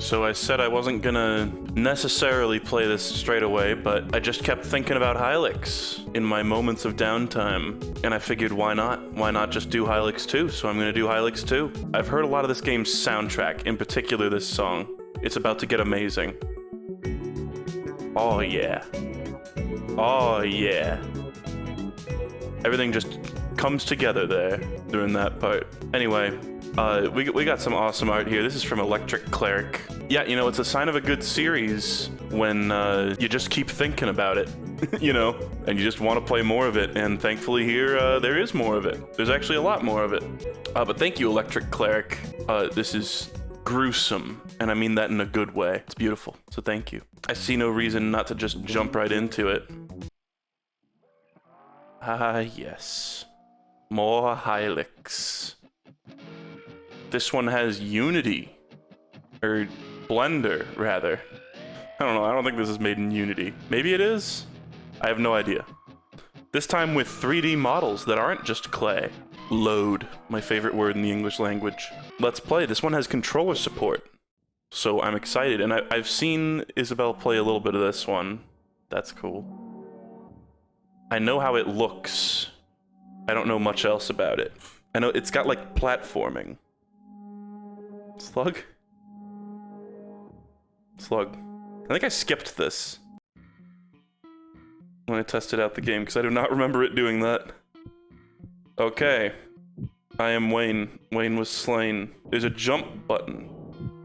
So I said I wasn't gonna necessarily play this straight away, but I just kept thinking about Hylics in my moments of downtime, and I figured why not? Why not just do Hylics 2? So I'm gonna do Hylics 2. I've heard a lot of this game's soundtrack, in particular this song. It's about to get amazing. Oh yeah. Oh yeah. Everything just comes together there during that part. Anyway, we got some awesome art here. This is from Electric Cleric. Yeah, you know, it's a sign of a good series when you just keep thinking about it, you know, and you just want to play more of it. And thankfully here, there is more of it. There's actually a lot more of it. But thank you, Electric Cleric. This is gruesome, and I mean that in a good way. It's beautiful, so thank you. I see no reason not to just jump right into it. Ah, yes. More Hylics. This one has Unity. Or Blender, rather. I don't know, I don't think this is made in Unity. Maybe it is? I have no idea. This time with 3D models that aren't just clay. Load, my favorite word in the English language. Let's play. This one has controller support. So I'm excited, and I've seen Isabel play a little bit of this one. That's cool. I know how it looks. I don't know much else about it. I know it's got like platforming. Slug? Slug. I think I skipped this when I tested out the game, because I do not remember it doing that. Okay. I am Wayne. Wayne was slain. There's a jump button,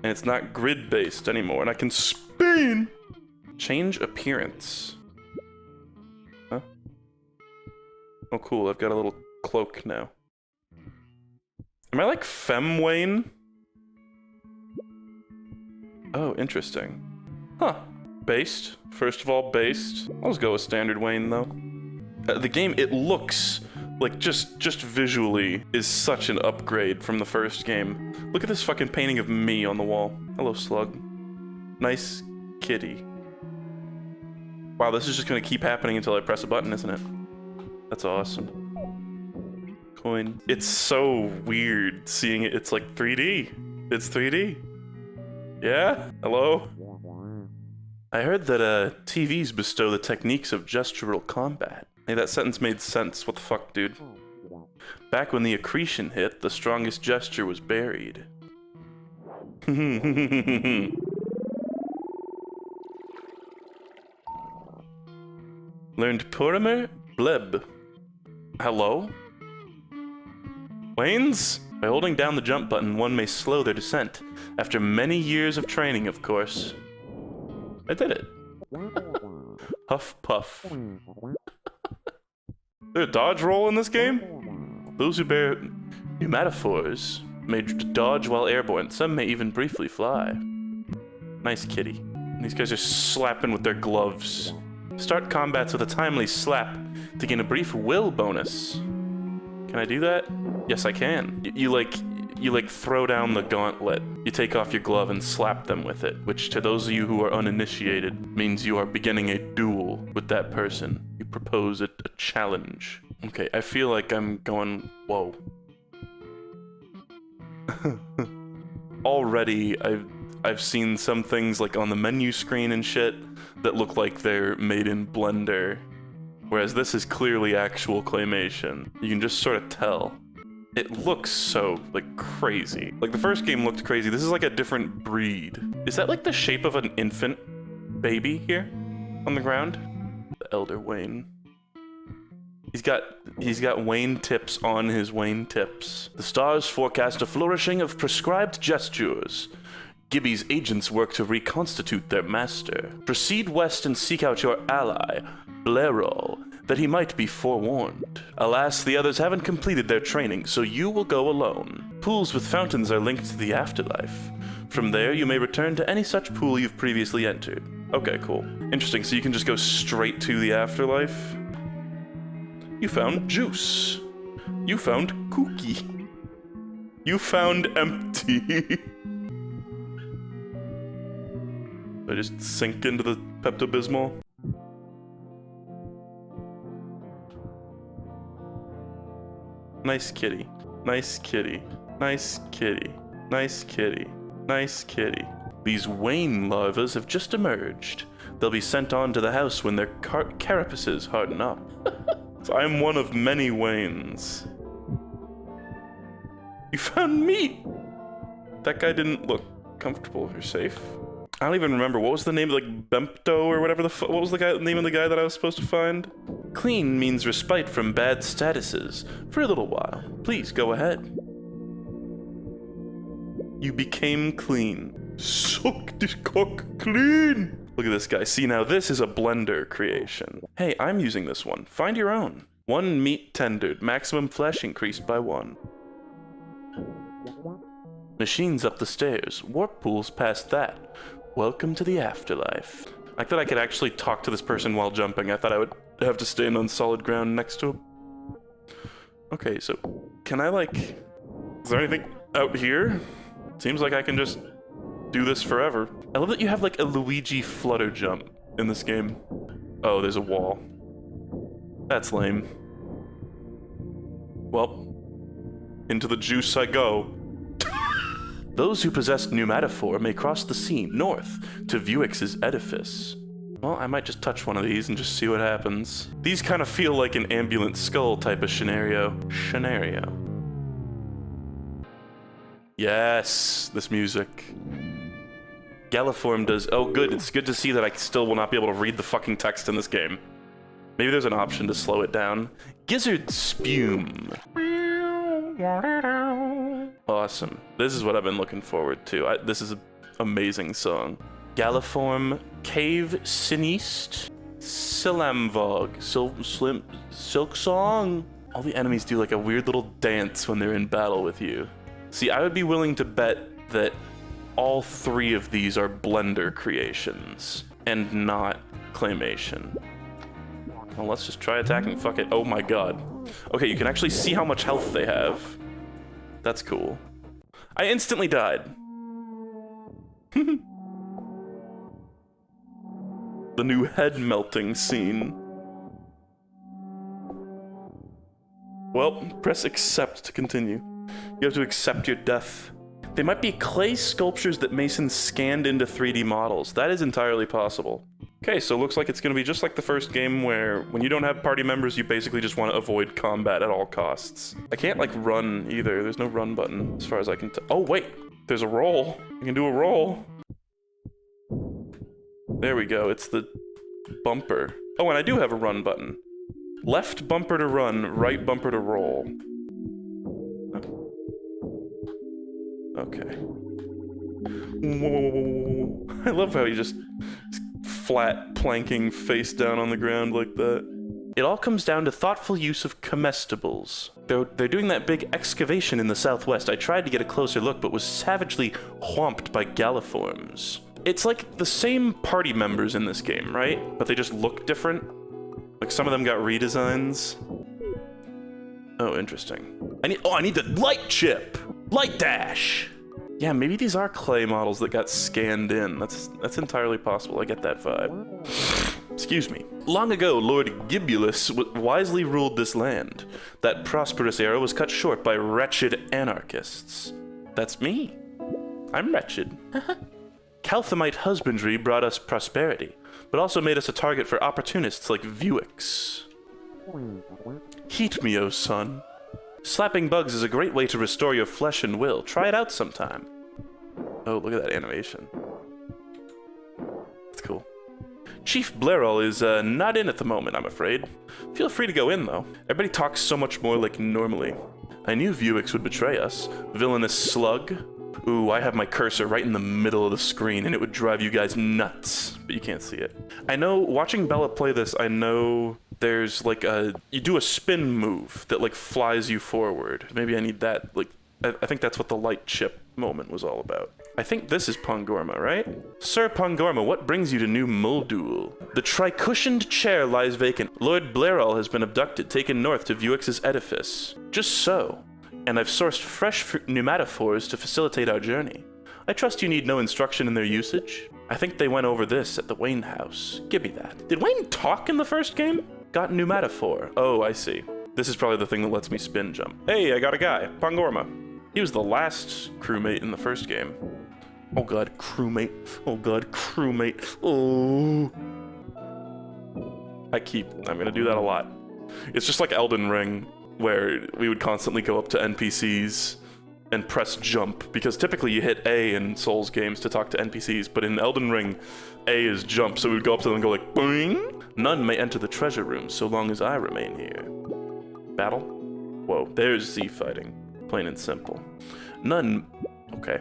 and it's not grid-based anymore, and I can spin! Change appearance. Huh? Oh cool, I've got a little cloak now. Am I like Femme Wayne? Oh, interesting. Huh. Based. First of all, based. I'll just go with standard Wayne, though. The game, it looks like just visually is such an upgrade from the first game. Look at this fucking painting of me on the wall. Hello, Slug. Nice kitty. Wow, this is just gonna keep happening until I press a button, isn't it? That's awesome. Coin. It's so weird seeing it. It's like 3D. It's 3D. Yeah? Hello? I heard that TVs bestow the techniques of gestural combat. Hey, that sentence made sense. What the fuck, dude? Back when the accretion hit, the strongest gesture was buried. Learned Purimer Bleb. Hello? Waynes? By holding down the jump button, one may slow their descent. After many years of training, of course. I did it. Huff puff. Is there a dodge roll in this game? Those who bear pneumatophores may dodge while airborne. Some may even briefly fly. Nice kitty. These guys are slapping with their gloves. Start combats with a timely slap to gain a brief will bonus. Can I do that? Yes, I can. You like throw down the gauntlet. You take off your glove and slap them with it, which to those of you who are uninitiated means you are beginning a duel with that person. You propose a challenge. Okay, I feel like I'm going, whoa. Already, I've seen some things like on the menu screen and shit that look like they're made in Blender, whereas this is clearly actual claymation. You can just sort of tell. It looks so, like, crazy. Like, the first game looked crazy. This is like a different breed. Is that like the shape of an infant baby here on the ground? The Elder Wayne. He's got Wayne tips on his Wayne tips. The stars forecast a flourishing of prescribed gestures. Gibby's agents work to reconstitute their master. Proceed west and seek out your ally, Blairol, that he might be forewarned. Alas, the others haven't completed their training, so you will go alone. Pools with fountains are linked to the afterlife. From there, you may return to any such pool you've previously entered. Okay, cool. Interesting, so you can just go straight to the afterlife? You found juice. You found cookie. You found empty. I just sink into the Pepto-Bismol. Nice kitty. Nice kitty. Nice kitty. Nice kitty. Nice kitty. These Wayne larvas have just emerged. They'll be sent on to the house when their carapaces harden up. So I'm one of many Waynes. You found meat! That guy didn't look comfortable or safe. I don't even remember. What was the name? Like Bempto or whatever the what was the name of the guy that I was supposed to find? Clean means respite from bad statuses. For a little while. Please go ahead. You became clean. Suck this cock clean! Look at this guy. See, now this is a Blender creation. Hey, I'm using this one. Find your own. 1 meat tendered. Maximum flesh increased by 1. Machines up the stairs. Warp pools past that. Welcome to the afterlife. I thought I could actually talk to this person while jumping. I thought I would have to stand on solid ground next to him. Okay, so can I like... Is there anything out here? Seems like I can just do this forever. I love that you have like a Luigi flutter jump in this game. Oh, there's a wall. That's lame. Well, into the juice I go. Those who possess pneumatophore may cross the sea north to Vuix's edifice. Well, I might just touch one of these and just see what happens. These kind of feel like an ambulance skull type of scenario. Yes, this music. Galliform does... Oh, good. It's good to see that I still will not be able to read the fucking text in this game. Maybe there's an option to slow it down. Gizzard Spume. Awesome. This is what I've been looking forward to. This is an amazing song. Galliform, Cave Siniste, Silamvog, Silk Song. All the enemies do like a weird little dance when they're in battle with you. See, I would be willing to bet that all 3 of these are Blender creations and not claymation. Well, let's just try attacking. Fuck it. Oh my god. Okay, you can actually see how much health they have. That's cool. I instantly died. The new head melting scene. Well, press accept to continue. You have to accept your death. They might be clay sculptures that Mason scanned into 3D models. That is entirely possible. Okay, so it looks like it's going to be just like the first game where when you don't have party members, you basically just want to avoid combat at all costs. I can't, like, run either. There's no run button as far as I can tell. Oh, wait! There's a roll. I can do a roll. There we go. It's the bumper. Oh, and I do have a run button. Left bumper to run, right bumper to roll. Okay. Whoa. I love how you just flat planking face down on the ground like that. It all comes down to thoughtful use of comestibles. They're doing that big excavation in the southwest. I tried to get a closer look, but was savagely whomped by galliforms. It's like the same party members in this game, right? But they just look different. Like some of them got redesigns. Oh, interesting. I need the light chip! Light dash! Yeah, maybe these are clay models that got scanned in. That's entirely possible. I get that vibe. Excuse me. Long ago, Lord Gibulus wisely ruled this land. That prosperous era was cut short by wretched anarchists. That's me. I'm wretched. Calthamite husbandry brought us prosperity, but also made us a target for opportunists like Vuix. Heat me, O son. Slapping bugs is a great way to restore your flesh and will. Try it out sometime. Oh, look at that animation. That's cool. Chief Blairol is not in at the moment, I'm afraid. Feel free to go in, though. Everybody talks so much more like normally. I knew Vuix would betray us. Villainous slug. Ooh, I have my cursor right in the middle of the screen, and it would drive you guys nuts, but you can't see it. I know, watching Bella play this, I know there's like you do a spin move that like flies you forward. Maybe I need that, like, I think that's what the light chip moment was all about. I think this is Pongorma, right? Sir Pongorma, what brings you to New Muldool? The tricushioned chair lies vacant. Lord Blairol has been abducted, taken north to Vuix's edifice. Just so. And I've sourced fresh pneumatophores to facilitate our journey. I trust you need no instruction in their usage. I think they went over this at the Wayne house. Give me that. Did Wayne talk in the first game? Got pneumatophore. Oh, I see. This is probably the thing that lets me spin jump. Hey, I got a guy. Pongorma. He was the last crewmate in the first game. Oh god, crewmate. Oh god, crewmate. Oh. I'm gonna do that a lot. It's just like Elden Ring, where we would constantly go up to NPCs and press jump, because typically you hit A in Souls games to talk to NPCs, but in Elden Ring, A is jump, so we would go up to them and go like, boing! None may enter the treasure room so long as I remain here. Battle? Whoa, there's Z fighting. Plain and simple. None... Okay.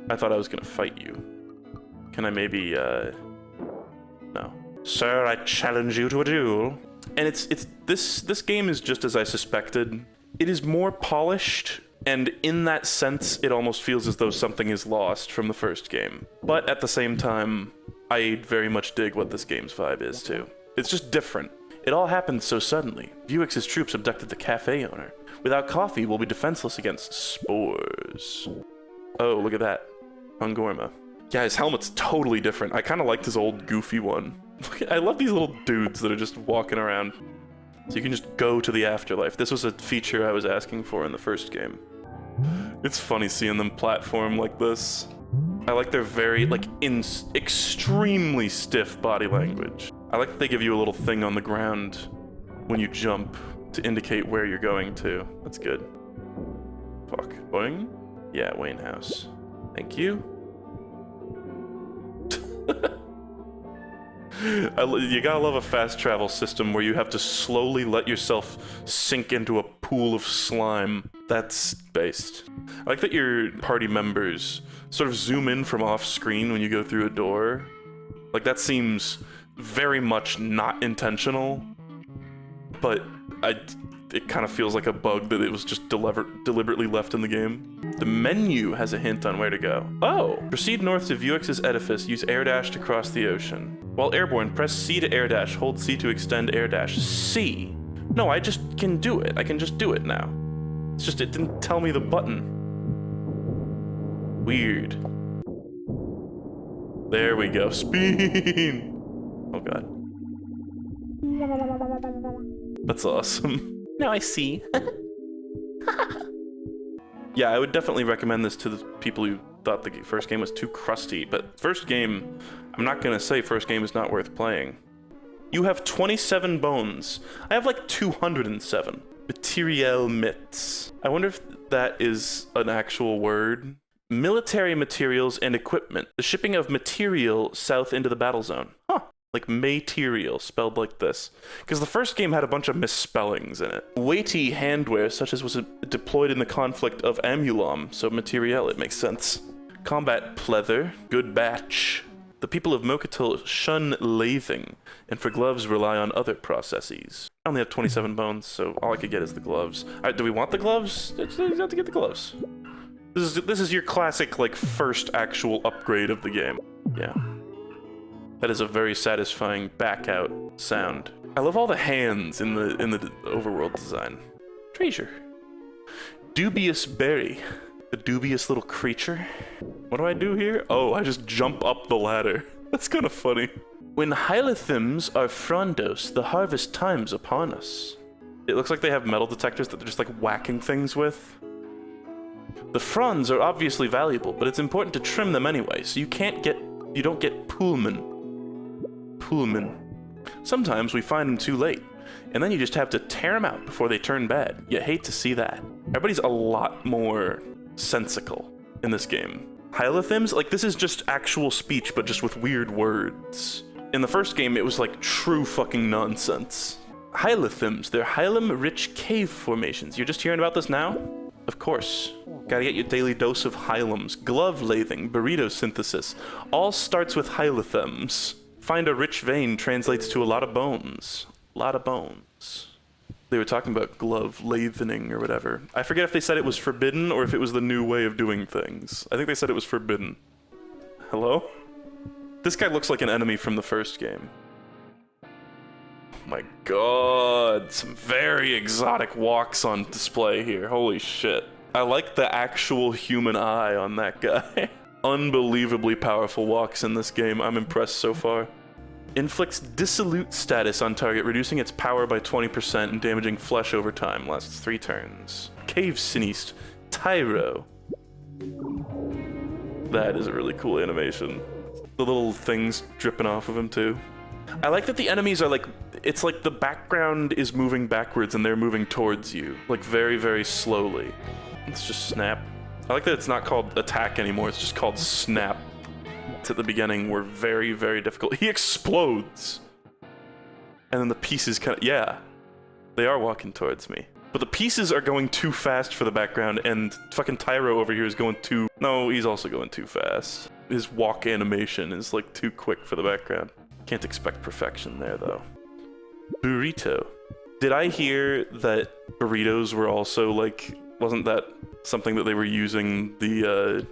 I thought I was gonna fight you. Can I maybe, no. Sir, I challenge you to a duel. And this game is just as I suspected. It is more polished, and in that sense, it almost feels as though something is lost from the first game. But at the same time, I very much dig what this game's vibe is too. It's just different. It all happened so suddenly. Vuix's troops abducted the cafe owner. Without coffee, we'll be defenseless against spores. Oh, look at that. Ungorma. Yeah, his helmet's totally different. I kind of liked his old goofy one. I love these little dudes that are just walking around. So you can just go to the afterlife. This was a feature I was asking for in the first game. It's funny seeing them platform like this. I like their very, like, extremely stiff body language. I like that they give you a little thing on the ground when you jump to indicate where you're going to. That's good. Fuck. Boing? Yeah, Wayne House. Thank you. You gotta love a fast travel system where you have to slowly let yourself sink into a pool of slime. That's based. I like that your party members sort of zoom in from off screen when you go through a door. Like, that seems very much not intentional, but it kind of feels like a bug that it was just deliberately left in the game. The menu has a hint on where to go. Oh! Proceed north to Vuix's edifice, use air dash to cross the ocean. While airborne, press C to air dash, hold C to extend air dash. C! No, I just can do it. I can just do it now. It's just, it didn't tell me the button. Weird. There we go. Spin! Oh god. That's awesome. Now I see. Yeah, I would definitely recommend this to the people who thought the first game was too crusty, but first game, I'm not gonna say first game is not worth playing. You have 27 bones. I have like 207. Materiel mitts. I wonder if that is an actual word. Military materials and equipment. The shipping of material south into the battle zone. Huh. Like material, spelled like this. Because the first game had a bunch of misspellings in it. Weighty handwear, such as was deployed in the conflict of Amulom, so materiel, it makes sense. Combat pleather, good batch. The people of Mokatil shun lathing, and for gloves rely on other processes. I only have 27 bones, so all I could get is the gloves. Alright, do we want the gloves? You have to get the gloves. This is your classic, like, first actual upgrade of the game. Yeah. That is a very satisfying back-out sound. I love all the hands in the overworld design. Treasure. Dubious berry. A dubious little creature. What do I do here? Oh, I just jump up the ladder. That's kind of funny. When Hylics are frondos, the harvest time's upon us. It looks like they have metal detectors that they're just like whacking things with. The fronds are obviously valuable, but it's important to trim them anyway, so you don't get Pullman. Sometimes we find them too late, and then you just have to tear them out before they turn bad. You hate to see that. Everybody's a lot more sensical in this game. Hylics, like, this is just actual speech, but just with weird words. In the first game, it was like true fucking nonsense. Hylics, they're Hylim-rich cave formations. You're just hearing about this now? Of course. Gotta get your daily dose of Hylims. Glove lathing, burrito synthesis. All starts with Hylics. Find a rich vein translates to a lot of bones. A lot of bones. They were talking about glove lathening or whatever. I forget if they said it was forbidden or if it was the new way of doing things. I think they said it was forbidden. Hello? This guy looks like an enemy from the first game. Oh my god, some very exotic walks on display here. Holy shit. I like the actual human eye on that guy. Unbelievably powerful walks in this game. I'm impressed so far. Inflicts dissolute status on target, reducing its power by 20% and damaging flesh over time. Lasts 3 turns. Cave Siniste. Tyro. That is a really cool animation. The little things dripping off of him too. I like that the enemies are like, it's like the background is moving backwards and they're moving towards you, like very, very slowly. Let's just snap. I like that it's not called attack anymore, it's just called snap. It's at the beginning were very, very difficult. He explodes! And then the pieces kind of, yeah, they are walking towards me. But the pieces are going too fast for the background, and fucking Tyro over here is going too, no, he's also going too fast. His walk animation is like too quick for the background. Can't expect perfection there though. Burrito. Did I hear that burritos were also like, wasn't that something that they were using the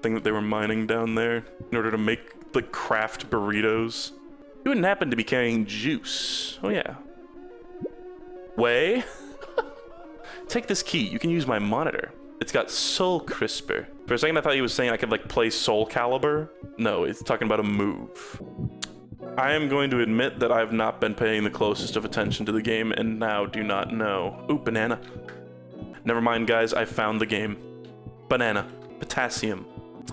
thing that they were mining down there in order to make like craft burritos? You wouldn't happen to be carrying juice. Oh yeah. Way? Take this key, you can use my monitor. It's got Soul Crisper. For a second I thought he was saying I could like play Soul Calibur. No, he's talking about a move. I am going to admit that I've not been paying the closest of attention to the game and now do not know. Ooh, banana. Never mind guys, I found the game. Banana. Potassium.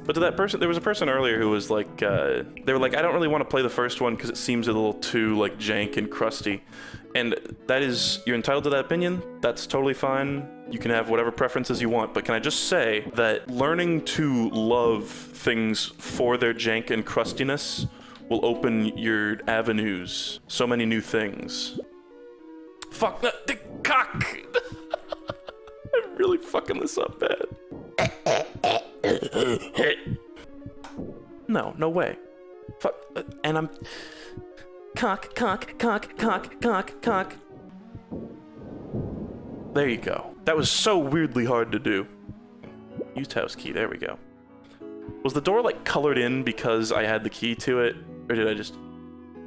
But to that person, there was a person earlier who was like, they were like, I don't really want to play the first one because it seems a little too like jank and crusty. And that is, you're entitled to that opinion. That's totally fine. You can have whatever preferences you want, but can I just say that learning to love things for their jank and crustiness will open your avenues. So many new things. Fuck, the cock! I'm really fucking this up bad. No, no way. Fuck, and I'm... Cock. There you go. That was so weirdly hard to do. Used house key, there we go. Was the door like colored in because I had the key to it? Or did I just...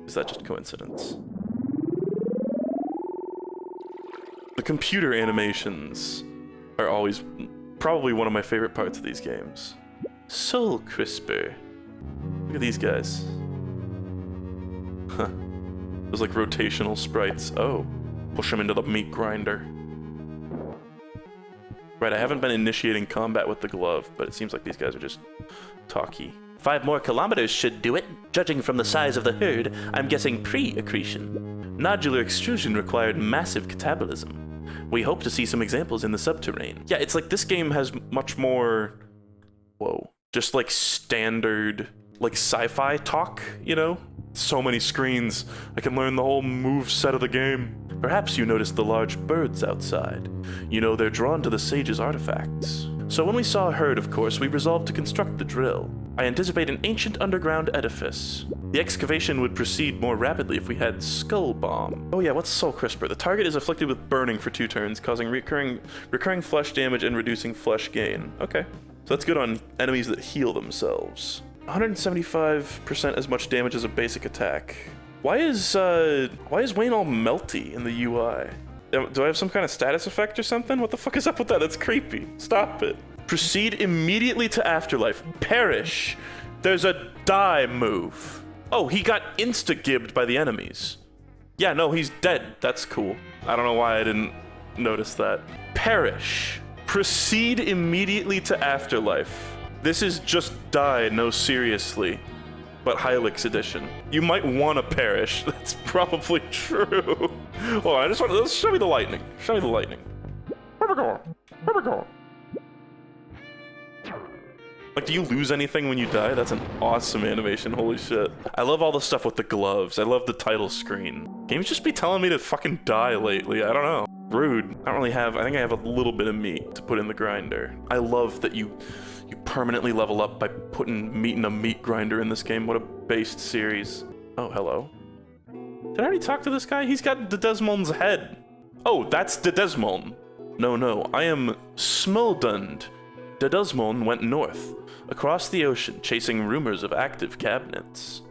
is that just coincidence? The computer animations are always probably one of my favorite parts of these games. Soul Crisper. Look at these guys. Huh. Those like rotational sprites. Oh. Push them into the meat grinder. Right, I haven't been initiating combat with the glove, but it seems like these guys are just talky. 5 more kilometers should do it. Judging from the size of the herd, I'm guessing pre-accretion. Nodular extrusion required massive catabolism. We hope to see some examples in the subterranean. Yeah, it's like this game has much more... whoa. Just like standard, like sci-fi talk, you know? So many screens, I can learn the whole move set of the game. Perhaps you noticed the large birds outside. You know, they're drawn to the sage's artifacts. So when we saw a herd, of course, we resolved to construct the drill. I anticipate an ancient underground edifice. The excavation would proceed more rapidly if we had Skull Bomb. Oh yeah, what's Soul Crisper? The target is afflicted with burning for 2 turns, causing recurring flesh damage and reducing flesh gain. Okay, so that's good on enemies that heal themselves. 175% as much damage as a basic attack. Why is Wayne all melty in the UI? Do I have some kind of status effect or something? What the fuck is up with that? That's creepy. Stop it. Proceed immediately to Afterlife. Perish. There's a die move. Oh, he got insta-gibbed by the enemies. Yeah, no, he's dead. That's cool. I don't know why I didn't notice that. Perish. Proceed immediately to Afterlife. This is just die, no seriously. But Hylics edition. You might want to perish. That's probably true. Hold on, I just want to... Show me the lightning. Show me the lightning. Where we going? Where we going? Like, do you lose anything when you die? That's an awesome animation, holy shit. I love all the stuff with the gloves. I love the title screen. Games just be telling me to fucking die lately, I don't know. Rude. I don't really have, I think I have a little bit of meat to put in the grinder. I love that you permanently level up by putting meat in a meat grinder in this game. What a based series. Oh, hello. Did I already talk to this guy? He's got Dedesmon's head. Oh, that's Dedesmon. No, I am Smuldund. Dedesmon went north, across the ocean, chasing rumors of active cabinets.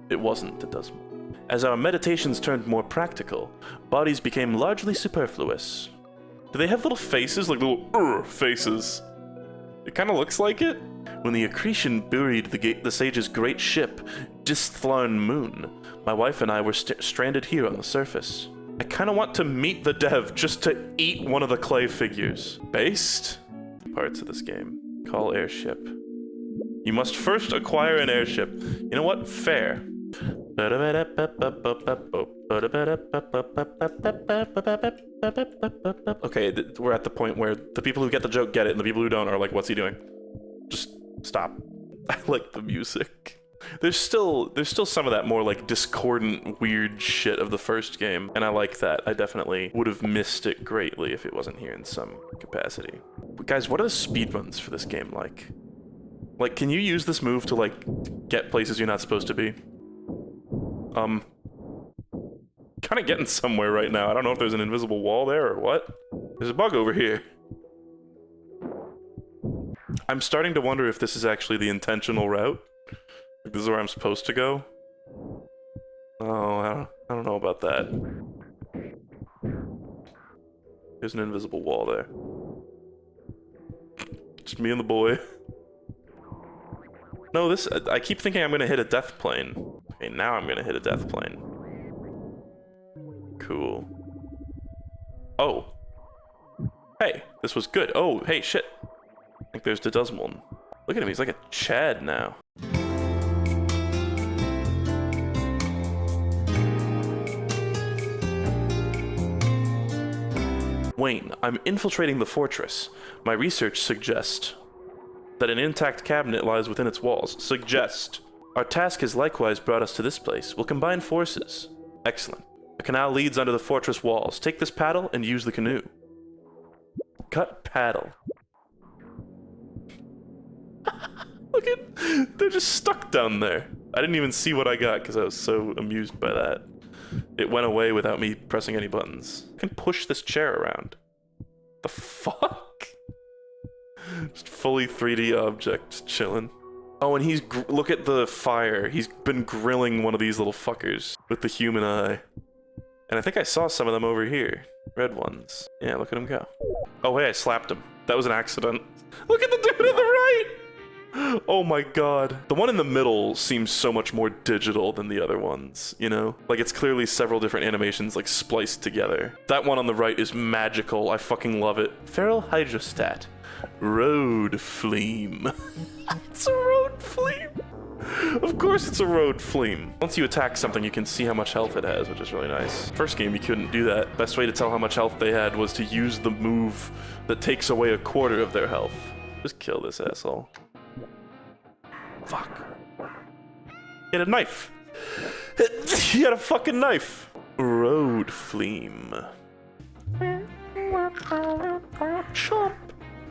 It wasn't Dedesmon. As our meditations turned more practical, bodies became largely superfluous. Do they have little faces, like little faces? It kind of looks like it. When the accretion buried the sage's great ship, Distthlarn Moon, my wife and I were stranded here on the surface. I kind of want to meet the dev just to eat one of the clay figures. Based? Parts of this game. Call airship. You must first acquire an airship. You know what? Fair. Okay, we're at the point where the people who get the joke get it, and the people who don't are like, what's he doing? Just stop. I like the music. There's still some of that more like discordant, weird shit of the first game, and I like that. I definitely would have missed it greatly if it wasn't here in some capacity. But guys, what are the speedruns for this game like? Like, can you use this move to like get places you're not supposed to be? Kind of getting somewhere right now. I don't know if there's an invisible wall there or what. There's a bug over here. I'm starting to wonder if this is actually the intentional route. Like, this is where I'm supposed to go. Oh, I don't know about that. There's an invisible wall there. Just me and the boy. No, I keep thinking I'm gonna hit a death plane. Okay, now I'm gonna hit a death plane. Cool. Oh. Hey, this was good. Oh, hey, shit. I think there's the Desmond. Look at him, he's like a Chad now. Wayne, I'm infiltrating the fortress. My research suggests that an intact cabinet lies within its walls. Suggest. Our task has likewise brought us to this place. We'll combine forces. Excellent. A canal leads under the fortress walls. Take this paddle and use the canoe. Cut paddle. Look at... They're just stuck down there. I didn't even see what I got because I was so amused by that. It went away without me pressing any buttons. I can push this chair around. The fuck? Just fully 3D object chilling. Oh, and he's... Look at the fire. He's been grilling one of these little fuckers with the human eye. And I think I saw some of them over here. Red ones. Yeah, look at him go. Oh, hey, I slapped him. That was an accident. Look at the dude on the right! Oh my god. The one in the middle seems so much more digital than the other ones, you know? Like, it's clearly several different animations, like, spliced together. That one on the right is magical. I fucking love it. Feral hydrostat. Road fleam. It's a road fleam. Of course it's a road fleam. Once you attack something, you can see how much health it has, which is really nice. First game, you couldn't do that. Best way to tell how much health they had was to use the move that takes away 1/4 of their health. Just kill this asshole. Fuck. He had a knife. He had a fucking knife. Road fleam. Chomp.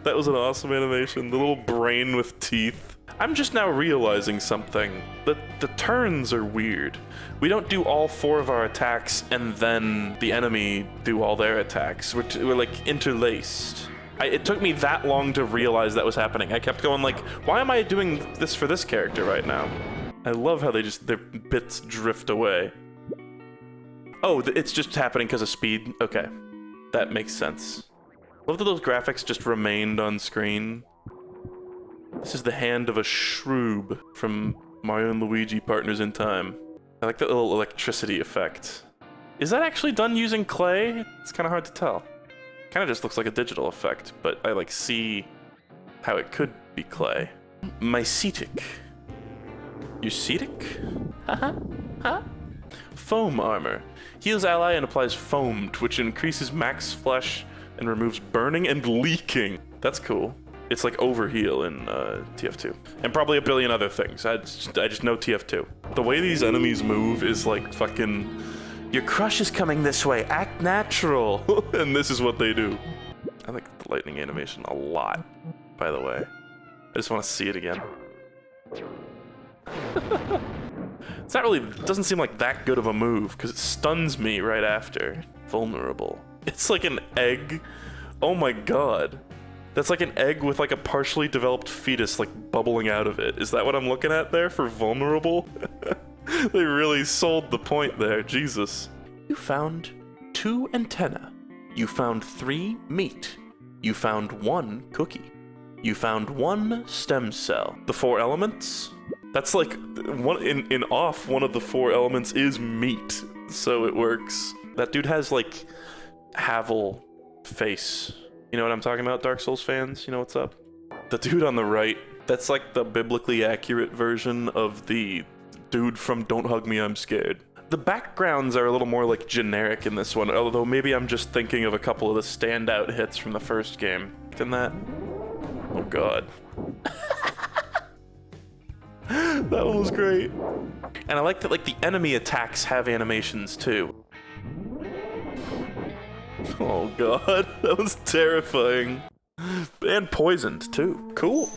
That was an awesome animation. The little brain with teeth. I'm just now realizing something. The turns are weird. We don't do all 4 of our attacks and then the enemy do all their attacks. We're like interlaced. It took me that long to realize that was happening. I kept going like, why am I doing this for this character right now? I love how their bits drift away. Oh, it's just happening because of speed? Okay, that makes sense. Love that those graphics just remained on screen. This is the hand of a shroob from Mario and Luigi Partners in Time. I like that little electricity effect. Is that actually done using clay? It's kind of hard to tell. Kind of just looks like a digital effect, but I like see how it could be clay. Mycetic. Eucetic? Haha. Foam armor. Heals ally and applies foam, which increases max flesh and removes burning and leaking. That's cool. It's like overheal in TF2. And probably a billion other things. I just know TF2. The way these enemies move is like fucking... Your crush is coming this way, act natural! And this is what they do. I like the lightning animation a lot, by the way. I just want to see it again. It's not really, it doesn't seem like that good of a move, because it stuns me right after. Vulnerable. It's like an egg. Oh my god. That's like an egg with like a partially developed fetus like bubbling out of it. Is that what I'm looking at there for vulnerable? They really sold the point there, Jesus. You found 2 antennae. You found 3 meat. You found 1 cookie. You found 1 stem cell. The 4 elements? That's like, in off, one of the 4 elements is meat, so it works. That dude has like, Havel face. You know what I'm talking about, Dark Souls fans? You know what's up? The dude on the right That's like the biblically accurate version of the dude from Don't Hug Me, I'm Scared. The backgrounds are a little more like generic in this one, although maybe I'm just thinking of a couple of the standout hits from the first game. Didn't that? Oh god. That one was great. And I like that like the enemy attacks have animations too. Oh god, that was terrifying. And poisoned too. Cool.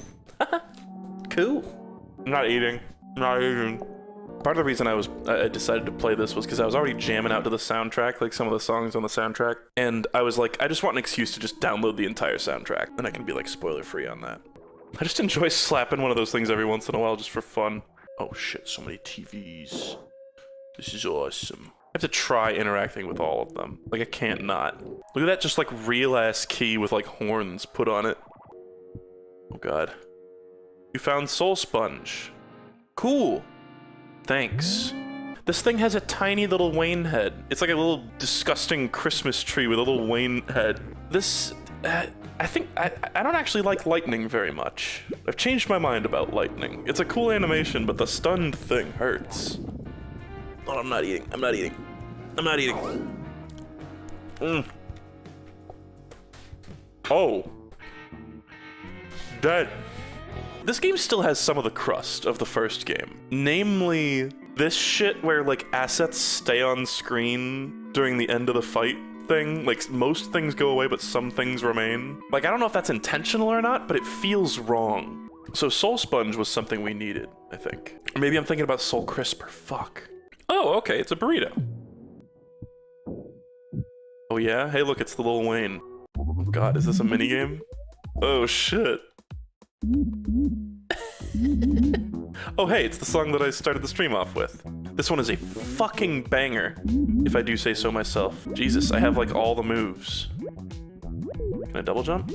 Cool. I'm not eating. I'm not eating. Part of the reason I decided to play this was because I was already jamming out to the soundtrack, like some of the songs on the soundtrack, and I was like, I just want an excuse to just download the entire soundtrack, and I can be like spoiler free on that. I just enjoy slapping one of those things every once in a while just for fun. Oh shit, so many TVs. This is awesome. I have to try interacting with all of them. Like I can't not. Look at that just like real ass key with like horns put on it. Oh god. You found Soul Sponge. Cool. Thanks. This thing has a tiny little Wayne head. It's like a little disgusting Christmas tree with a little Wayne head. This, I think, I don't actually like lightning very much. I've changed my mind about lightning. It's a cool animation, but the stunned thing hurts. Oh, I'm not eating. I'm not eating. I'm not eating. Oh. Dead. This game still has some of the crust of the first game. Namely, this shit where like assets stay on screen during the end of the fight thing. Like most things go away, but some things remain. Like I don't know if that's intentional or not, but it feels wrong. So Soul Sponge was something we needed, I think. Or maybe I'm thinking about Soul Crisper, fuck. Oh, okay, it's a burrito. Oh yeah? Hey look, it's the Lil Wayne. Oh god, is this a minigame? Oh shit. Oh hey, it's the song that I started the stream off with. This one is a fucking banger, if I do say so myself. Jesus, I have like all the moves. Can I double jump?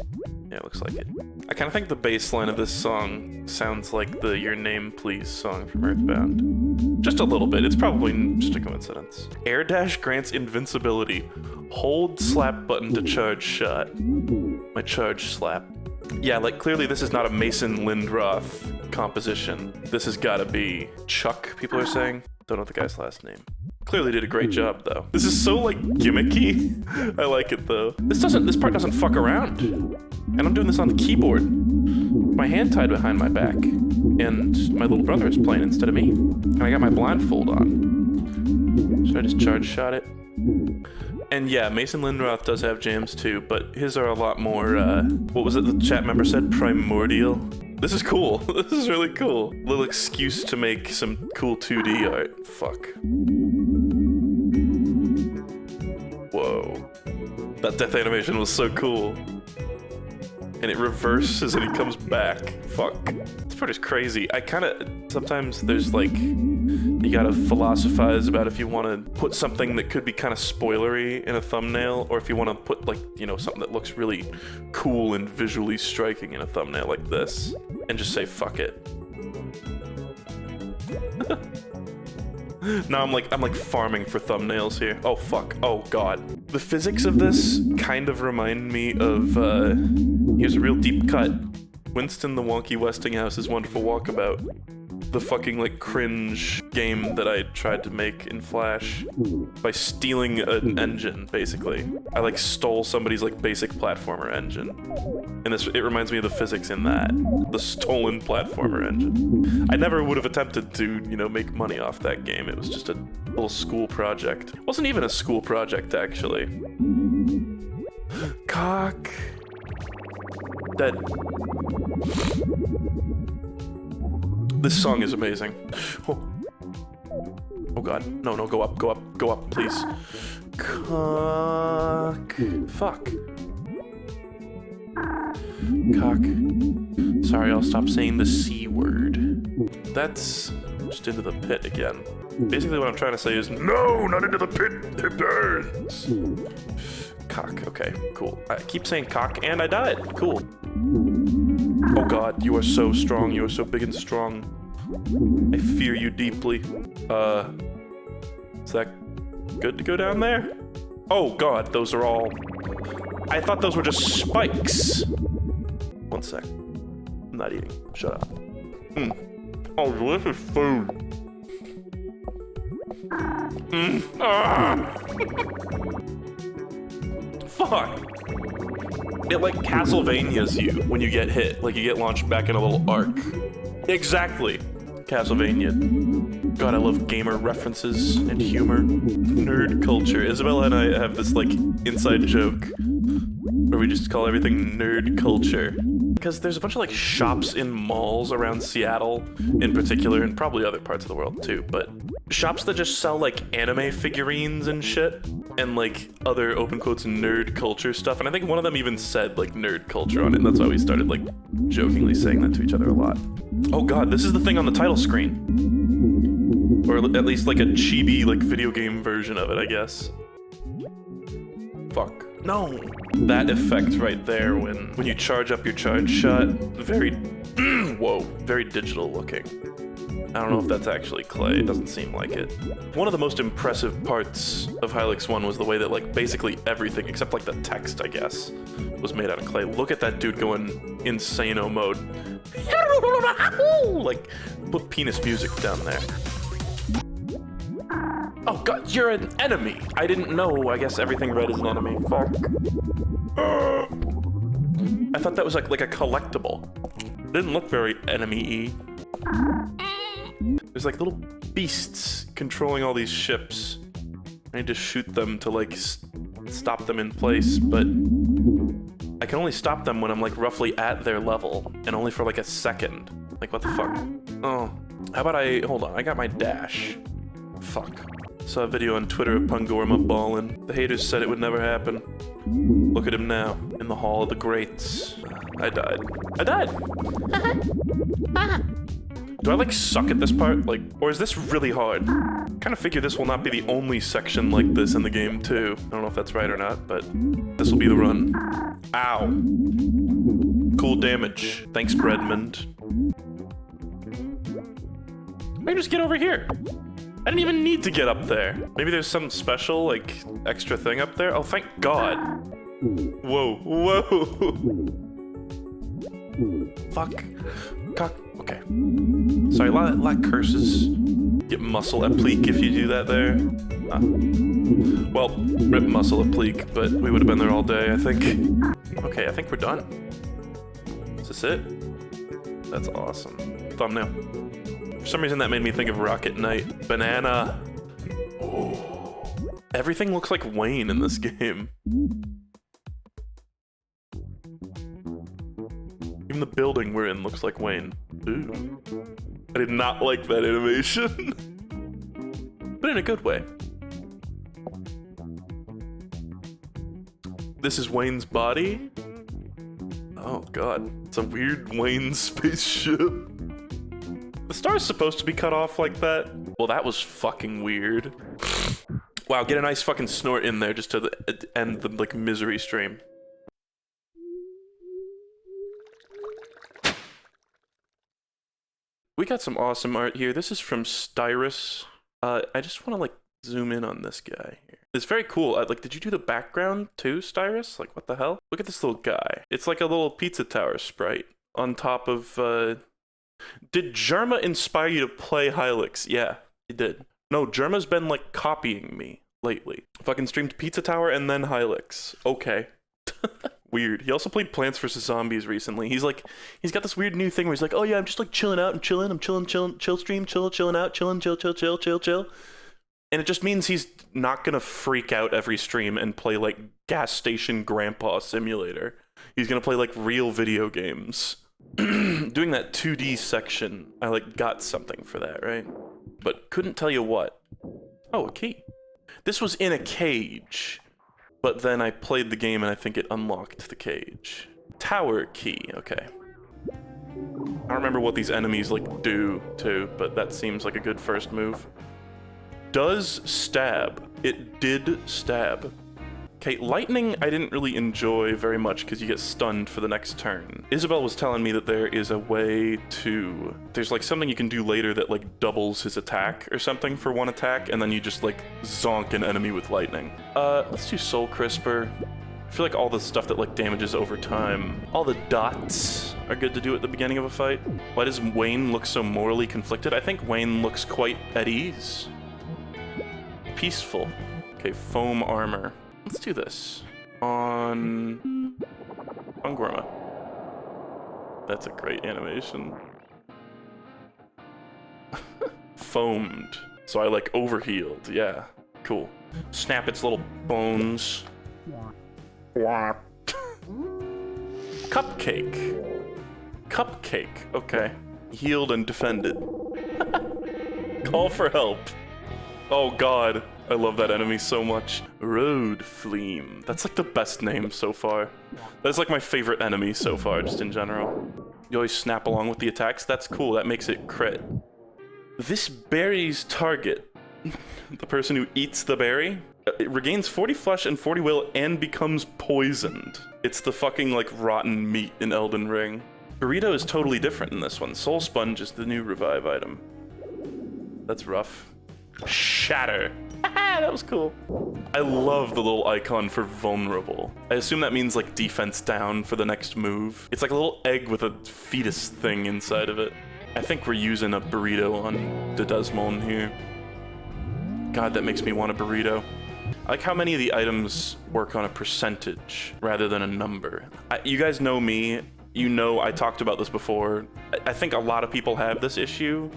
Yeah, it looks like it. I kind of think the bass line of this song sounds like the Your Name Please song from Earthbound. Just a little bit, it's probably just a coincidence. Air dash grants invincibility. Hold slap button to charge shot. My charge slap. Yeah, like clearly this is not a Mason Lindroth composition. This has gotta be Chuck, people are saying. Don't know the guy's last name. Clearly did a great job though. This is so like gimmicky. I like it though. This part doesn't fuck around. And I'm doing this on the keyboard. My hand tied behind my back. And my little brother is playing instead of me. And I got my blindfold on. Should I just charge shot it? And yeah, Mason Lindroth does have jams too, but his are a lot more, what was it the chat member said? Primordial? This is cool. This is really cool. Little excuse to make some cool 2D art. Fuck. Whoa. That death animation was so cool. And it reverses and he comes back. Fuck. This part is crazy. I kinda, sometimes there's like, you gotta philosophize about if you wanna put something that could be kinda spoilery in a thumbnail, or if you wanna put like, you know, something that looks really cool and visually striking in a thumbnail like this, and just say fuck it. Now I'm like farming for thumbnails here. Oh fuck, oh god. The physics of this kind of remind me of, here's a real deep cut. Winston the Wonky Westinghouse's Wonderful Walkabout. The fucking like cringe game that I tried to make in Flash by stealing an engine, basically. I like stole somebody's like basic platformer engine. And it reminds me of the physics in that. The stolen platformer engine. I never would have attempted to, you know, make money off that game. It was just a little school project. It wasn't even a school project, actually. Cock. Dead. This song is amazing. Oh, oh god. No, no, go up, go up, go up, please. Cock. Fuck. Cock. Sorry, I'll stop saying the C word. That's just into the pit again. Basically what I'm trying to say is, no, not into the pit, it burns. Cock, okay, cool. I keep saying cock and I died, cool. Oh god, you are so strong, you are so big and strong. I fear you deeply. Is that good to go down there? Oh god, those are all... I thought those were just spikes. One sec. I'm not eating. Shut up. Oh, delicious food. Fuck. It like Castlevania's you when you get hit. Like you get launched back in a little arc. Exactly. Castlevania. God, I love gamer references and humor. Nerd culture. Isabella and I have this like inside joke where we just call everything nerd culture. Because there's a bunch of like shops in malls around Seattle in particular, and probably other parts of the world too, but shops that just sell like anime figurines and shit, and like other open quotes nerd culture stuff. And I think one of them even said like nerd culture on it, and that's why we started like jokingly saying that to each other a lot. Oh god, this is the thing on the title screen. Or at least like a chibi like video game version of it, I guess. Fuck. No! That effect right there when you charge up your charge shot, very, whoa, very digital looking. I don't know if that's actually clay, it doesn't seem like it. One of the most impressive parts of Hylics 1 was the way that like basically everything, except like the text I guess, was made out of clay. Look at that dude going insano mode. Like, put penis music down there. Oh god, you're an enemy! I didn't know, I guess everything red is an enemy. Fuck. I thought that was like a collectible. It didn't look very enemy-y. There's like little beasts controlling all these ships. I need to shoot them to like stop them in place, but I can only stop them when I'm like roughly at their level, and only for like a second. Like what the fuck? Oh, how about hold on, I got my dash. Fuck. Saw a video on Twitter of Pangorma ballin'. The haters said it would never happen. Look at him now, in the Hall of the Greats. I died. I died! Do I like suck at this part? Like, or is this really hard? Kind of figure this will not be the only section like this in the game too. I don't know if that's right or not, but this will be the run. Ow. Cool damage. Thanks, Breadmond. Maybe just get over here. I didn't even need to get up there. Maybe there's some special, like, extra thing up there? Oh, thank God. Whoa, whoa. Fuck. Cock. Okay. Sorry, a lot of curses. Get muscle applique if you do that there. Well, rip muscle applique, but we would have been there all day, I think. Okay, I think we're done. Is this it? That's awesome. Thumbnail. For some reason that made me think of Rocket Knight. Banana. Oh. Everything looks like Wayne in this game. Even the building we're in looks like Wayne. Ooh. I did not like that animation. But in a good way. This is Wayne's body? Oh god. It's a weird Wayne spaceship. The star's supposed to be cut off like that? Well, that was fucking weird. Wow, get a nice fucking snort in there just to end the, like, misery stream. We got some awesome art here. This is from Styrus. I just want to, like, zoom in on this guy here. It's very cool. Like, did you do the background too, Styrus? Like, what the hell? Look at this little guy. It's like a little pizza tower sprite on top of, Did Germa inspire you to play Hylics? Yeah, he did. No, Germa's been, like, copying me lately. Fucking streamed Pizza Tower and then Hylics. Okay. Weird. He also played Plants vs. Zombies recently. He's got this weird new thing where he's like, oh yeah, I'm just, like, chilling out and chilling. I'm chilling, chill stream, chilling out, chilling, chill. And it just means he's not gonna freak out every stream and play, like, Gas Station Grandpa Simulator. He's gonna play, like, real video games. Doing that 2D section, I like got something for that, right? But couldn't tell you what. Oh, a key. This was in a cage, but then I played the game and I think it unlocked the cage. Tower key, okay. I don't remember what these enemies like do too, but that seems like a good first move. Does stab. It did stab. Okay, lightning I didn't really enjoy very much because you get stunned for the next turn. Isabel was telling me that there is a way to... There's like something you can do later that like doubles his attack or something for one attack, and then you just like zonk an enemy with lightning. Let's do Soul Crisper. I feel like all the stuff that like damages over time, all the dots are good to do at the beginning of a fight. Why does Wayne look so morally conflicted? I think Wayne looks quite at ease. Peaceful. Okay, foam armor. Let's do this. On Gorma. That's a great animation. Foamed. So I like overhealed. Yeah, cool. Snap its little bones. Cupcake. Cupcake. Okay. Healed and defended. Call for help. Oh god. I love that enemy so much. Road Fleam. That's like the best name so far. That's like my favorite enemy so far, just in general. You always snap along with the attacks. That's cool. That makes it crit. This berry's target, the person who eats the berry, it regains 40 flesh and 40 will and becomes poisoned. It's the fucking like rotten meat in Elden Ring. Burrito is totally different in this one. Soul Sponge is the new revive item. That's rough. Shatter. That was cool. I love the little icon for vulnerable. I assume that means like defense down for the next move. It's like a little egg with a fetus thing inside of it. I think we're using a burrito on the Desmond here. God, that makes me want a burrito. I like how many of the items work on a percentage rather than a number. You guys know me. You know I talked about this before. I think a lot of people have this issue.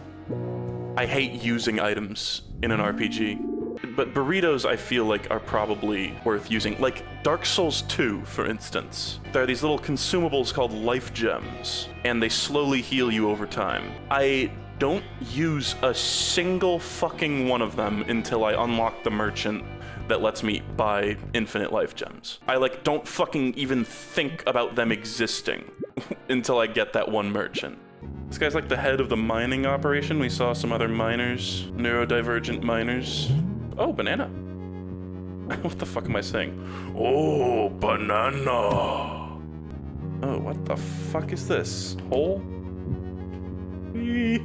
I hate using items in an RPG. But burritos, I feel like, are probably worth using. Like Dark Souls 2, for instance. There are these little consumables called life gems, and they slowly heal you over time. I don't use a single fucking one of them until I unlock the merchant that lets me buy infinite life gems. I like don't fucking even think about them existing until I get that one merchant. This guy's like the head of the mining operation. We saw some other miners, neurodivergent miners. Oh, banana. What the fuck am I saying? Oh, banana. Oh, what the fuck is this? Hole? Whee.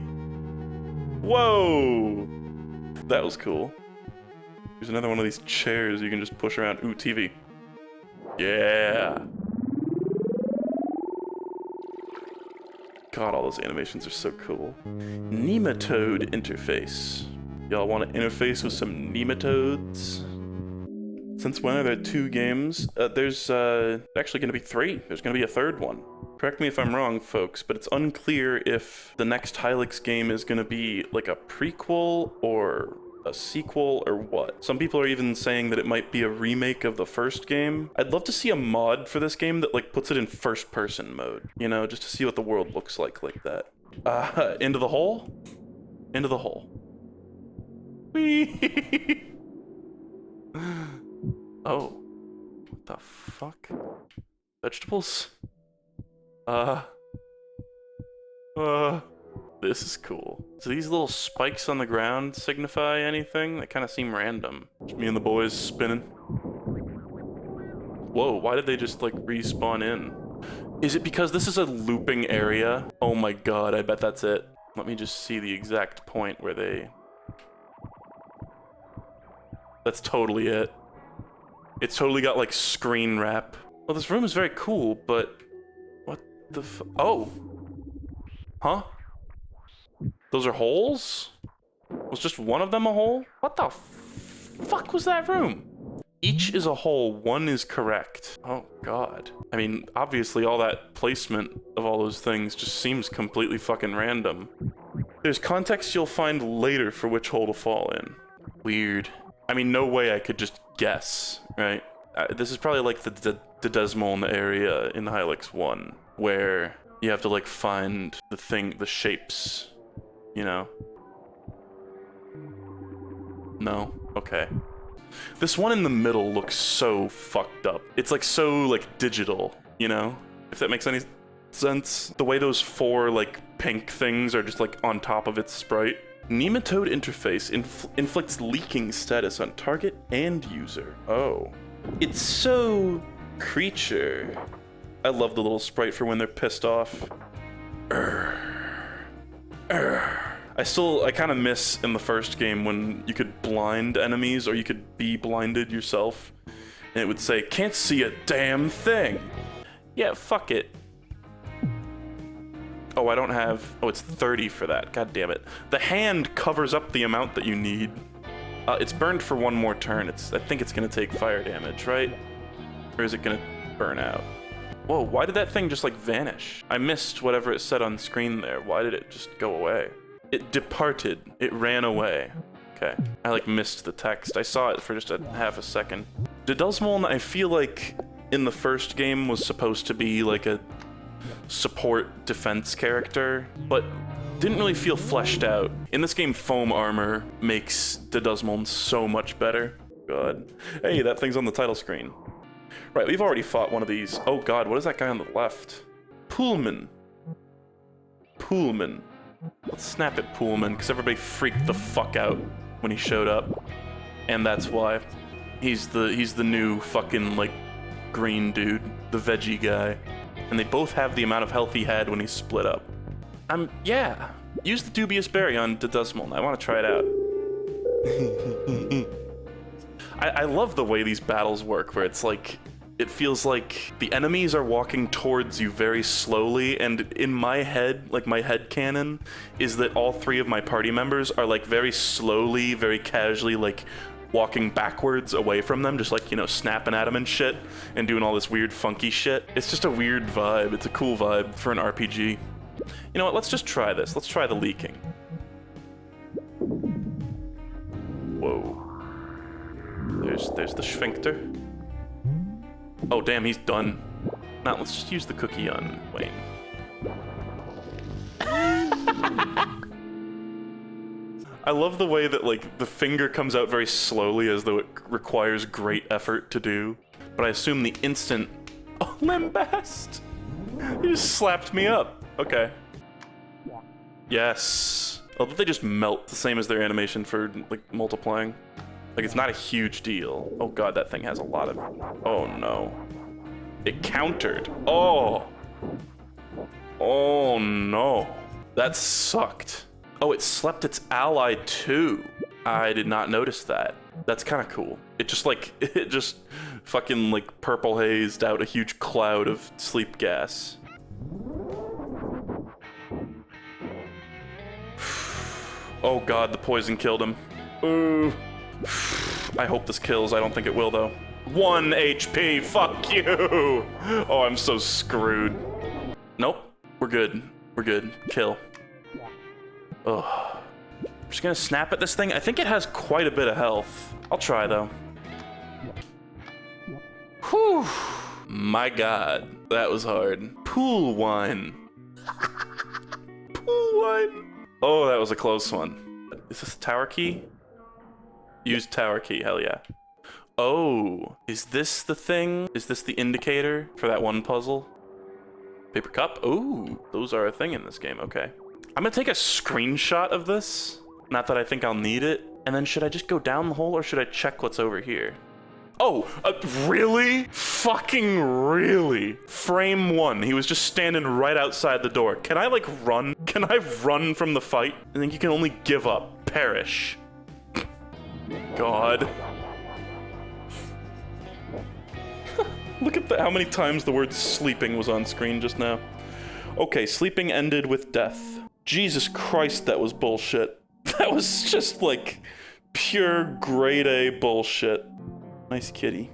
Whoa. That was cool. There's another one of these chairs you can just push around. Ooh, TV. Yeah. God, all those animations are so cool. Nematode interface. Y'all want to interface with some nematodes? Since when are there 2 games? There's actually going to be 3. There's going to be a 3rd one. Correct me if I'm wrong, folks, but it's unclear if the next Hylics game is going to be like a prequel or a sequel or what. Some people are even saying that it might be a remake of the first game. I'd love to see a mod for this game that like puts it in first person mode, you know, just to see what the world looks like that. Into the hole? Into the hole. Whee! Oh. What the fuck? Vegetables? This is cool. Do these little spikes on the ground signify anything? They kind of seem random. Just me and the boys spinning. Whoa, why did they just like respawn in? Is it because this is a looping area? Oh my god, I bet that's it. Let me just see the exact point where they... That's totally it. It's totally got like screen wrap. Well, this room is very cool, but... What the f... Oh! Huh? Those are holes? Was just one of them a hole? What the fuck was that room? Each is a hole, one is correct. Oh god. I mean, obviously all that placement of all those things just seems completely fucking random. There's context you'll find later for which hole to fall in. Weird. I mean, no way I could just guess, right? This is probably like the Desmond area in Hylics 1, where you have to like find the shapes, you know? No? Okay. This one in the middle looks so fucked up. It's like so like digital, you know? If that makes any sense. The way those 4 like pink things are just like on top of its sprite. Nematode interface inflicts leaking status on target and user. Oh. It's so creature. I love the little sprite for when they're pissed off. I kind of miss in the first game when you could blind enemies or you could be blinded yourself. And it would say, can't see a damn thing. Yeah, fuck it. Oh, I don't have... Oh, it's 30 for that. God damn it. The hand covers up the amount that you need. It's burned for one more turn. I think it's gonna take fire damage, right? Or is it gonna burn out? Whoa, why did that thing just, like, vanish? I missed whatever it said on screen there. Why did it just go away? It departed. It ran away. Okay. I, like, missed the text. I saw it for just a half a second. Duduzmoln, I feel like, in the first game was supposed to be, like, a support defense character, but didn't really feel fleshed out. In this game, foam armor makes Duduzmoln so much better. God. Hey, that thing's on the title screen. Right, we've already fought one of these. Oh god, what is that guy on the left? Pullman. Pullman. Let's snap at Pullman, because everybody freaked the fuck out when he showed up. And that's why. He's the new fucking, like, green dude. The veggie guy. And they both have the amount of health he had when he split up. Yeah. Use the dubious berry on Duduzmoln. I want to try it out. I love the way these battles work, where it's like, it feels like the enemies are walking towards you very slowly, and in my head, like my head canon, is that all three of my party members are like very slowly, very casually, like walking backwards away from them, just like, you know, snapping at them and shit, and doing all this weird funky shit. It's just a weird vibe. It's a cool vibe for an RPG. You know what, let's just try this. Let's try the leaking. Whoa. There's the sphincter. Oh damn, he's done. Now let's just use the cookie on Wayne. I love the way that, like, the finger comes out very slowly as though it requires great effort to do. But I assume the instant... Oh, Lambast! He just slapped me up. Okay. Yes. Although they just melt, the same as their animation for, like, multiplying. Like, it's not a huge deal. Oh god, that thing has a lot of... Oh no. It countered. Oh! Oh no. That sucked. Oh, it slept its ally too. I did not notice that. That's kind of cool. It just, like, it just fucking, like, purple hazed out a huge cloud of sleep gas. Oh god, the poison killed him. Ooh. I hope this kills. I don't think it will, though. 1 HP, fuck you! Oh, I'm so screwed. Nope, we're good. We're good. Kill. Ugh. I'm just gonna snap at this thing. I think it has quite a bit of health. I'll try, though. Whew. My god, that was hard. Pool wine. Pool wine. Oh, that was a close one. Is this tower key? Use tower key, hell yeah. Oh, is this the thing? Is this the indicator for that one puzzle? Paper cup? Ooh, those are a thing in this game, okay. I'm gonna take a screenshot of this. Not that I think I'll need it. And then should I just go down the hole or should I check what's over here? Oh, really? Fucking really? Frame 1, he was just standing right outside the door. Can I, like, run? Can I run from the fight? I think you can only give up, perish. God. Look at how many times the word sleeping was on screen just now. Okay, sleeping ended with death. Jesus Christ, that was bullshit. That was just, like, pure grade A bullshit. Nice kitty.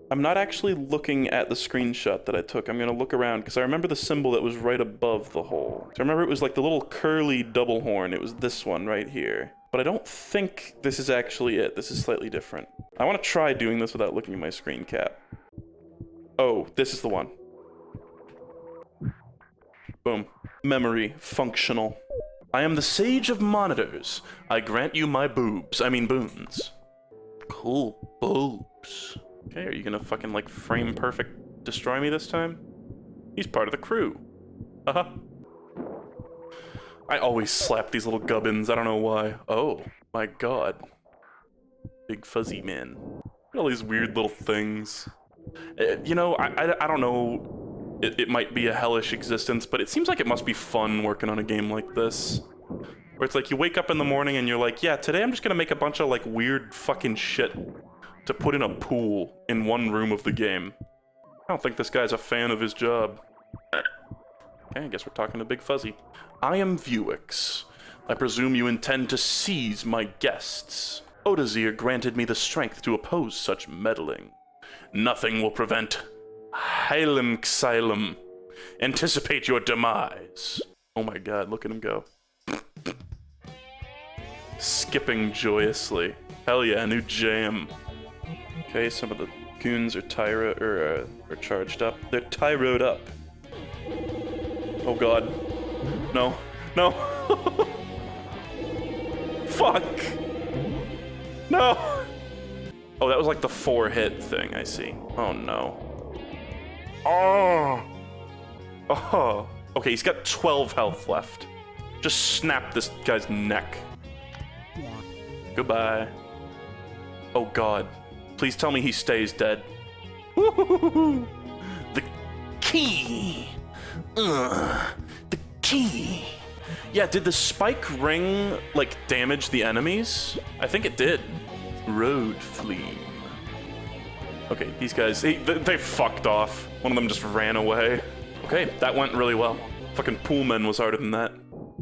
I'm not actually looking at the screenshot that I took. I'm gonna look around, because I remember the symbol that was right above the hole. So I remember it was like the little curly double horn. It was this one right here. But I don't think this is actually it. This is slightly different. I want to try doing this without looking at my screen cap. Oh, this is the one. Boom. Memory. Functional. I am the sage of monitors. I grant you my boobs. I mean boons. Cool boobs. Okay, are you gonna fucking, like, frame perfect destroy me this time? He's part of the crew. Uh-huh. I always slap these little gubbins, I don't know why. Oh, my god. Big fuzzy man. All these weird little things. You know, I don't know, it might be a hellish existence, but it seems like it must be fun working on a game like this. Where it's like, you wake up in the morning and you're like, yeah, today I'm just gonna make a bunch of, like, weird fucking shit to put in a pool in one room of the game. I don't think this guy's a fan of his job. Okay, I guess we're talking to Big Fuzzy. I am Vuix. I presume you intend to seize my guests. Odazir granted me the strength to oppose such meddling. Nothing will prevent Hylics. Anticipate your demise. Oh my god, look at him go. Skipping joyously. Hell yeah, new jam. Okay, some of the goons are are charged up. They're tyroed up. Oh god. No. No. Fuck. No. Oh, that was like the 4-hit thing, I see. Oh no. Oh. Oh. Okay, he's got 12 health left. Just snap this guy's neck. Goodbye. Oh god. Please tell me he stays dead. Woo-hoo-hoo-hoo. The key. The key. Yeah, did the spike ring, like, damage the enemies? I think it did. Road Flea. Okay, these guys, they fucked off. One of them just ran away. Okay, that went really well. Fucking Poolman was harder than that.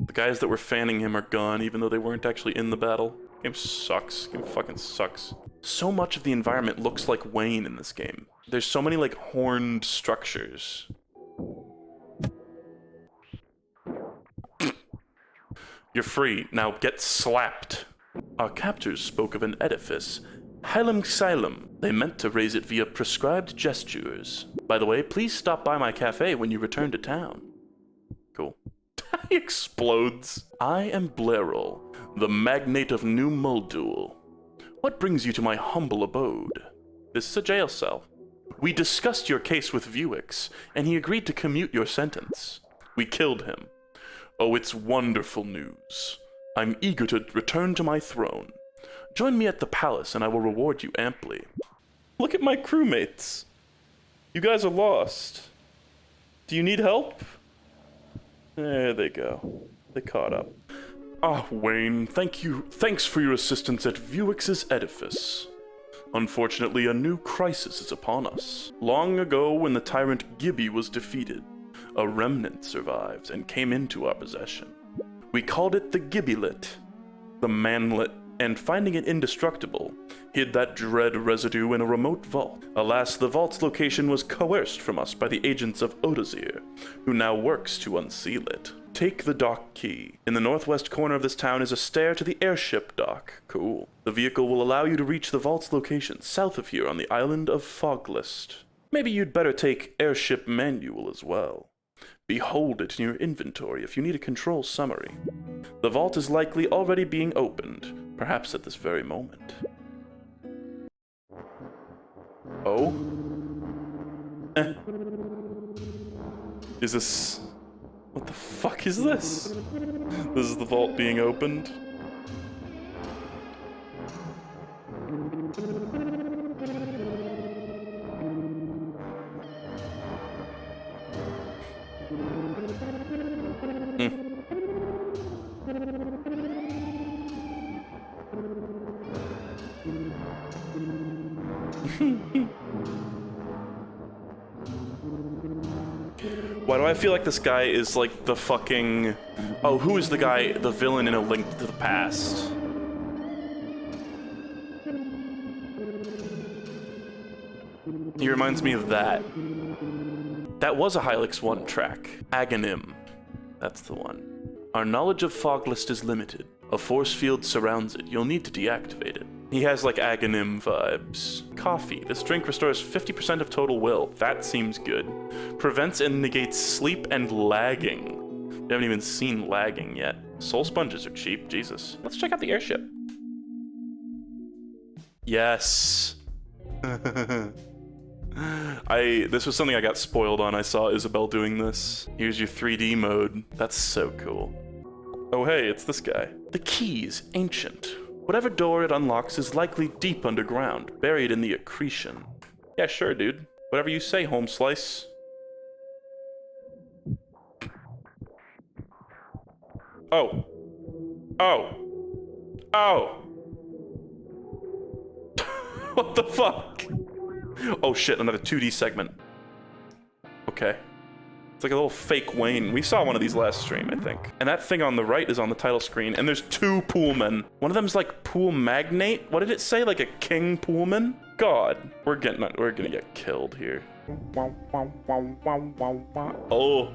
The guys that were fanning him are gone, even though they weren't actually in the battle. Game sucks. Game fucking sucks. So much of the environment looks like Wayne in this game. There's so many, like, horned structures. You're free. Now get slapped. Our captors spoke of an edifice. Hylics. They meant to raise it via prescribed gestures. By the way, please stop by my cafe when you return to town. Cool. He explodes. I am Blairol, the magnate of New Muldul. What brings you to my humble abode? This is a jail cell. We discussed your case with Vuix, and he agreed to commute your sentence. We killed him. Oh, it's wonderful news. I'm eager to return to my throne. Join me at the palace, and I will reward you amply. Look at my crewmates. You guys are lost. Do you need help? There they go. They caught up. Ah, Wayne, thanks for your assistance at Vuix's edifice. Unfortunately, a new crisis is upon us. Long ago, when the tyrant Gibby was defeated, a remnant survived and came into our possession. We called it the Gibbylet, the manlet, and finding it indestructible, hid that dread residue in a remote vault. Alas, the vault's location was coerced from us by the agents of Odazir, who now works to unseal it. Take the dock key. In the northwest corner of this town is a stair to the airship dock. Cool. The vehicle will allow you to reach the vault's location south of here on the island of Foglist. Maybe you'd better take airship manual as well. Behold it in your inventory if you need a control summary. The vault is likely already being opened, perhaps at this very moment. Oh? Is this... What the fuck is this? This is the vault being opened? Why do I feel like this guy is like the fucking... Oh, who is the guy, the villain in A Link to the Past? He reminds me of that. That was a Hylics 1 track. Aghanim. That's the one. Our knowledge of Foglist is limited. A force field surrounds it. You'll need to deactivate it. He has like Aghanim vibes. Coffee. This drink restores 50% of total will. That seems good. Prevents and negates sleep and lagging. We haven't even seen lagging yet. Soul sponges are cheap. Jesus. Let's check out the airship. Yes. This was something I got spoiled on. I saw Isabelle doing this. Here's your 3D mode. That's so cool. Oh hey, it's this guy. The key is ancient. Whatever door it unlocks is likely deep underground, buried in the accretion. Yeah, sure, dude. Whatever you say, home slice. Oh. Oh. Oh. What the fuck? Oh shit, another 2D segment. Okay. It's like a little fake Wayne. We saw one of these last stream, I think. And that thing on the right is on the title screen, and there's 2 poolmen. One of them's like pool magnate. What did it say? Like a king poolman? God, we're gonna get killed here. Oh.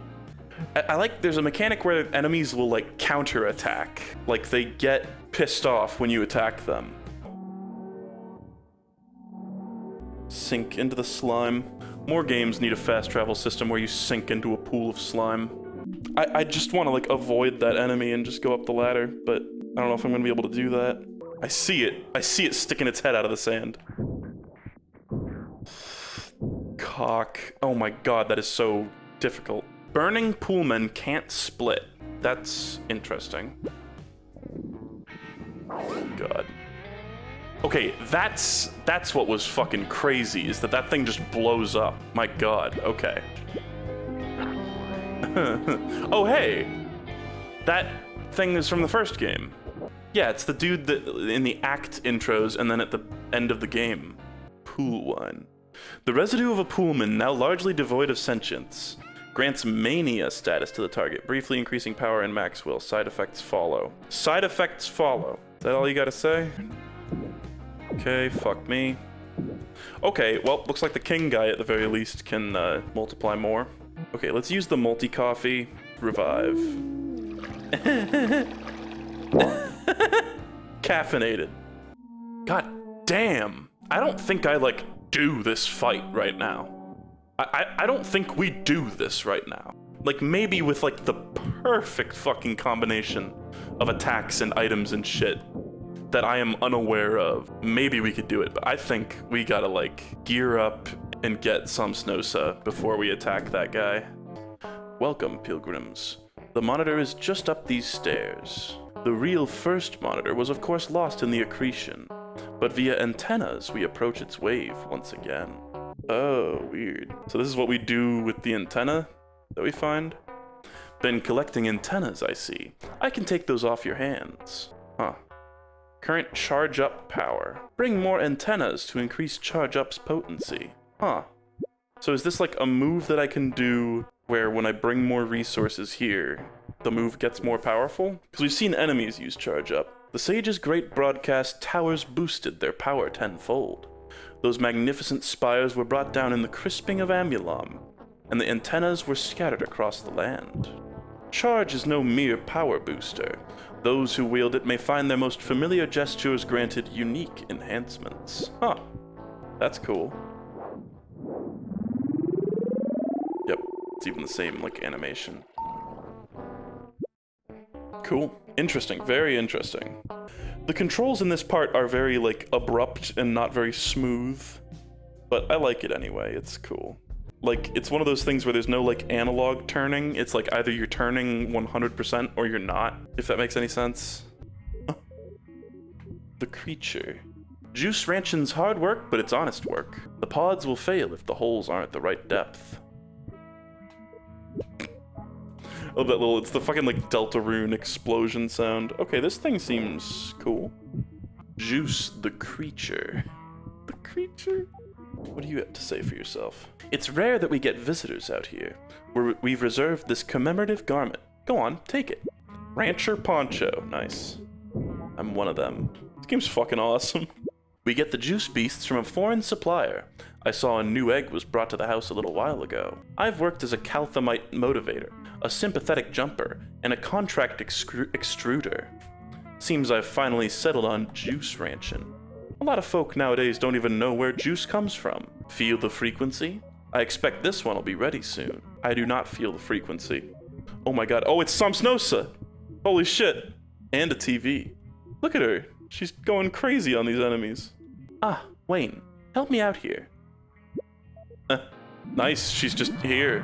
I like, there's a mechanic where enemies will like counter-attack. Like they get pissed off when you attack them. Sink into the slime. More games need a fast travel system where you sink into a pool of slime. I just want to like avoid that enemy and just go up the ladder, but I don't know if I'm gonna be able to do that. I see it sticking its head out of the sand. Cock. Oh my god, that is so difficult. Burning poolmen can't split. That's interesting. God. Okay, that's what was fucking crazy, is that thing just blows up. My god, okay. Oh hey! That thing is from the first game. Yeah, it's the dude that in the act intros and then at the end of the game. Pool wine. The residue of a poolman, now largely devoid of sentience, grants mania status to the target, briefly increasing power and max will. Side effects follow. Side effects follow. Is that all you gotta say? Okay, fuck me. Okay, well, looks like the king guy at the very least can multiply more. Okay, let's use the multi-coffee. Revive. Caffeinated. God damn. I don't think I, like, do this fight right now. I don't think we do this right now. Like, maybe with, like, the perfect fucking combination of attacks and items and shit that I am unaware of, maybe we could do it, but I think we gotta, like, gear up and get some Snosa before we attack that guy. Welcome, pilgrims. The monitor is just up these stairs. The real first monitor was of course lost in the accretion, but via antennas we approach its wave once again. Oh, weird. So this is what we do with the antenna that we find? Been collecting antennas, I see. I can take those off your hands. Huh. Current charge up power. Bring more antennas to increase charge up's potency. Huh. So is this like a move that I can do where when I bring more resources here, the move gets more powerful? Because we've seen enemies use charge up. The Sage's great broadcast towers boosted their power tenfold. Those magnificent spires were brought down in the crisping of Amulam, and the antennas were scattered across the land. Charge is no mere power booster. Those who wield it may find their most familiar gestures granted unique enhancements. Huh. That's cool. Yep, it's even the same, like, animation. Cool. Interesting. Very interesting. The controls in this part are very, like, abrupt and not very smooth, but I like it anyway. It's cool. Like, it's one of those things where there's no, like, analog turning. It's like either you're turning 100% or you're not, if that makes any sense. The creature. Juice Ranchin's hard work, but it's honest work. The pods will fail if the holes aren't the right depth. Oh, that little, it's the fucking, like, Deltarune explosion sound. Okay, this thing seems cool. Juice the creature. The creature? What do you have to say for yourself? It's rare that we get visitors out here. We've reserved this commemorative garment. Go on, take it. Rancher Poncho. Nice. I'm one of them. This game's fucking awesome. We get the juice beasts from a foreign supplier. I saw a new egg was brought to the house a little while ago. I've worked as a calthamite motivator, a sympathetic jumper, and a contract extruder. Seems I've finally settled on juice ranchin'. A lot of folk nowadays don't even know where juice comes from. Feel the frequency? I expect this one will be ready soon. I do not feel the frequency. Oh my god. Oh, it's Samsnosa! Holy shit. And a TV. Look at her. She's going crazy on these enemies. Ah, Wayne. Help me out here. Nice. She's just here.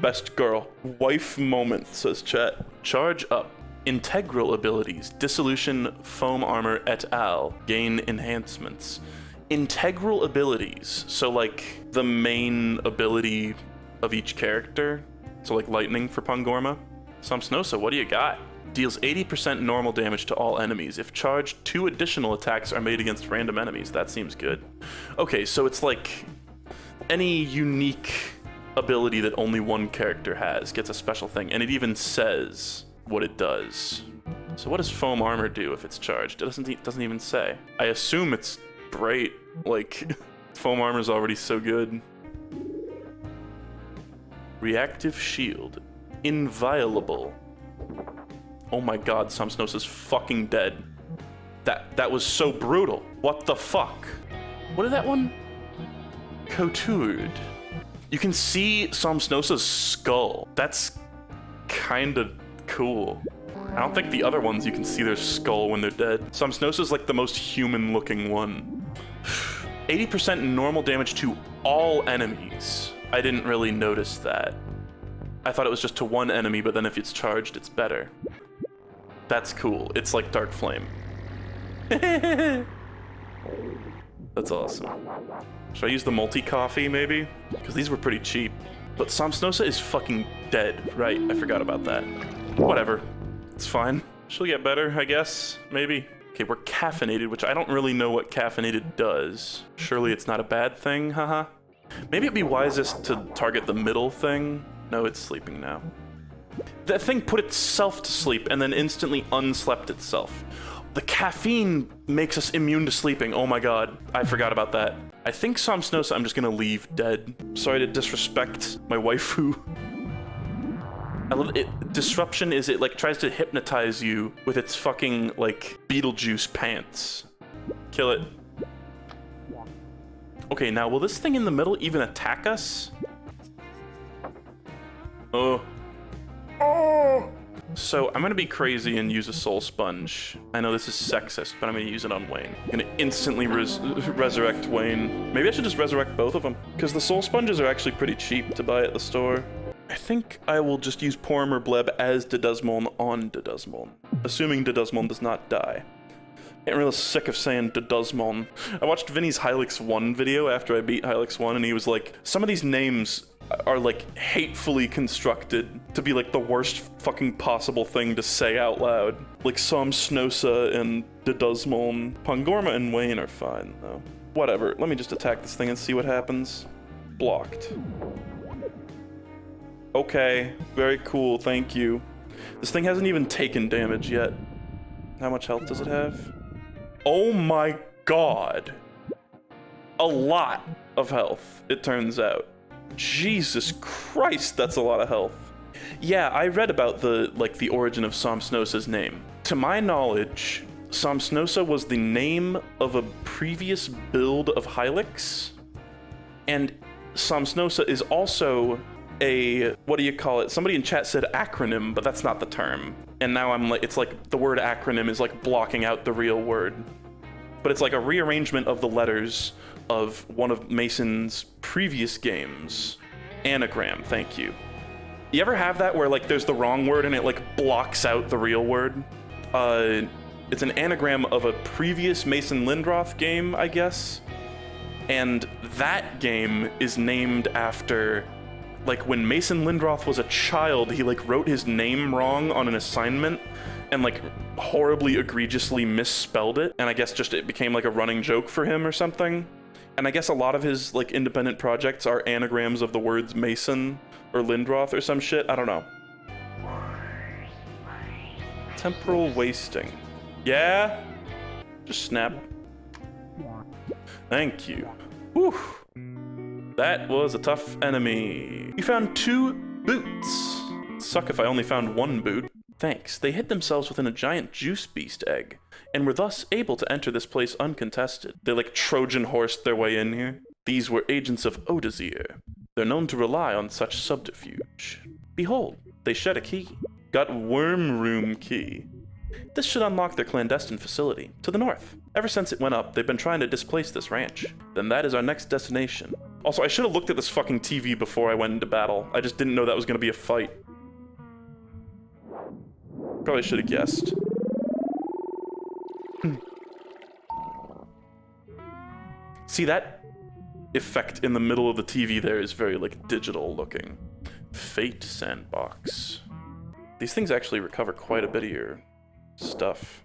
Best girl. Wife moment, says chat. Charge up. Integral abilities, Dissolution, Foam Armor et al. Gain enhancements. Integral abilities, so like the main ability of each character. So like lightning for Pangorma. Samsnosa, what do you got? Deals 80% normal damage to all enemies. If charged, 2 additional attacks are made against random enemies. That seems good. Okay, so it's like any unique ability that only one character has gets a special thing, and it even says what it does. So what does foam armor do if it's charged? It doesn't even say. I assume it's great. Like, foam armor's already so good. Reactive shield. Inviolable. Oh my god, Samsnosa's fucking dead. That was so brutal. What the fuck? What is that one? Coutoured. You can see Samsnosa's skull. That's kinda cool. I don't think the other ones you can see their skull when they're dead. Samsnosa's like the most human looking one. 80% normal damage to all enemies. I didn't really notice that. I thought it was just to one enemy, but then if it's charged, it's better. That's cool. It's like Dark Flame. That's awesome. Should I use the multi-coffee, maybe? Because these were pretty cheap. But Samsnosa is fucking dead, right? I forgot about that. Whatever. It's fine. She'll get better, I guess. Maybe. Okay, we're caffeinated, which I don't really know what caffeinated does. Surely it's not a bad thing, haha. Maybe it'd be wisest to target the middle thing. No, it's sleeping now. That thing put itself to sleep and then instantly unslept itself. The caffeine makes us immune to sleeping. Oh my god, I forgot about that. I think Samsnosa I'm just gonna leave dead. Sorry to disrespect my waifu. I love it. Disruption is it like tries to hypnotize you with its fucking like Beetlejuice pants. Kill it. Okay, now will this thing in the middle even attack us? Oh. Oh! So I'm gonna be crazy and use a soul sponge. I know this is sexist, but I'm gonna use it on Wayne. I'm gonna instantly resurrect Wayne. Maybe I should just resurrect both of them, because the soul sponges are actually pretty cheap to buy at the store. I think I will just use Pormer Bleb as Dedusmon on Dedusmon, assuming Dedusmon does not die. I'm real sick of saying Dedusmon. I watched Vinny's Hylics 1 video after I beat Hylics 1, and he was like, some of these names are like hatefully constructed to be like the worst fucking possible thing to say out loud. Like Samsnosa and Dedusmon. Pangorma and Wayne are fine though. Whatever, let me just attack this thing and see what happens. Blocked. Okay, very cool, thank you. This thing hasn't even taken damage yet. How much health does it have? Oh my god. A lot of health, it turns out. Jesus Christ, that's a lot of health. Yeah, I read about the origin of Samsnosa's name. To my knowledge, Samsnosa was the name of a previous build of Hylics, and Samsnosa is also a, what do you call it? Somebody in chat said acronym, but that's not the term. And now I'm like, it's like the word acronym is like blocking out the real word. But it's like a rearrangement of the letters of one of Mason's previous games. Anagram, thank you. You ever have that where like there's the wrong word and it like blocks out the real word? It's an anagram of a previous Mason Lindroth game, I guess. And that game is named after, like when Mason Lindroth was a child, he like wrote his name wrong on an assignment and like horribly egregiously misspelled it. And I guess just it became like a running joke for him or something. And I guess a lot of his like independent projects are anagrams of the words Mason or Lindroth or some shit. I don't know. Temporal wasting. Yeah? Just snap. Thank you. Whew. That was a tough enemy. You found 2 boots. It'd suck if I only found 1 boot. Thanks. They hid themselves within a giant juice beast egg, and were thus able to enter this place uncontested. They like Trojan horsed their way in here. These were agents of Odazir. They're known to rely on such subterfuge. Behold, they shed a key. Got worm room key. This should unlock their clandestine facility, to the north. Ever since it went up, they've been trying to displace this ranch. Then that is our next destination. Also, I should have looked at this fucking TV before I went into battle. I just didn't know that was gonna be a fight. Probably should have guessed. See, that effect in the middle of the TV there is very, like, digital looking. Fate Sandbox. These things actually recover quite a bit of your stuff.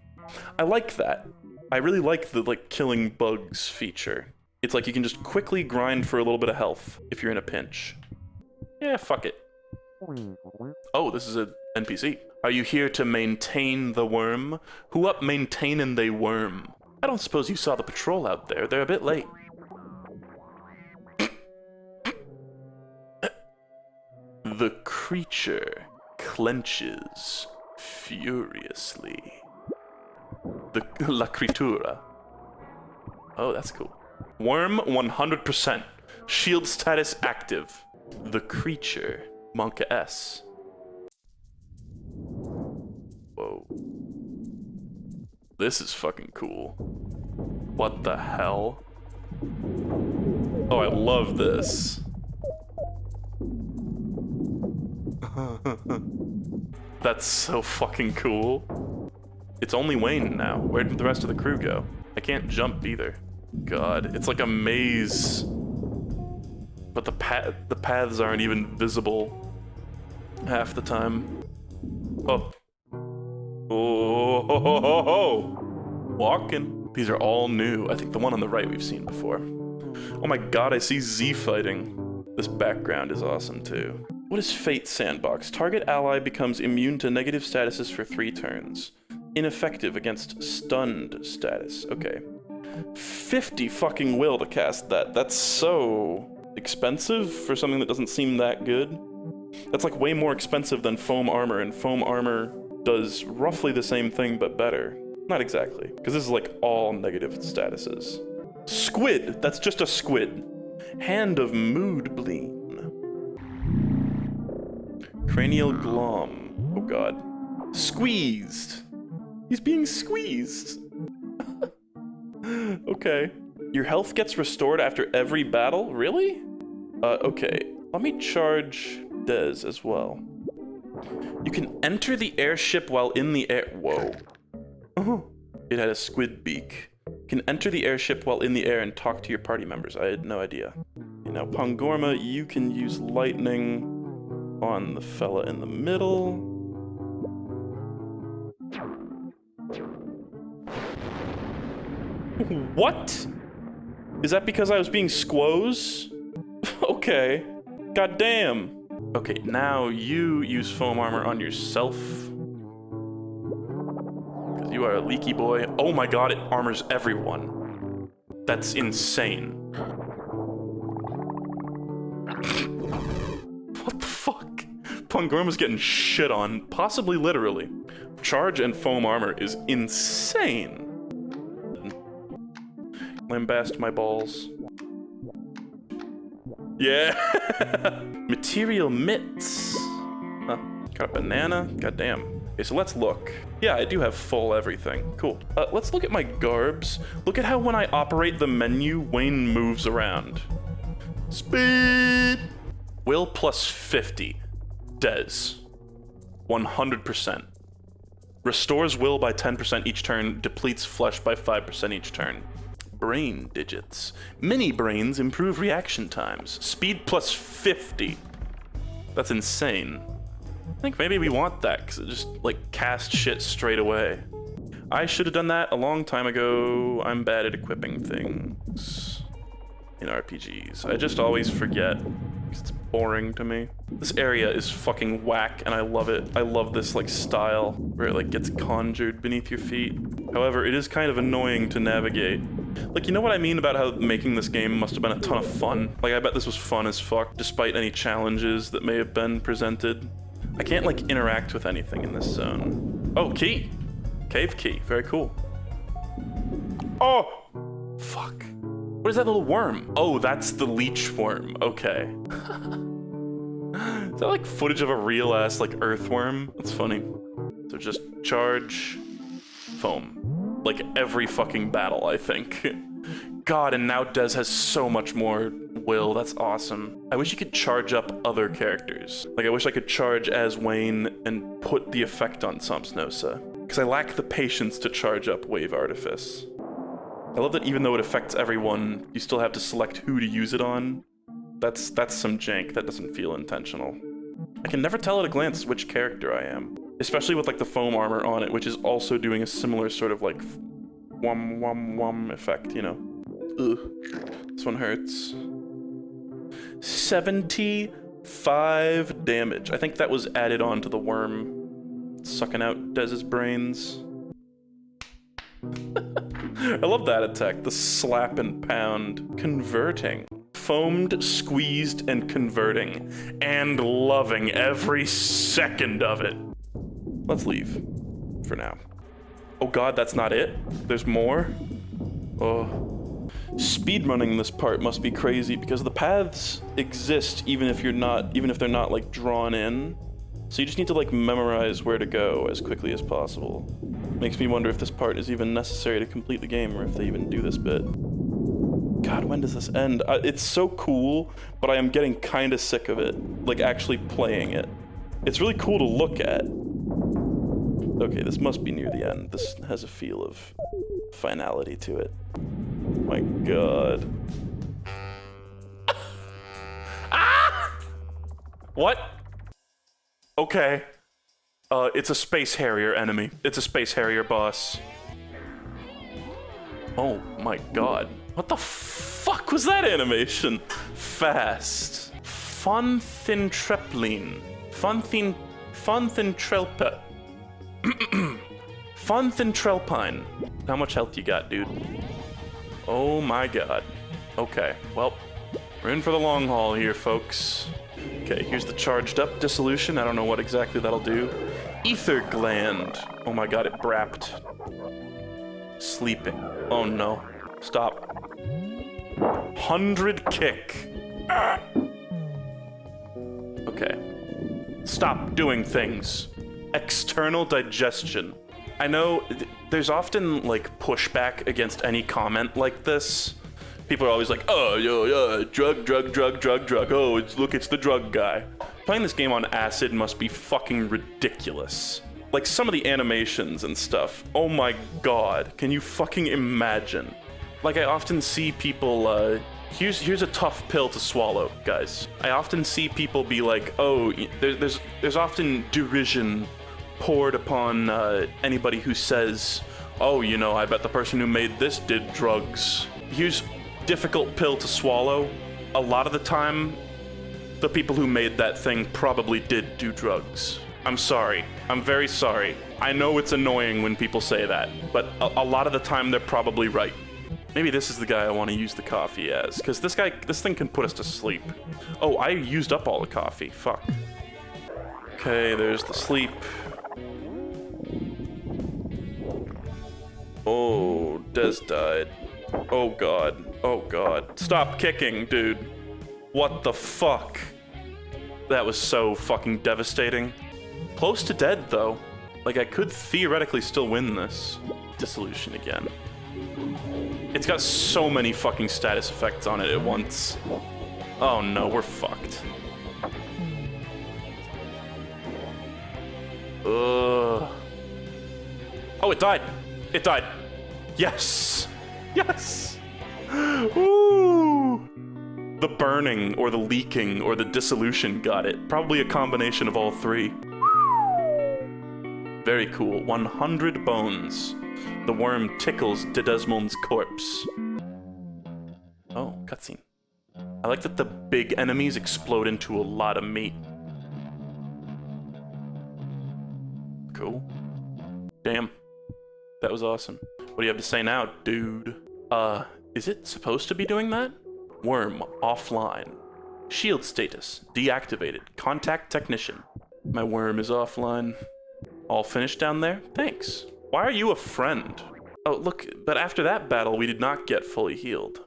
I like that. I really like the killing bugs feature. It's like you can just quickly grind for a little bit of health if you're in a pinch. Yeah, fuck it. Oh, this is an NPC. Are you here to maintain the worm? Who up maintaining they worm? I don't suppose you saw the patrol out there. They're a bit late. The creature clenches furiously. La criatura. Oh, that's cool. Worm 100%. Shield status active. The creature. Monka S. Whoa. This is fucking cool. What the hell? Oh, I love this. That's so fucking cool. It's only Wayne now. Where did the rest of the crew go? I can't jump either. God, it's like a maze. But the paths aren't even visible half the time. Oh. Oh, ho, ho, ho, ho. Walking. These are all new. I think the one on the right we've seen before. Oh my god, I see Z fighting. This background is awesome too. What is Fate Sandbox? Target ally becomes immune to negative statuses for 3 turns. Ineffective against stunned status. Okay. 50 fucking will to cast that. That's so expensive for something that doesn't seem that good. That's like way more expensive than foam armor, and foam armor does roughly the same thing but better. Not exactly, because this is like all negative statuses. Squid! That's just a squid. Hand of Mood Bleen. Cranial Glom. Oh god. Squeezed! He's being squeezed! Okay. Your health gets restored after every battle? Really? Okay. Let me charge Dez as well. You can enter the airship while in the air. Whoa. Oh. It had a squid beak. You can enter the airship while in the air and talk to your party members. I had no idea. You know, Pangorma, you can use lightning on the fella in the middle. What? Is that because I was being squoze? Okay. God damn. Okay, now you use foam armor on yourself. Because you are a leaky boy. Oh my god, it armors everyone. That's insane. What the fuck? Pangorma's getting shit on, possibly literally. Charge and foam armor is insane. Lambast my balls. Yeah! Material mitts. Huh. Got a banana? Goddamn. Okay, so let's look. Yeah, I do have full everything. Cool. Let's look at my garbs. Look at how when I operate the menu, Wayne moves around. Speed! Will plus 50. Dez. 100%. Restores will by 10% each turn, depletes flesh by 5% each turn. Brain digits. Mini brains improve reaction times. Speed plus 50. That's insane. I think maybe we want that, because it just, like, cast shit straight away. I should have done that a long time ago. I'm bad at equipping things in RPGs. I just always forget, because it's boring to me. This area is fucking whack, and I love it. I love this, like, style, where it, like, gets conjured beneath your feet. However, it is kind of annoying to navigate. Like, you know what I mean about how making this game must have been a ton of fun? Like, I bet this was fun as fuck, despite any challenges that may have been presented. I can't, like, interact with anything in this zone. Oh, key! Cave key. Very cool. Oh! Fuck. What is that little worm? Oh, that's the leech worm. Okay. Is that, like, footage of a real-ass, like, earthworm? That's funny. So just charge... foam. Like every fucking battle, I think. God, and now Dez has so much more will. That's awesome. I wish you could charge up other characters. Like, I wish I could charge as Wayne and put the effect on Somsnosa. Because I lack the patience to charge up Wave Artifice. I love that even though it affects everyone, you still have to select who to use it on. That's some jank. That doesn't feel intentional. I can never tell at a glance which character I am. especially with like the foam armor on it, which is also doing a similar sort of like whum whum whum effect, you know. Ugh. This one hurts. 75 damage. I think that was added on to the worm sucking out Dez's brains. I love that attack, the slap and pound. Converting. Foamed, squeezed, and converting. And loving every second of it. Let's leave. For now. Oh god, that's not it? There's more? Oh. Speedrunning this part must be crazy because the paths exist even if they're not like drawn in. So you just need to like memorize where to go as quickly as possible. Makes me wonder if this part is even necessary to complete the game or if they even do this bit. God, when does this end? It's so cool, but I am getting kind of sick of it, like actually playing it. It's really cool to look at. Okay, this must be near the end. This has a feel of finality to it. My god. Ah! What? Okay. It's a Space Harrier enemy. It's a Space Harrier boss. Oh my god. What the fuck was that animation? Fast. Funthintreplene. Funthintreplene. Funthintreplene. How much health you got, dude? Oh my god. Okay, well, we're in for the long haul here, folks. Okay, here's the charged up dissolution. I don't know what exactly that'll do. Ether gland. Oh my god, it brapped. Sleeping. Oh no. Stop. 100 kick. Ah. Okay. Stop doing things. External digestion. I know there's often like pushback against any comment like this. People are always like, oh, yo, drug. Oh, it's the drug guy. Playing this game on acid must be fucking ridiculous. Like some of the animations and stuff. Oh my god, can you fucking imagine? Like I often see people, here's a tough pill to swallow, guys. I often see people be like, oh, there's often derision poured upon anybody who says, oh, you know, I bet the person who made this did drugs. Here's difficult pill to swallow. A lot of the time, the people who made that thing probably did do drugs. I'm sorry. I'm very sorry. I know it's annoying when people say that, but a lot of the time they're probably right. Maybe this is the guy I want to use the coffee as, because this thing can put us to sleep. Oh, I used up all the coffee. Fuck. Okay, there's the sleep. Oh, Des died. Oh god. Oh god. Stop kicking, dude. What the fuck? That was so fucking devastating. Close to dead, though. Like, I could theoretically still win this. Dissolution again. It's got so many fucking status effects on it at once. Oh no, we're fucked. Ugh. Oh, it died. It died. Yes. Yes. Ooh. The burning, or the leaking, or the dissolution got it. Probably a combination of all three. Very cool. 100 bones. The worm tickles Dedesmond's corpse. Oh, cutscene. I like that the big enemies explode into a lot of meat. Cool. Damn. That was awesome. What do you have to say now, dude? Is it supposed to be doing that? Worm offline. Shield status deactivated. Contact technician. My worm is offline. All finished down there? Thanks. Why are you a friend? Oh, look, but after that battle, we did not get fully healed.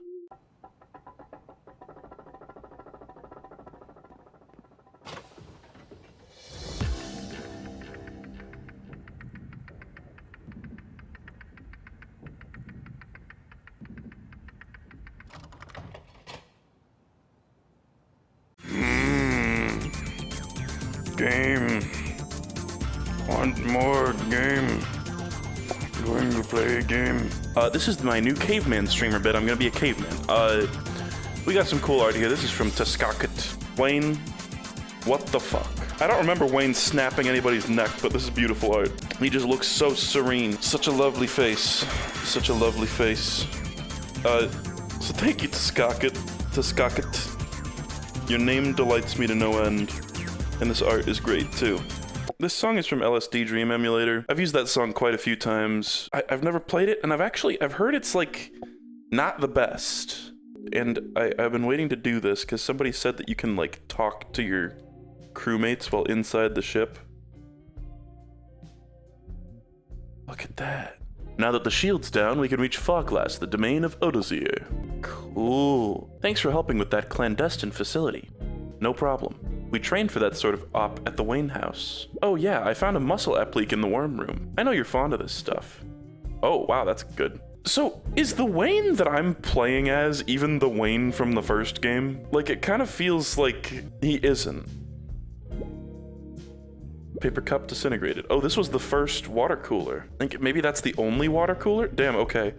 Game. Want more game? Going to play a game. This is my new caveman streamer bit. I'm gonna be a caveman. We got some cool art here. This is from Tuskakit. Wayne, what the fuck? I don't remember Wayne snapping anybody's neck, but this is beautiful art. He just looks so serene. Such a lovely face. Such a lovely face. So thank you, Tskakit. Your name delights me to no end. And this art is great, too. This song is from LSD Dream Emulator. I've used that song quite a few times. I've never played it, and I've heard it's, like, not the best. And I've been waiting to do this, because somebody said that you can, like, talk to your crewmates while inside the ship. Look at that. Now that the shield's down, we can reach Foglass, the domain of Odozir. Cool. Thanks for helping with that clandestine facility. No problem. We trained for that sort of op at the Wayne house. Oh yeah, I found a muscle ep leak in the worm room. I know you're fond of this stuff. Oh wow, that's good. So, is the Wayne that I'm playing as even the Wayne from the first game? Like, it kind of feels like he isn't. Paper cup disintegrated. Oh, this was the first water cooler. I think maybe that's the only water cooler? Damn, okay.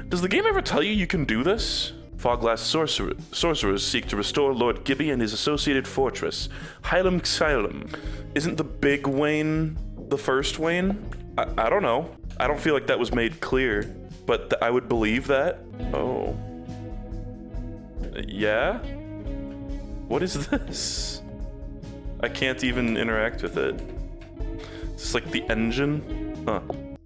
Does the game ever tell you you can do this? Foglass sorcerers seek to restore Lord Gibby and his associated fortress, Hylics. Isn't the big Wayne the first Wayne? I don't know. I don't feel like that was made clear, but I would believe that. Oh. Yeah? What is this? I can't even interact with it. It's like the engine? Huh.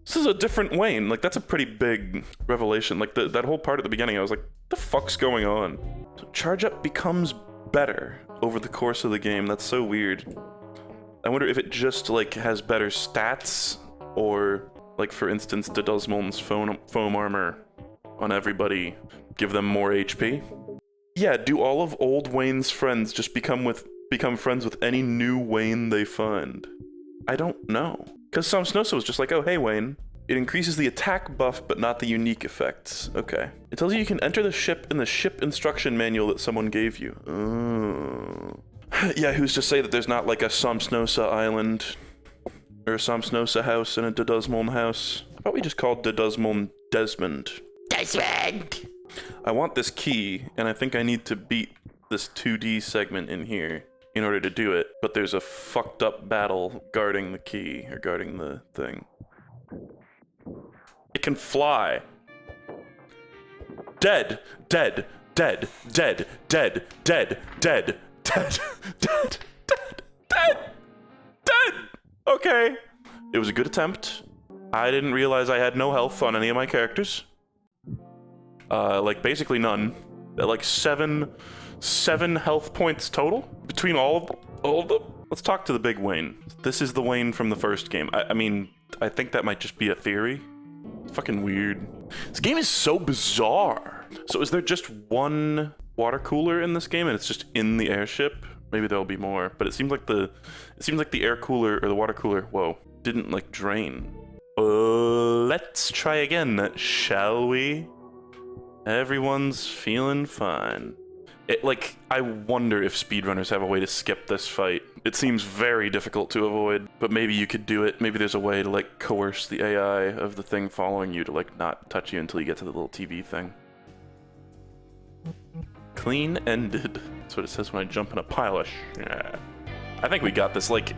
This is a different Wayne. Like, that's a pretty big revelation. Like, that whole part at the beginning, I was like, what the fuck's going on? So charge up becomes better over the course of the game. That's so weird. I wonder if it just, like, has better stats, or, like, for instance, Dudusmoln's foam armor on everybody give them more HP? Yeah, do all of old Wayne's friends just become friends with any new Wayne they find? I don't know. Because Samsnosa was just like, oh, hey, Wayne. It increases the attack buff, but not the unique effects. Okay. It tells you can enter the ship in the ship instruction manual that someone gave you. Oh. Yeah, who's to say that there's not, like, a Samsnosa island, or a Samsnosa house and a Dudusmoln house? How about we just call Dudusmoln Desmond? Desmond! I want this key, and I think I need to beat this 2D segment in here in order to do it, but there's a fucked up battle guarding the key, or guarding the thing. It can fly. Dead, dead, dead, dead, dead, dead, dead, dead, dead, dead, dead, dead. Okay. It was a good attempt. I didn't realize I had no health on any of my characters. Like, basically none. Like, seven health points total between all of them. Let's talk to the big Wayne. This is the Wayne from the first game. I mean, I think that might just be a theory. It's fucking weird. This game is so bizarre. So is there just one water cooler in this game and it's just in the airship? Maybe there'll be more, but it seems like the air cooler or the water cooler, whoa, didn't like drain. Let's try again, shall we? Everyone's feeling fine. I wonder if speedrunners have a way to skip this fight. It seems very difficult to avoid, but maybe you could do it. Maybe there's a way to, like, coerce the AI of the thing following you to, like, not touch you until you get to the little TV thing. Clean-ended. That's what it says when I jump in a pile of shit. I think we got this. Like,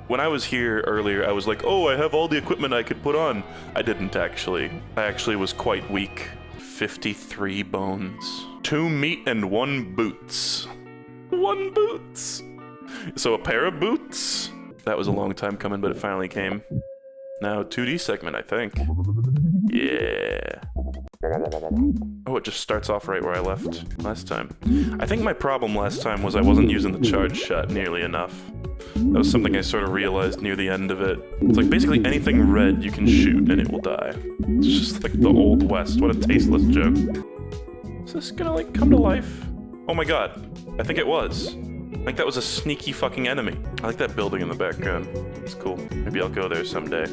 when I was here earlier, I was like, oh, I have all the equipment I could put on. I didn't, actually. I actually was quite weak. 53 bones. 2 meat and 1 boots. 1 boots! So a pair of boots? That was a long time coming, but it finally came. Now 2D segment, I think. Yeah. Oh, it just starts off right where I left last time. I think my problem last time was I wasn't using the charge shot nearly enough. That was something I sort of realized near the end of it. It's like basically anything red you can shoot and it will die. It's just like the Old West. What a tasteless joke. Is this gonna, like, come to life? Oh my god. I think it was. I think that was a sneaky fucking enemy. I like that building in the background. It's cool. Maybe I'll go there someday.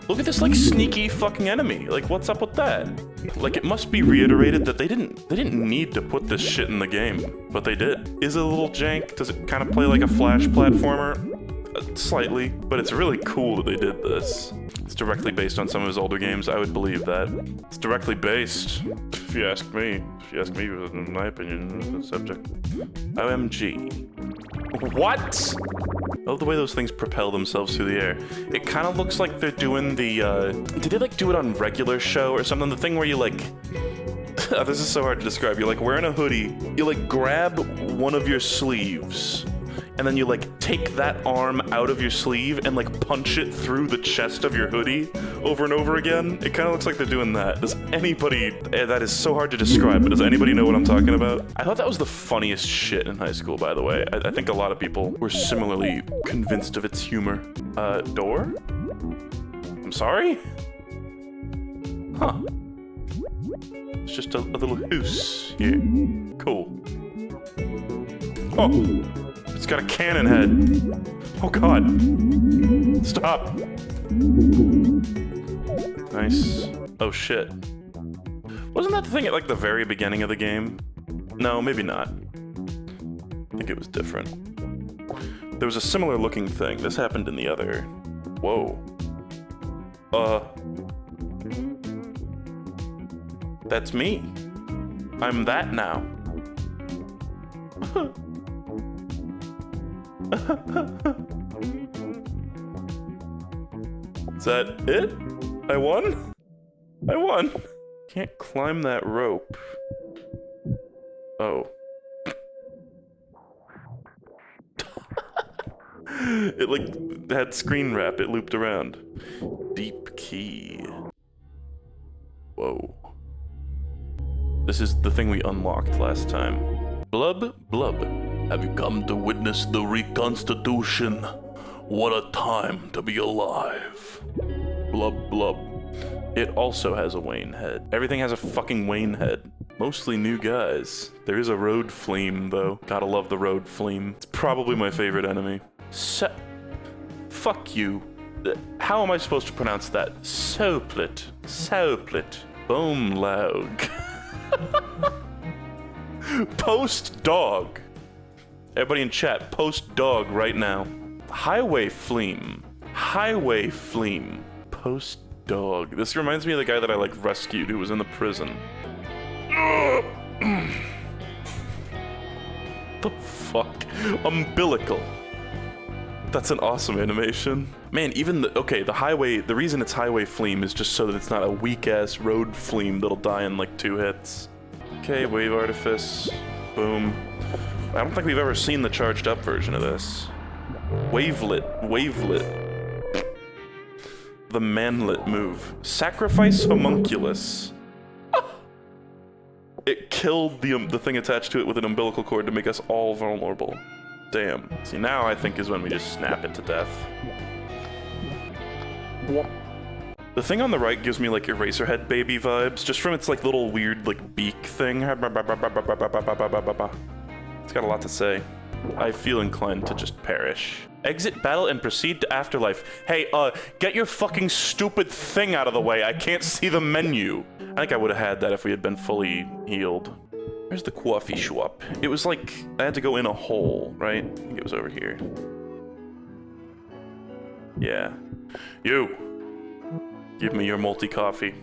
Look at this, like, sneaky fucking enemy. Like, what's up with that? Like, it must be reiterated that they didn't need to put this shit in the game, but they did. Is it a little jank? Does it kind of play like a Flash platformer? Slightly, but it's really cool that they did this. It's directly based on some of his older games. I would believe that. It's directly based, if you ask me. If you ask me, in my opinion, the subject. OMG. What? I love the way those things propel themselves through the air. It kind of looks like they're doing the, did they like do it on regular show or something? The thing where you like, this is so hard to describe. You're like wearing a hoodie, you like grab one of your sleeves, and then you like take that arm out of your sleeve and like punch it through the chest of your hoodie over and over again. It kind of looks like they're doing that. Does anybody, that is so hard to describe, but does anybody know what I'm talking about? I thought that was the funniest shit in high school, by the way. I think a lot of people were similarly convinced of its humor. Door? I'm sorry? Huh. It's just a little hoose here. Cool. Oh! It's got a cannon head. Oh god. Stop. Nice. Oh shit. Wasn't that the thing at like the very beginning of the game? No, maybe not. I think it was different. There was a similar looking thing. This happened in the other. Whoa. That's me. I'm that now. Is that it? I won? I won. Can't climb that rope. Oh. It like had screen wrap, it looped around. Deep key. Whoa. This is the thing we unlocked last time. Blub, blub. Have you come to witness the reconstitution? What a time to be alive. Blub, blub. It also has a Wayne head. Everything has a fucking Wayne head. Mostly new guys. There is a road flame, though. Gotta love the road flame. It's probably my favorite enemy. Fuck you. How am I supposed to pronounce that? Soplet. Soplet. Boomlaug. Post dog. Everybody in chat, post dog right now. Highway Fleam. Highway Fleam. Post dog. This reminds me of the guy that I like rescued who was in the prison. The fuck? Umbilical. That's an awesome animation. Man, even the, okay, the highway, the reason it's Highway Fleam is just so that it's not a weak-ass road fleam that'll die in like 2 hits. Okay, Wave Artifice. Boom. I don't think we've ever seen the charged up version of this. Wavelet. Wavelet. The manlet move. Sacrifice Homunculus. It killed the thing attached to it with an umbilical cord to make us all vulnerable. Damn. See, now I think is when we just snap it to death. The thing on the right gives me like Eraserhead baby vibes, just from its like little weird like beak thing. It's got a lot to say. I feel inclined to just perish. Exit battle and proceed to afterlife. Hey, get your fucking stupid thing out of the way. I can't see the menu. I think I would have had that if we had been fully healed. Where's the coffee shop? It was like, I had to go in a hole, right? I think it was over here. Yeah. You! Give me your multi-coffee.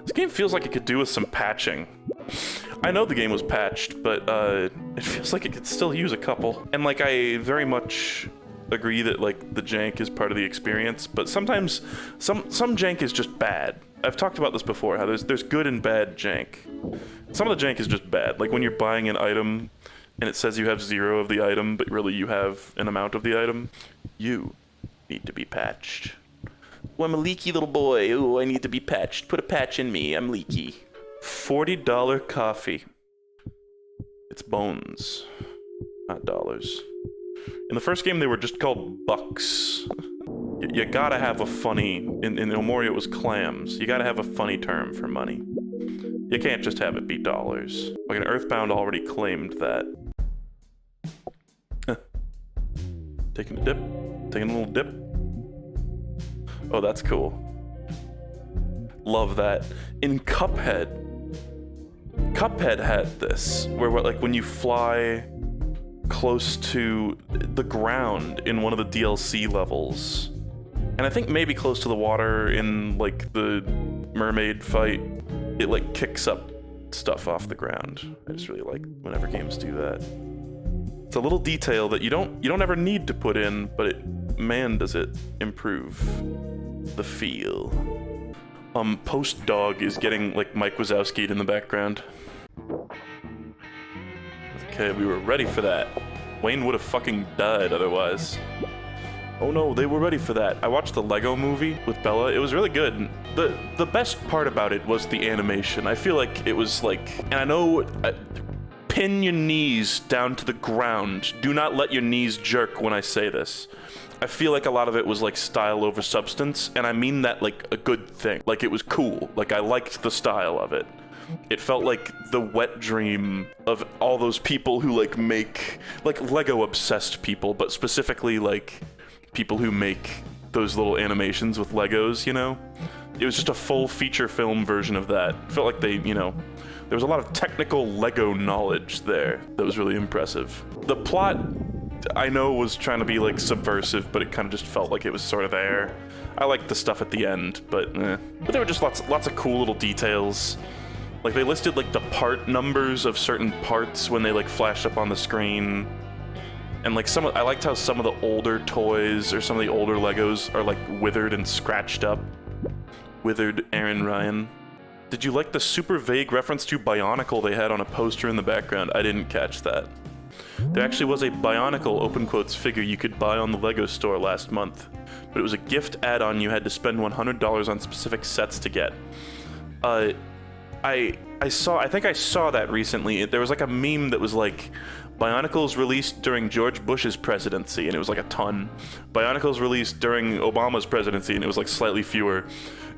This game feels like it could do with some patching. I know the game was patched, but it feels like it could still use a couple. And like, I very much agree that like the jank is part of the experience, but sometimes some jank is just bad. I've talked about this before, how there's good and bad jank. Some of the jank is just bad, like when you're buying an item and it says you have 0 of the item, but really you have an amount of the item. You need to be patched. Oh, I'm a leaky little boy. Oh, I need to be patched. Put a patch in me. I'm leaky. $40 coffee. It's bones, not dollars. In the first game, they were just called bucks. You gotta have a funny, in Omoria it was clams. You gotta have a funny term for money. You can't just have it be dollars. Like an Earthbound already claimed that. Taking a dip, taking a little dip. Oh, that's cool. Love that. In Cuphead had this, where like when you fly close to the ground in one of the DLC levels, and I think maybe close to the water in like the mermaid fight, it like kicks up stuff off the ground. I just really like whenever games do that. a little detail that you don't ever need to put in, but man, does it improve the feel. Post dog is getting like Mike Wazowski'd in the background. Okay, we were ready for that. Wayne would have fucking died otherwise. Oh no, they were ready for that. I watched the Lego movie with Bella. It was really good. The best part about it was the animation. I feel like it was like, and I know, pin your knees down to the ground. Do not let your knees jerk when I say this. I feel like a lot of it was like style over substance, and I mean that like a good thing. Like it was cool. Like I liked the style of it. It felt like the wet dream of all those people who like make, like Lego obsessed people, but specifically like people who make those little animations with Legos, you know? It was just a full feature film version of that. It felt like they, you know, there was a lot of technical Lego knowledge there that was really impressive. The plot, I know, was trying to be like subversive, but it kind of just felt like it was sort of there. I liked the stuff at the end, but eh. But there were just lots of cool little details. Like they listed like the part numbers of certain parts when they like flashed up on the screen. And like I liked how some of the older toys or some of the older Legos are like withered and scratched up. Withered Aaron Ryan. Did you like the super vague reference to Bionicle they had on a poster in the background? I didn't catch that. There actually was a Bionicle open quotes figure you could buy on the Lego store last month, but it was a gift add-on you had to spend $100 on specific sets to get. I think I saw that recently. There was like a meme that was like, Bionicles released during George Bush's presidency, and it was like a ton. Bionicles released during Obama's presidency, and it was like slightly fewer.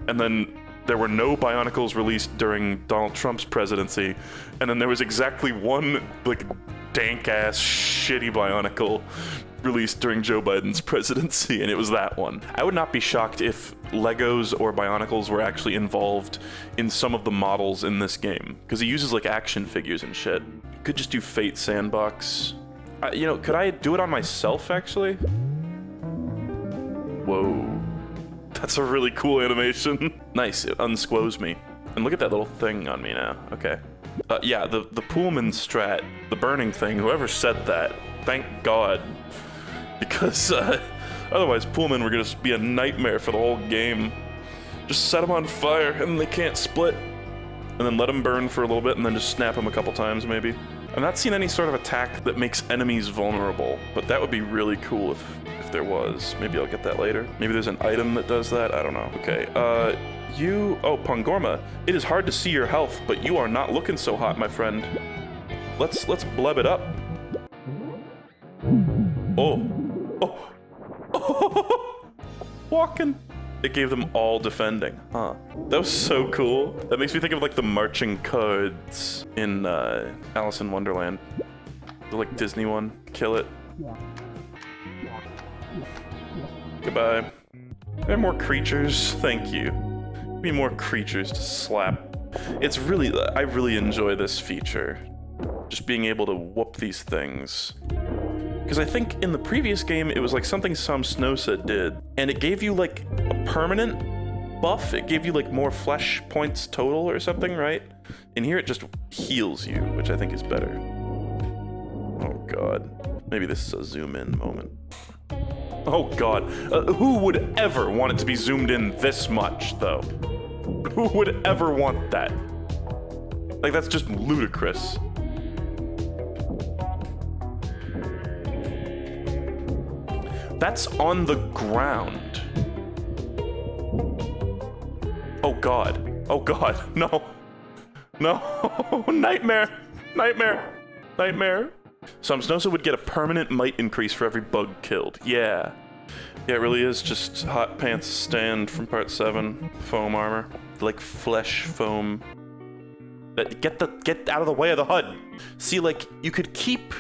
And then there were no Bionicles released during Donald Trump's presidency, and then there was exactly one like dank-ass shitty Bionicle released during Joe Biden's presidency, and it was that one. I would not be shocked if Legos or Bionicles were actually involved in some of the models in this game, because he uses like action figures and shit. Could just do Fate Sandbox. You know, could I do it on myself, actually? Whoa. That's a really cool animation. Nice, it unsquoze me. And look at that little thing on me now. Okay. Yeah, the Pullman strat, the burning thing, whoever said that, thank God. Because otherwise Pullman were gonna be a nightmare for the whole game. Just set them on fire and they can't split. And then let them burn for a little bit and then just snap them a couple times maybe. I've not seen any sort of attack that makes enemies vulnerable, but that would be really cool if there was. Maybe I'll get that later. Maybe there's an item that does that, I don't know. Okay, oh, Pongorma, it is hard to see your health, but you are not looking so hot, my friend. Let's bleb it up. Oh. Walking. It gave them all defending, huh? That was so cool. That makes me think of like the marching cards in Alice in Wonderland. The like Disney one. Kill it. Goodbye. There are more creatures. Thank you. Give me more creatures to slap. It's really, I really enjoy this feature. Just being able to whoop these things. Because I think in the previous game, it was like something Sam Snowset did, and it gave you like a permanent buff. It gave you like more flesh points total or something, right? In here, it just heals you, which I think is better. Oh God. Maybe this is a zoom in moment. Oh God. Who would ever want it to be zoomed in this much, though? Who would ever want that? Like, that's just ludicrous. That's on the ground. Oh God. Oh God. No. No. Nightmare. Nightmare. Nightmare. Some Snowsa would get a permanent might increase for every bug killed. Yeah. Yeah, it really is just Hot Pants Stand from Part 7. Foam armor. Like flesh foam. Get out of the way of the HUD. See, like, you could keep...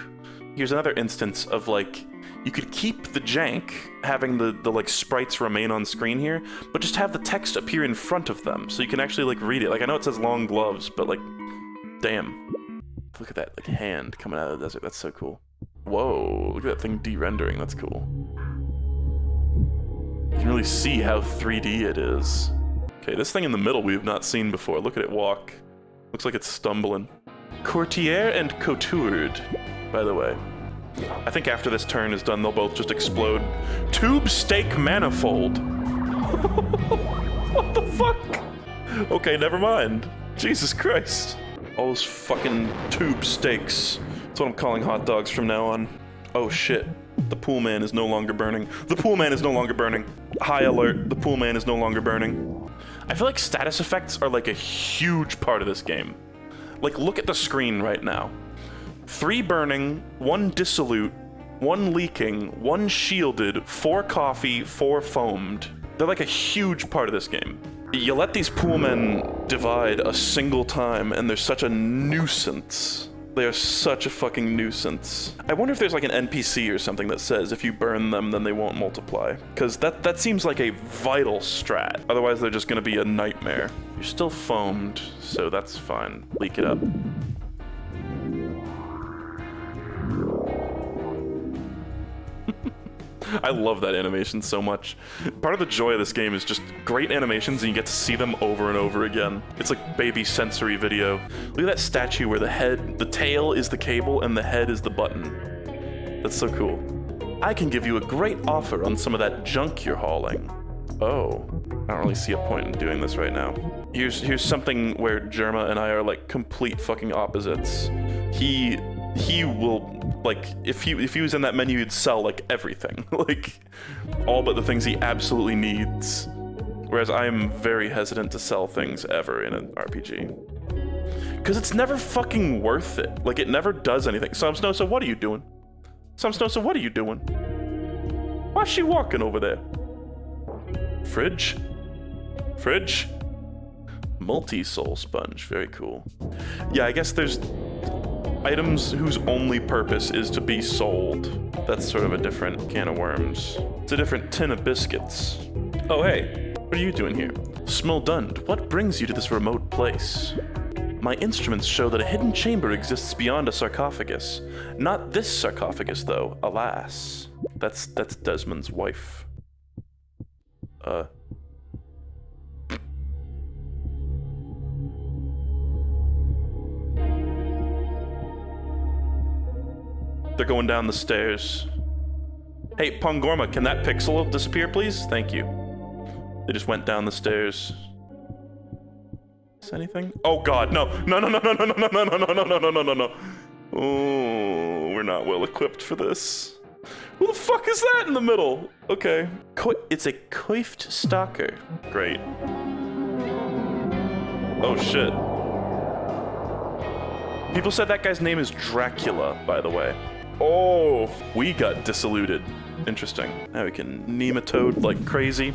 Here's another instance of, like... You could keep the jank, having the like, sprites remain on screen here, but just have the text appear in front of them, so you can actually, like, read it. Like, I know it says long gloves, but, like, damn. Look at that, like, hand coming out of the desert. That's so cool. Whoa, look at that thing de-rendering. That's cool. You can really see how 3D it is. Okay, this thing in the middle we have not seen before. Look at it walk. Looks like it's stumbling. Courtier and coutoured, by the way. I think after this turn is done, they'll both just explode. Tube steak manifold. What the fuck? Okay, never mind. Jesus Christ. All those fucking tube steaks. That's what I'm calling hot dogs from now on. Oh shit. The pool man is no longer burning. The pool man is no longer burning. High alert. The pool man is no longer burning. I feel like status effects are like a huge part of this game. Like, look at the screen right now. 3 burning, 1 dissolute, 1 leaking, 1 shielded, 4 coffee, 4 foamed. They're like a huge part of this game. You let these poolmen divide a single time, and they're such a nuisance. They are such a fucking nuisance. I wonder if there's like an NPC or something that says if you burn them, then they won't multiply. Because that seems like a vital strat. Otherwise, they're just gonna be a nightmare. You're still foamed, so that's fine. Leak it up. I love that animation so much. Part of the joy of this game is just great animations and you get to see them over and over again. It's like baby sensory video. Look at that statue where the tail is the cable and the head is the button. That's so cool. I can give you a great offer on some of that junk you're hauling. Oh, I don't really see a point in doing this right now. Here's something where Jerma and I are like complete fucking opposites. He will, like, if he was in that menu, he'd sell, like, everything. Like, all but the things he absolutely needs. Whereas I am very hesitant to sell things ever in an RPG. Because it's never fucking worth it. Like, it never does anything. Samsnosa, what are you doing? Samsnosa, what are you doing? Why's she walking over there? Fridge? Fridge? Multi-soul sponge, very cool. Yeah, I guess there's items whose only purpose is to be sold. That's sort of a different can of worms. It's a different tin of biscuits. Oh hey, what are you doing here? Smuldund, what brings you to this remote place? My instruments show that a hidden chamber exists beyond a sarcophagus. Not this sarcophagus though, alas. That's Desmond's wife. They're going down the stairs. Hey, Pongorma, can that pixel disappear, please? Thank you. They just went down the stairs. Is anything? Oh God, no. No, no, no, no, no, no, no, no, no, no, no, no, no, no, no. Oh, we're not well equipped for this. Who the fuck is that in the middle? Okay. It's a coiffed stalker. Great. Oh shit. People said that guy's name is Dracula, by the way. Oh, we got dissoluted. Interesting. Now we can nematode like crazy.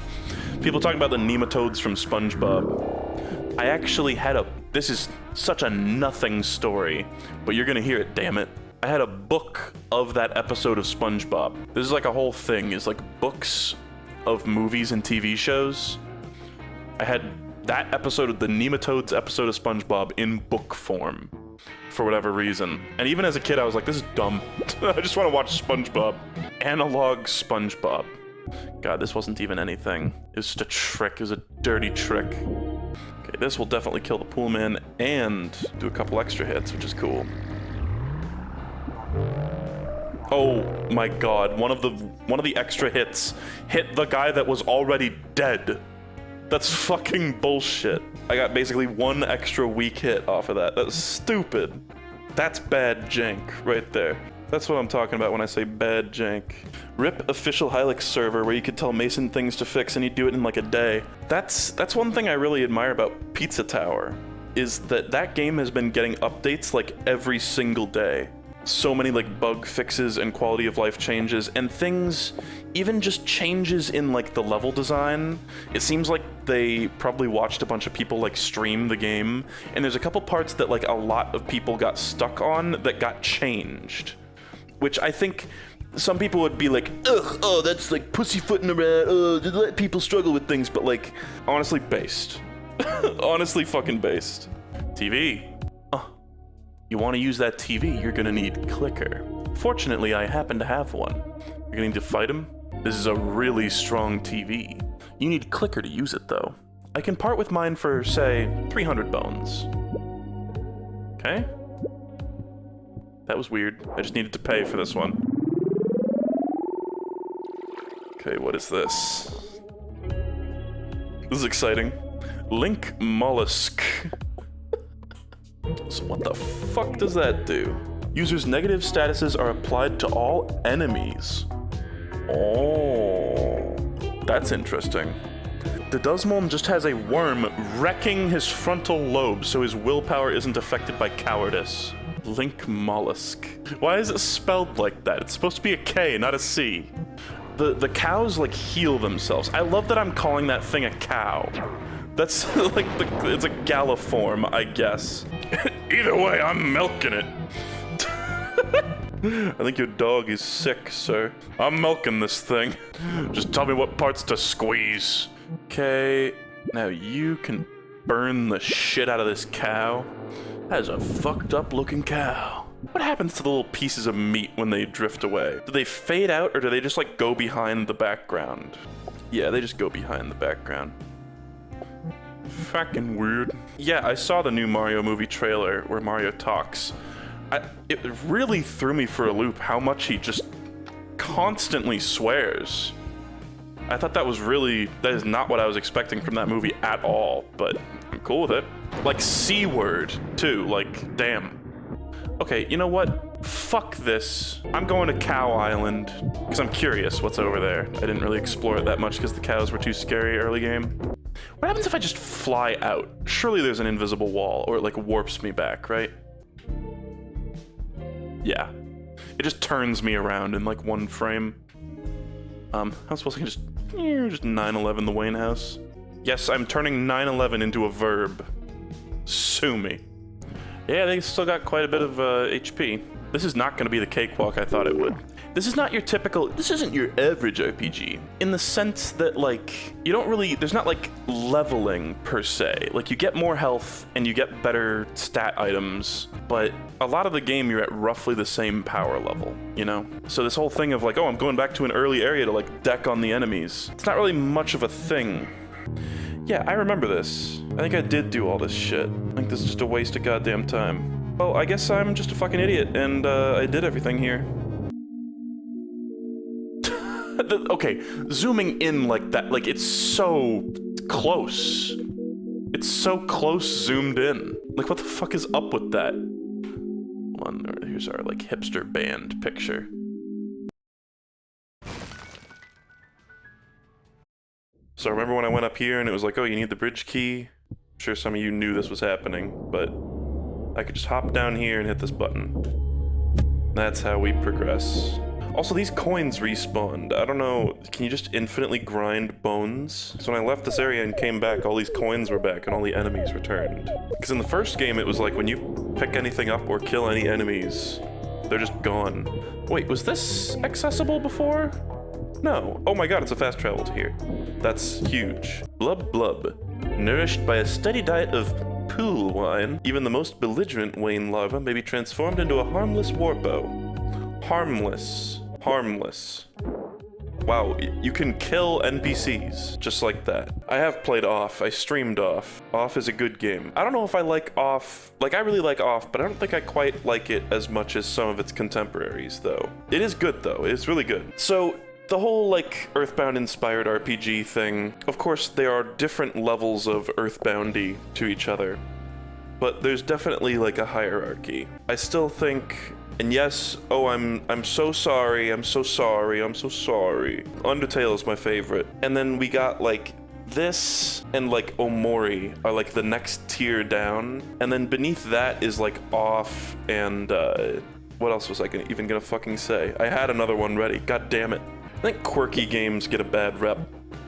People talking about the nematodes from SpongeBob. I actually had this is such a nothing story, but you're gonna hear it, damn it. I had a book of that episode of SpongeBob. This is like a whole thing, is like books of movies and TV shows. I had that episode of the nematodes episode of SpongeBob in book form. For whatever reason. And even as a kid, I was like, this is dumb. I just want to watch SpongeBob. Analog SpongeBob. God, this wasn't even anything. It was just a trick. It was a dirty trick. Okay, this will definitely kill the pool man and do a couple extra hits, which is cool. Oh my God, one of the extra hits hit the guy that was already dead. That's fucking bullshit. I got basically 1 extra weak hit off of that. That's stupid. That's bad jank right there. That's what I'm talking about when I say bad jank. RIP official Hylics server where you could tell Mason things to fix and he'd do it in like a day. That's one thing I really admire about Pizza Tower, is that game has been getting updates like every single day. So many like bug fixes and quality of life changes and things, even just changes in like the level design. It seems like they probably watched a bunch of people like stream the game, and there's a couple parts that like a lot of people got stuck on that got changed, which I think some people would be like, ugh, oh, that's like pussyfooting around, oh, to let people struggle with things, but like, honestly based. Honestly fucking based. TV. You want to use that TV, you're gonna need clicker. Fortunately, I happen to have one. You're gonna need to fight him? This is a really strong TV. You need clicker to use it though. I can part with mine for, say, 300 bones. Okay? That was weird. I just needed to pay for this one. Okay, what is this? This is exciting. Link mollusk. So what the fuck does that do? Users' negative statuses are applied to all enemies. Oh, that's interesting. The Dusmolm just has a worm wrecking his frontal lobe so his willpower isn't affected by cowardice. Link mollusk. Why is it spelled like that? It's supposed to be a K, not a C. The cows like heal themselves. I love that I'm calling that thing a cow. That's like it's a galliform, I guess. Either way, I'm milking it. I think your dog is sick, sir. I'm milking this thing. Just tell me what parts to squeeze. Okay, now you can burn the shit out of this cow. That is a fucked up looking cow. What happens to the little pieces of meat when they drift away? Do they fade out or do they just like go behind the background? Yeah, they just go behind the background. Fucking weird. Yeah, I saw the new Mario movie trailer where Mario talks. It really threw me for a loop how much he just constantly swears. I thought that is not what I was expecting from that movie at all, but I'm cool with it. Like C-word, too, like, damn. Okay, you know what? Fuck this. I'm going to Cow Island, because I'm curious what's over there. I didn't really explore it that much because the cows were too scary early game. What happens if I just fly out? Surely there's an invisible wall, or it like warps me back, right? Yeah. It just turns me around in like one frame. I suppose I can just 9/11 the Wayne house. Yes, I'm turning 9/11 into a verb. Sue me. Yeah, they still got quite a bit of HP. This is not going to be the cakewalk I thought it would. This is not your typical, this isn't your average RPG, in the sense that, like, you don't really, there's not, like, leveling, per se. Like, you get more health, and you get better stat items, but a lot of the game, you're at roughly the same power level, you know? So this whole thing of, like, oh, I'm going back to an early area to, like, deck on the enemies, it's not really much of a thing. Yeah, I remember this. I think I did do all this shit. I think this is just a waste of goddamn time. Well, I guess I'm just a fucking idiot, and I did everything here. Okay, zooming in like that, like it's so close. It's so close zoomed in. Like what the fuck is up with that? Here's our like hipster band picture. So remember when I went up here and it was like, oh, you need the bridge key? I'm sure some of you knew this was happening, but I could just hop down here and hit this button. That's how we progress. Also, these coins respawned. I don't know, can you just infinitely grind bones? So when I left this area and came back, all these coins were back and all the enemies returned. Because in the first game, it was like when you pick anything up or kill any enemies, they're just gone. Wait, was this accessible before? No. Oh my god, it's a fast travel to here. That's huge. Blub blub. Nourished by a steady diet of pool wine, even the most belligerent Wayne larva may be transformed into a harmless warpo. Harmless. Harmless. Wow, you can kill NPCs just like that. I have played Off. I streamed Off. Off is a good game. I don't know if I like Off. Like, I really like Off, but I don't think I quite like it as much as some of its contemporaries, though. It is good, though. It's really good. So, the whole, like, Earthbound-inspired RPG thing, of course, there are different levels of Earthboundy to each other, but there's definitely, like, a hierarchy. I still think... And yes, oh, I'm so sorry, I'm so sorry, I'm so sorry. Undertale is my favorite. And then we got like this and like Omori are like the next tier down. And then beneath that is like Off and what else was I even gonna fucking say? I had another one ready, god damn it. I think quirky games get a bad rep.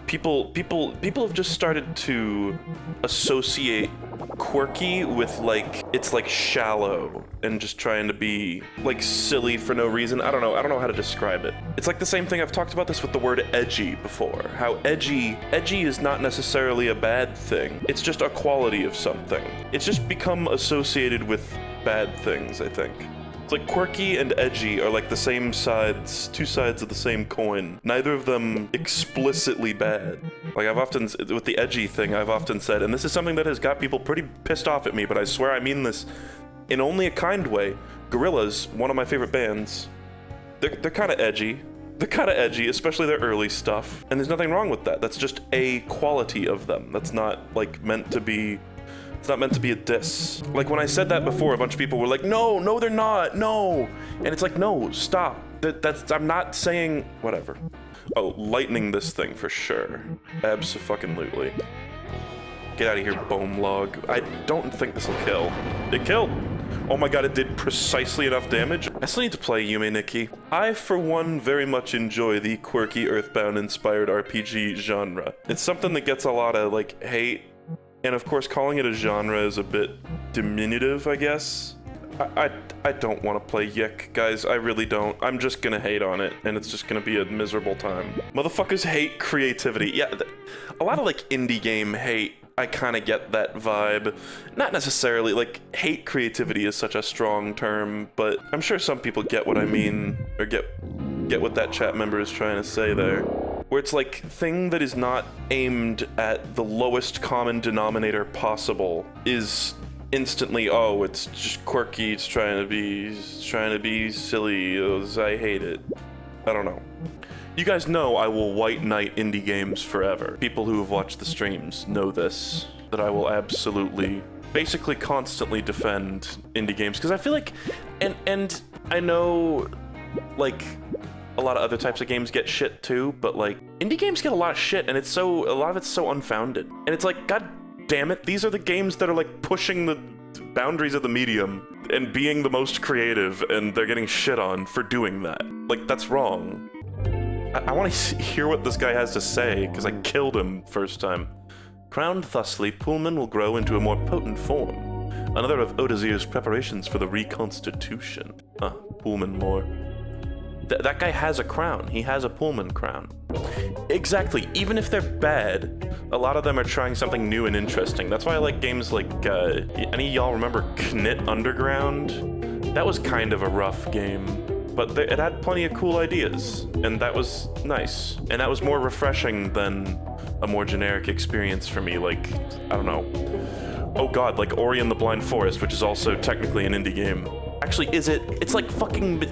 People have just started to associate quirky with like, it's like shallow and just trying to be like silly for no reason. I don't know how to describe it. It's like the same thing, I've talked about this with the word edgy before. How edgy is not necessarily a bad thing. It's just a quality of something. It's just become associated with bad things, I think. It's like quirky and edgy are like the same sides, two sides of the same coin. Neither of them explicitly bad. Like I've often, with the edgy thing, I've often said, and this is something that has got people pretty pissed off at me, but I swear I mean this in only a kind way. Gorillaz, one of my favorite bands, they're kind of edgy. They're kind of edgy, especially their early stuff, and there's nothing wrong with that. That's just a quality of them. That's not like meant to be. It's not meant to be a diss. Like when I said that before, a bunch of people were like, "No, no, they're not, no," and it's like, no, stop. I'm not saying whatever. Oh, lightning this thing for sure. Abso-fucking-lutely. Get out of here, boom log. I don't think this will kill. It killed. Oh my god, it did precisely enough damage. I still need to play Yume Nikki. I, for one, very much enjoy the quirky Earthbound-inspired RPG genre. It's something that gets a lot of, like, hate, and of course calling it a genre is a bit diminutive, I guess. I don't want to play Yick, guys. I really don't. I'm just gonna hate on it, and it's just gonna be a miserable time. Motherfuckers hate creativity. Yeah, a lot of, like, indie game hate. I kind of get that vibe. Not necessarily, like, hate creativity is such a strong term, but I'm sure some people get what I mean, or get what that chat member is trying to say there. Where it's like, thing that is not aimed at the lowest common denominator possible is instantly, oh, it's just quirky, it's trying to be silly, I hate it. I don't know. You guys know I will white knight indie games forever. People who have watched the streams know this, that I will absolutely, basically constantly defend indie games, because I feel like, and I know, like, a lot of other types of games get shit too, but like, indie games get a lot of shit, and a lot of it's so unfounded. And it's like, god damn it, these are the games that are like pushing the boundaries of the medium and being the most creative, and they're getting shit on for doing that. Like, that's wrong. I want to hear what this guy has to say, because I killed him first time. Crowned thusly, Pullman will grow into a more potent form. Another of Odazir's preparations for the reconstitution. Pullman more. That guy has a crown. He has a Pullman crown. Exactly. Even if they're bad, a lot of them are trying something new and interesting. That's why I like games like, any of y'all remember Knit Underground? That was kind of a rough game. But it had plenty of cool ideas, and that was nice. And that was more refreshing than a more generic experience for me, like, I don't know. Oh god, like Ori and the Blind Forest, which is also technically an indie game. Actually, it's like fucking,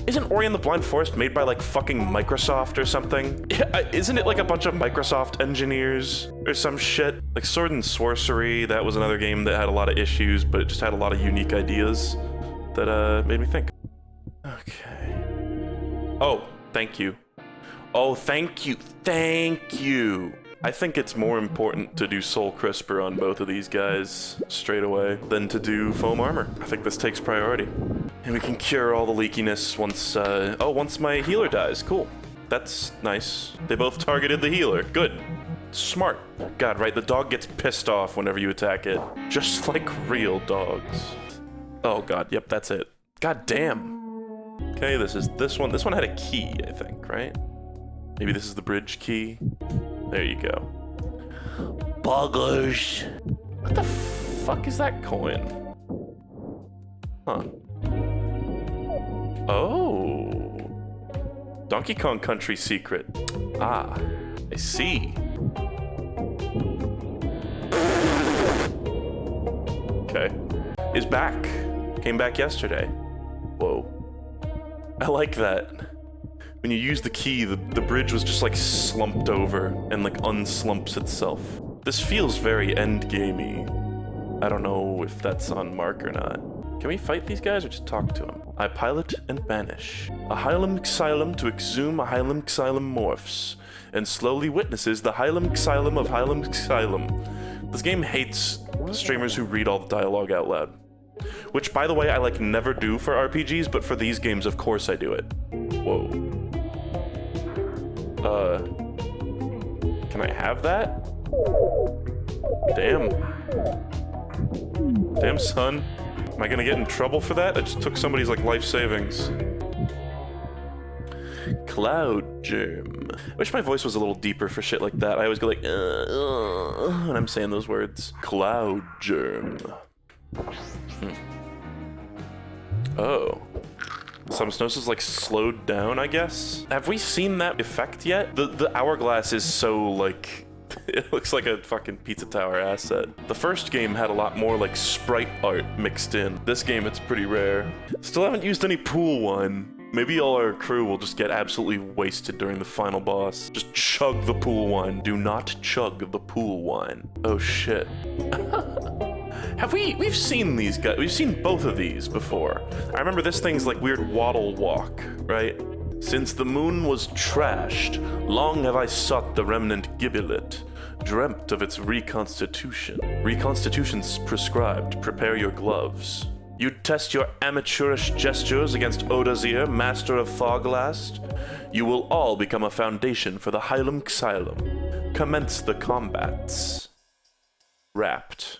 isn't Ori and the Blind Forest made by like fucking Microsoft or something? Yeah, isn't it like a bunch of Microsoft engineers or some shit? Like Sword and Sorcery, that was another game that had a lot of issues, but it just had a lot of unique ideas that made me think. Okay. Oh, thank you. Oh, thank you. Thank you. I think it's more important to do Soul Crisper on both of these guys straight away than to do Foam Armor. I think this takes priority. And we can cure all the leakiness once, once my healer dies. Cool. That's nice. They both targeted the healer. Good. Smart. God, right, the dog gets pissed off whenever you attack it. Just like real dogs. Oh god, yep, that's it. God damn. Okay, this one. This one had a key, I think, right? Maybe this is the bridge key. There you go. Buggers. What the fuck is that coin? Huh. Oh. Donkey Kong Country secret. Ah, I see. Okay. Is back. Came back yesterday. Whoa. I like that. When you use the key, the bridge was just like slumped over and like unslumps itself. This feels very endgamey. I don't know if that's on mark or not. Can we fight these guys or just talk to them? I pilot and banish. A Hylics xylem to exhume a Hylics xylem morphs, and slowly witnesses the Hylics xylem of Hylics xylem. This game hates streamers who read all the dialogue out loud. Which, by the way, I like never do for RPGs, but for these games, of course I do it. Whoa. Can I have that? Damn. Damn, son. Am I gonna get in trouble for that? I just took somebody's, like, life savings. Cloud Germ. I wish my voice was a little deeper for shit like that. I always go like, when I'm saying those words. Cloud Germ. Oh. Samsnosis is like slowed down, I guess? Have we seen that effect yet? The hourglass is so like, it looks like a fucking Pizza Tower asset. The first game had a lot more like sprite art mixed in. This game, it's pretty rare. Still haven't used any pool one. Maybe all our crew will just get absolutely wasted during the final boss. Just chug the pool wine. Do not chug the pool wine. Oh shit. We've seen these guys, we've seen both of these before. I remember this thing's like weird waddle walk, right? Since the moon was trashed, long have I sought the remnant gibbet, dreamt of its reconstitution. Reconstitution's prescribed, prepare your gloves. You test your amateurish gestures against Odazir, master of Foglast. You will all become a foundation for the Hylics. Commence the combats. Wrapped.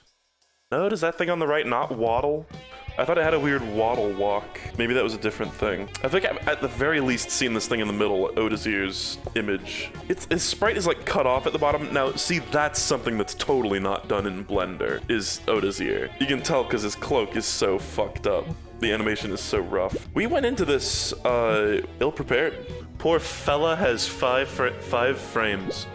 No, does that thing on the right not waddle? I thought it had a weird waddle walk. Maybe that was a different thing. I think I've at the very least seen this thing in the middle, Odazir's image. His sprite is like cut off at the bottom. Now, see, that's something that's totally not done in Blender, is Odazir. You can tell because his cloak is so fucked up. The animation is so rough. We went into this ill-prepared. Poor fella has five frames.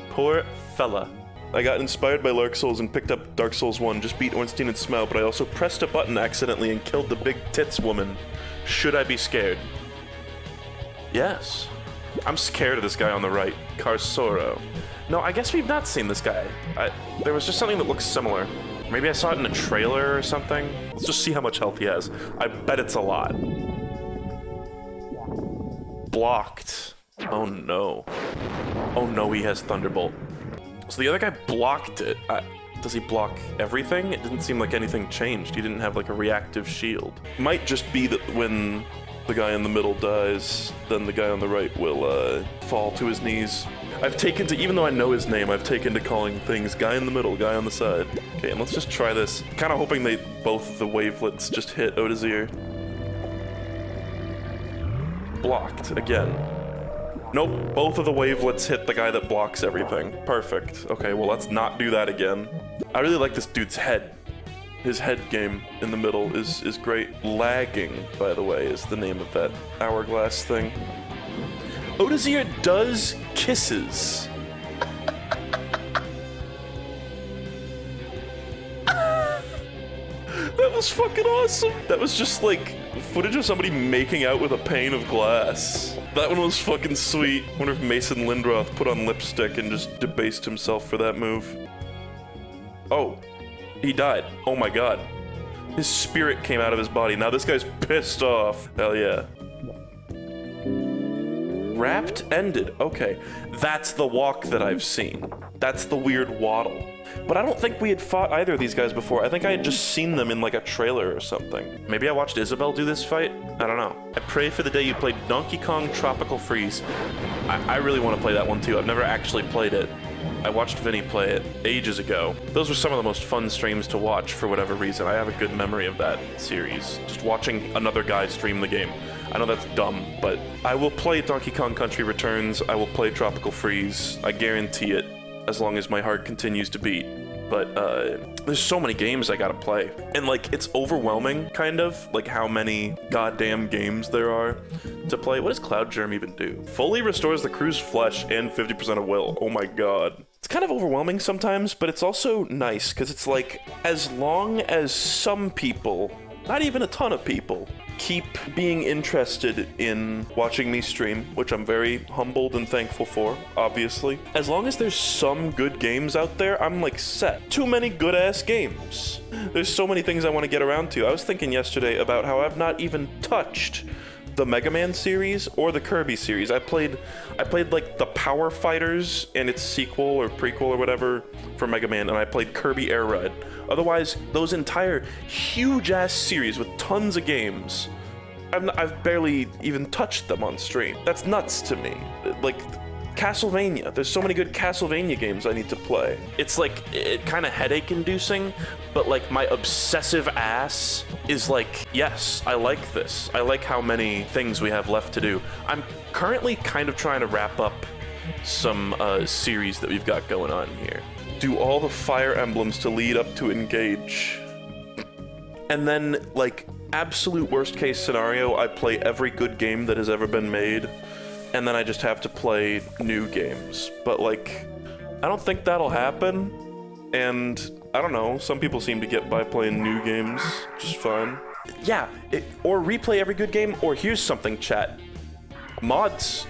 Poor fella. I got inspired by Dark Souls and picked up Dark Souls 1, just beat Ornstein and Smell, but I also pressed a button accidentally and killed the big tits woman. Should I be scared? Yes. I'm scared of this guy on the right, Carsoro. No, I guess we've not seen this guy. There was just something that looks similar. Maybe I saw it in a trailer or something. Let's just see how much health he has. I bet it's a lot. Blocked. Oh no. Oh no, he has Thunderbolt. So the other guy blocked it. Does he block everything? It didn't seem like anything changed. He didn't have like a reactive shield. Might just be that when the guy in the middle dies, then the guy on the right will fall to his knees. I've taken to, even though I know his name, I've taken to calling things guy in the middle, guy on the side. Okay, and let's just try this. Kind of hoping both of the wavelets just hit Odazir. Blocked again. Nope, both of the wavelets hit the guy that blocks everything. Perfect. Okay, well, let's not do that again. I really like this dude's head. His head game in the middle is great. Lagging, by the way, is the name of that hourglass thing. Odazir does kisses. That was fucking awesome. That was just like footage of somebody making out with a pane of glass. That one was fucking sweet. I wonder if Mason Lindroth put on lipstick and just debased himself for that move. Oh, he died. Oh my god. His spirit came out of his body. Now this guy's pissed off. Hell yeah. Wrapped ended. Okay. That's the walk that I've seen. That's the weird waddle. But I don't think we had fought either of these guys before. I think I had just seen them in like a trailer or something. Maybe I watched Isabelle do this fight? I don't know. I pray for the day you played Donkey Kong Tropical Freeze. I really want to play that one too. I've never actually played it. I watched Vinny play it ages ago. Those were some of the most fun streams to watch for whatever reason. I have a good memory of that series. Just watching another guy stream the game. I know that's dumb, but I will play Donkey Kong Country Returns. I will play Tropical Freeze. I guarantee it, as long as my heart continues to beat. But there's so many games I gotta play. And like, it's overwhelming, kind of, like how many goddamn games there are to play. What does Cloud Germ even do? Fully restores the crew's flesh and 50% of will. Oh my god. It's kind of overwhelming sometimes, but it's also nice, because it's like, as long as some people, not even a ton of people, keep being interested in watching me stream, which I'm very humbled and thankful for, obviously. As long as there's some good games out there, I'm like set. Too many good-ass games. There's so many things I want to get around to. I was thinking yesterday about how I've not even touched the Mega Man series or the Kirby series. I played like the Power Fighters and its sequel or prequel or whatever for Mega Man, and I played Kirby Air Ride. Otherwise, those entire huge-ass series with tons of games, I've barely even touched them on stream. That's nuts to me. Like, Castlevania. There's so many good Castlevania games I need to play. It's like, it kind of headache-inducing, but like my obsessive ass is like, yes, I like this. I like how many things we have left to do. I'm currently kind of trying to wrap up some series that we've got going on here. Do all the fire emblems to lead up to engage. And then, like, absolute worst case scenario, I play every good game that has ever been made, and then I just have to play new games. But like, I don't think that'll happen, and I don't know, some people seem to get by playing new games just fine. Yeah, or replay every good game, or here's something, chat. Mods.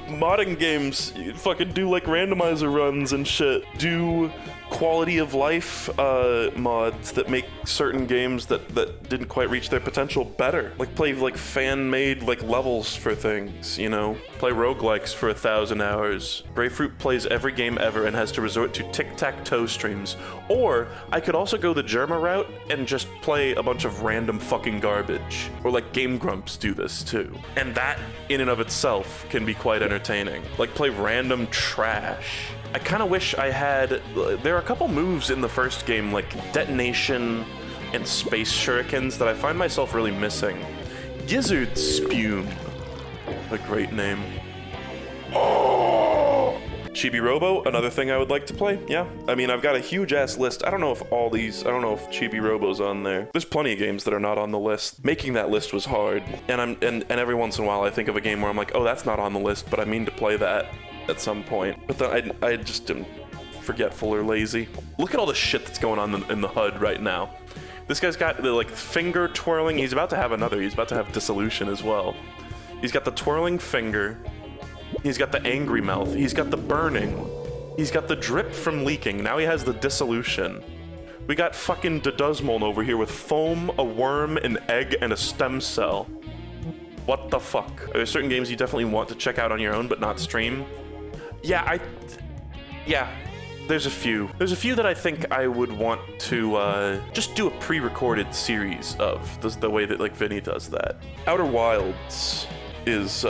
Modding games, you fucking do like randomizer runs and shit. Do quality of life mods that make certain games that didn't quite reach their potential better. Like play like fan-made like levels for things, you know? Play roguelikes for 1,000 hours. Grayfruit plays every game ever and has to resort to tic-tac-toe streams. Or I could also go the Germa route and just play a bunch of random fucking garbage. Or like Game Grumps do this too. And that in and of itself can be quite entertaining. Like play random trash. I kind of wish I had... There are a couple moves in the first game, like Detonation and Space Shurikens, that I find myself really missing. Gizzard Spume. A great name. Oh! Chibi Robo, another thing I would like to play, yeah. I mean, I've got a huge-ass list. I don't know if Chibi Robo's on there. There's plenty of games that are not on the list. Making that list was hard. And every once in a while I think of a game where I'm like, oh, that's not on the list, but I mean to play that at some point. But then I just am forgetful or lazy. Look at all the shit that's going on in the HUD right now. This guy's got the like finger twirling. He's about to have another. He's about to have dissolution as well. He's got the twirling finger. He's got the angry mouth. He's got the burning. He's got the drip from leaking. Now he has the dissolution. We got fucking Duduzmon over here with foam, a worm, an egg, and a stem cell. What the fuck? Are there certain games you definitely want to check out on your own but not stream? Yeah, there's a few. There's a few that I think I would want to just do a pre-recorded series of, the way that like Vinny does that. Outer Wilds is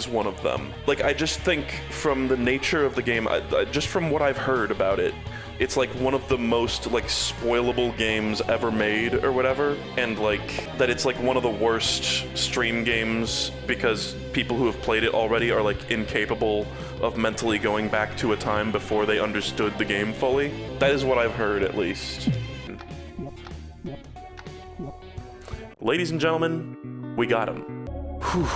one of them. Like, I just think from the nature of the game, just from what I've heard about it, it's like one of the most like spoilable games ever made or whatever, and like that it's like one of the worst stream games because people who have played it already are like incapable of mentally going back to a time before they understood the game fully. That is what I've heard, at least. Ladies and gentlemen, we got him. Whew.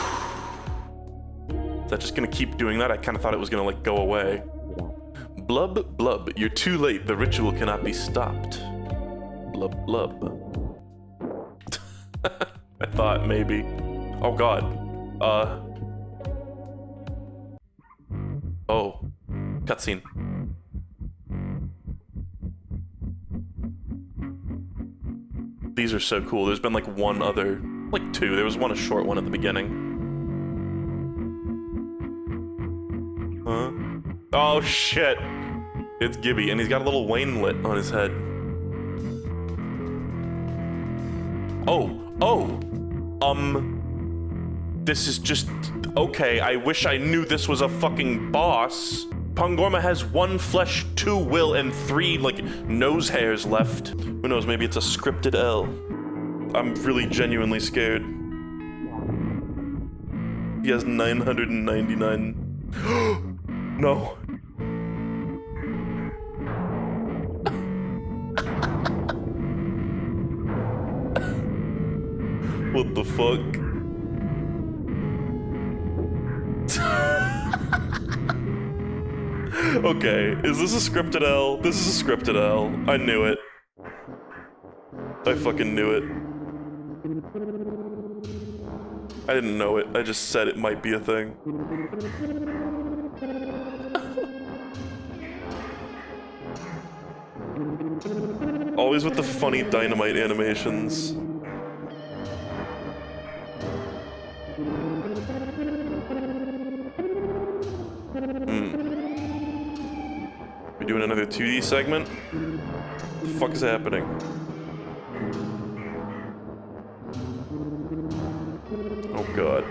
Is that just gonna keep doing that? I kind of thought it was gonna like go away. Blub, blub, you're too late. The ritual cannot be stopped. Blub, blub. I thought maybe. Oh god. Oh. Cutscene. These are so cool. There's been like one other, like two. There was a short one at the beginning. Huh? Oh shit! It's Gibby, and he's got a little Wainlet on his head. This is just... Okay, I wish I knew this was a fucking boss. Pangorma has 1 flesh, 2 will, and 3, like, nose hairs left. Who knows, maybe it's a scripted L. I'm really genuinely scared. He has 999. No. What the fuck? Okay, is this a scripted L? This is a scripted L. I knew it. I fucking knew it. I didn't know it. I just said it might be a thing. Always with the funny dynamite animations. We doing another 2D segment? What the fuck is happening? Oh god.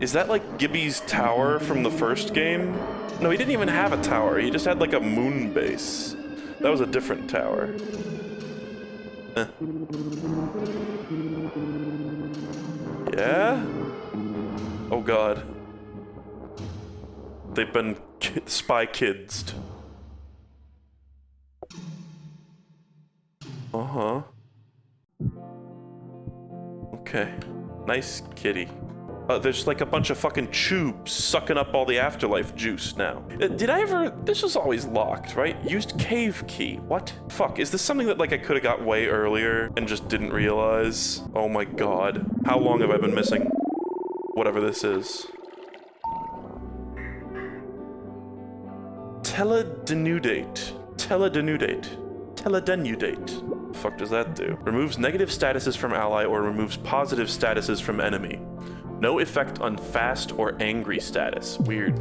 Is that like Gibby's tower from the first game? No, he didn't even have a tower. He just had like a moon base. That was a different tower. Yeah? Oh god. They've been spy kidsed. Uh-huh. Okay. Nice kitty. There's like a bunch of fucking tubes sucking up all the afterlife juice now. Did I ever... This was always locked, right? Used cave key. What? Fuck, is this something that like I could have got way earlier and just didn't realize? Oh my god. How long have I been missing whatever this is? Teledenudate. Teledenudate. Teledenudate. The fuck does that do? Removes negative statuses from ally or removes positive statuses from enemy. No effect on fast or angry status. Weird.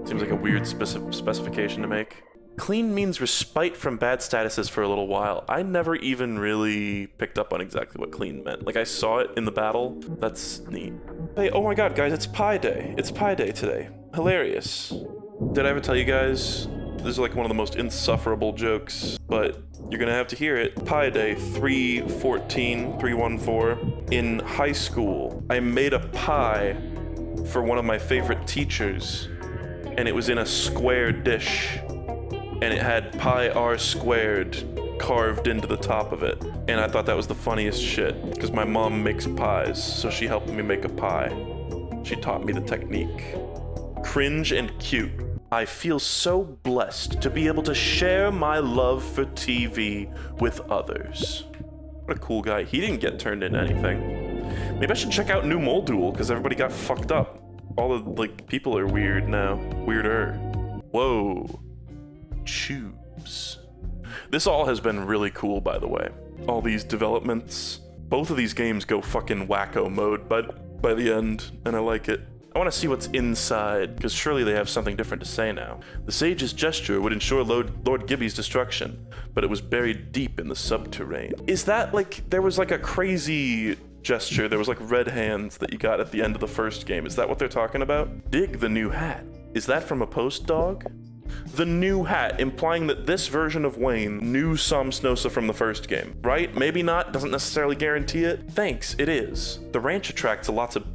Seems like a weird specification to make. Clean means respite from bad statuses for a little while. I never even really picked up on exactly what clean meant. Like, I saw it in the battle. That's neat. Hey, oh my god, guys, it's Pi Day. It's Pi Day today. Hilarious. Did I ever tell you guys? This is like one of the most insufferable jokes, but you're gonna have to hear it. Pi Day 314. In high school, I made a pie for one of my favorite teachers, and it was in a square dish, and it had pi r squared carved into the top of it. And I thought that was the funniest shit, because my mom makes pies, so she helped me make a pie. She taught me the technique. Cringe and cute. I feel so blessed to be able to share my love for TV with others. What a cool guy. He didn't get turned into anything. Maybe I should check out New Mole Duel, because everybody got fucked up. All the, like, people are weird now. Weirder. Whoa. Tubes. This all has been really cool, by the way. All these developments. Both of these games go fucking wacko mode by the end, and I like it. I want to see what's inside, because surely they have something different to say now. The sage's gesture would ensure Lord Gibby's destruction, but it was buried deep in the subterranean. Is that like, there was like a crazy gesture, there was like red hands that you got at the end of the first game. Is that what they're talking about? Dig the new hat. Is that from a post dog? The new hat, implying that this version of Wayne knew Som Snosa from the first game, right? Maybe not, doesn't necessarily guarantee it. Thanks, it is. The ranch attracts a lot of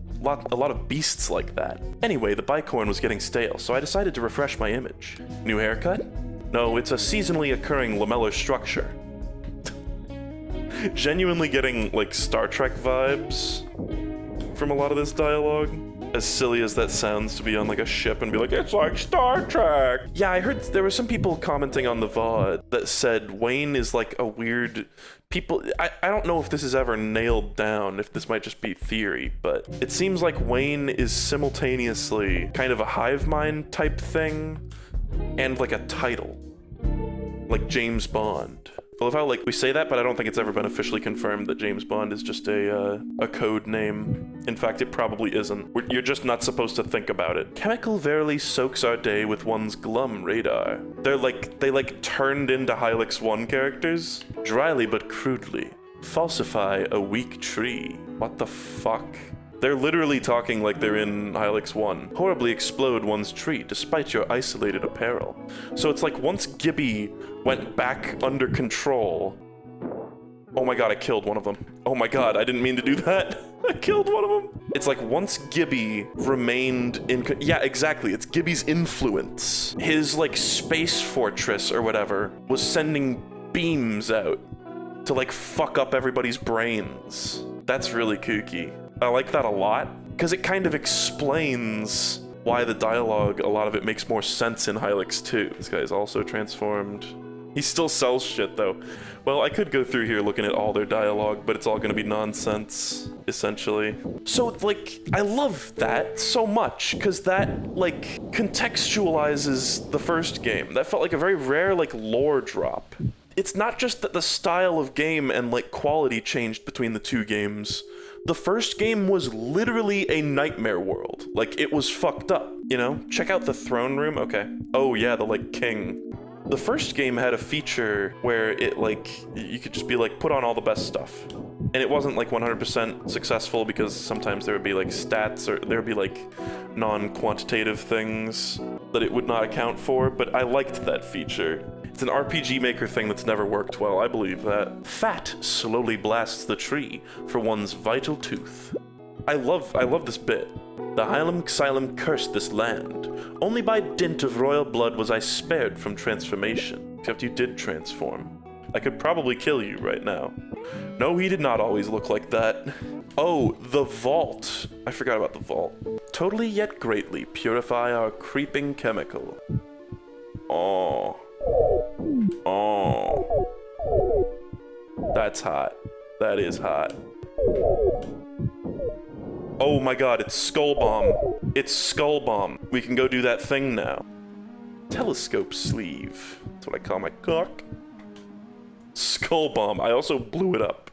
beasts like that. Anyway, the bicorn was getting stale, so I decided to refresh my image. New haircut? No, it's a seasonally occurring lamellar structure. Genuinely getting, like, Star Trek vibes from a lot of this dialogue. As silly as that sounds to be on, like, a ship and be like, it's like Star Trek! Yeah, I heard there were some people commenting on the VOD that said Wayne is, like, a weird... I don't know if this is ever nailed down, if this might just be theory, but it seems like Wayne is simultaneously kind of a hive mind type thing and like a title, like James Bond. I love how like we say that, but I don't think it's ever been officially confirmed that James Bond is just a code name. In fact, it probably isn't. You're just not supposed to think about it. Chemical verily soaks our day with one's glum radar. They turned into Hylics 1 characters. Dryly but crudely. Falsify a weak tree. What the fuck? They're literally talking like they're in Hylics 1. Horribly explode one's tree despite your isolated apparel. So it's like once Gibby went back under control. Oh my god, I killed one of them. Oh my god, I didn't mean to do that. I killed one of them. It's like once Gibby remained in... Yeah, exactly. It's Gibby's influence. His like space fortress or whatever was sending beams out to like fuck up everybody's brains. That's really kooky. I like that a lot, because it kind of explains why the dialogue, a lot of it makes more sense in Hylics 2. This guy is also transformed. He still sells shit, though. Well, I could go through here looking at all their dialogue, but it's all gonna be nonsense, essentially. So, like, I love that so much, because that, like, contextualizes the first game. That felt like a very rare, like, lore drop. It's not just that the style of game and, like, quality changed between the two games. The first game was literally a nightmare world. Like, it was fucked up, you know? Check out the throne room. Okay. Oh, yeah, the, like, king. The first game had a feature where it, like, you could just be like, put on all the best stuff. And it wasn't, like, 100% successful because sometimes there would be, like, stats or there would be, like, non-quantitative things that it would not account for, but I liked that feature. It's an RPG Maker thing that's never worked well, I believe that. Fat slowly blasts the tree for one's vital tooth. I love this bit. The Hylics Xylem cursed this land. Only by dint of royal blood was I spared from transformation. Except you did transform. I could probably kill you right now. No, he did not always look like that. Oh, the vault. I forgot about the vault. Totally yet greatly purify our creeping chemical. Oh. Oh. That's hot. That is hot. Oh my god, it's Skull Bomb. It's Skull Bomb. We can go do that thing now. Telescope sleeve. That's what I call my cock. Skull Bomb. I also blew it up.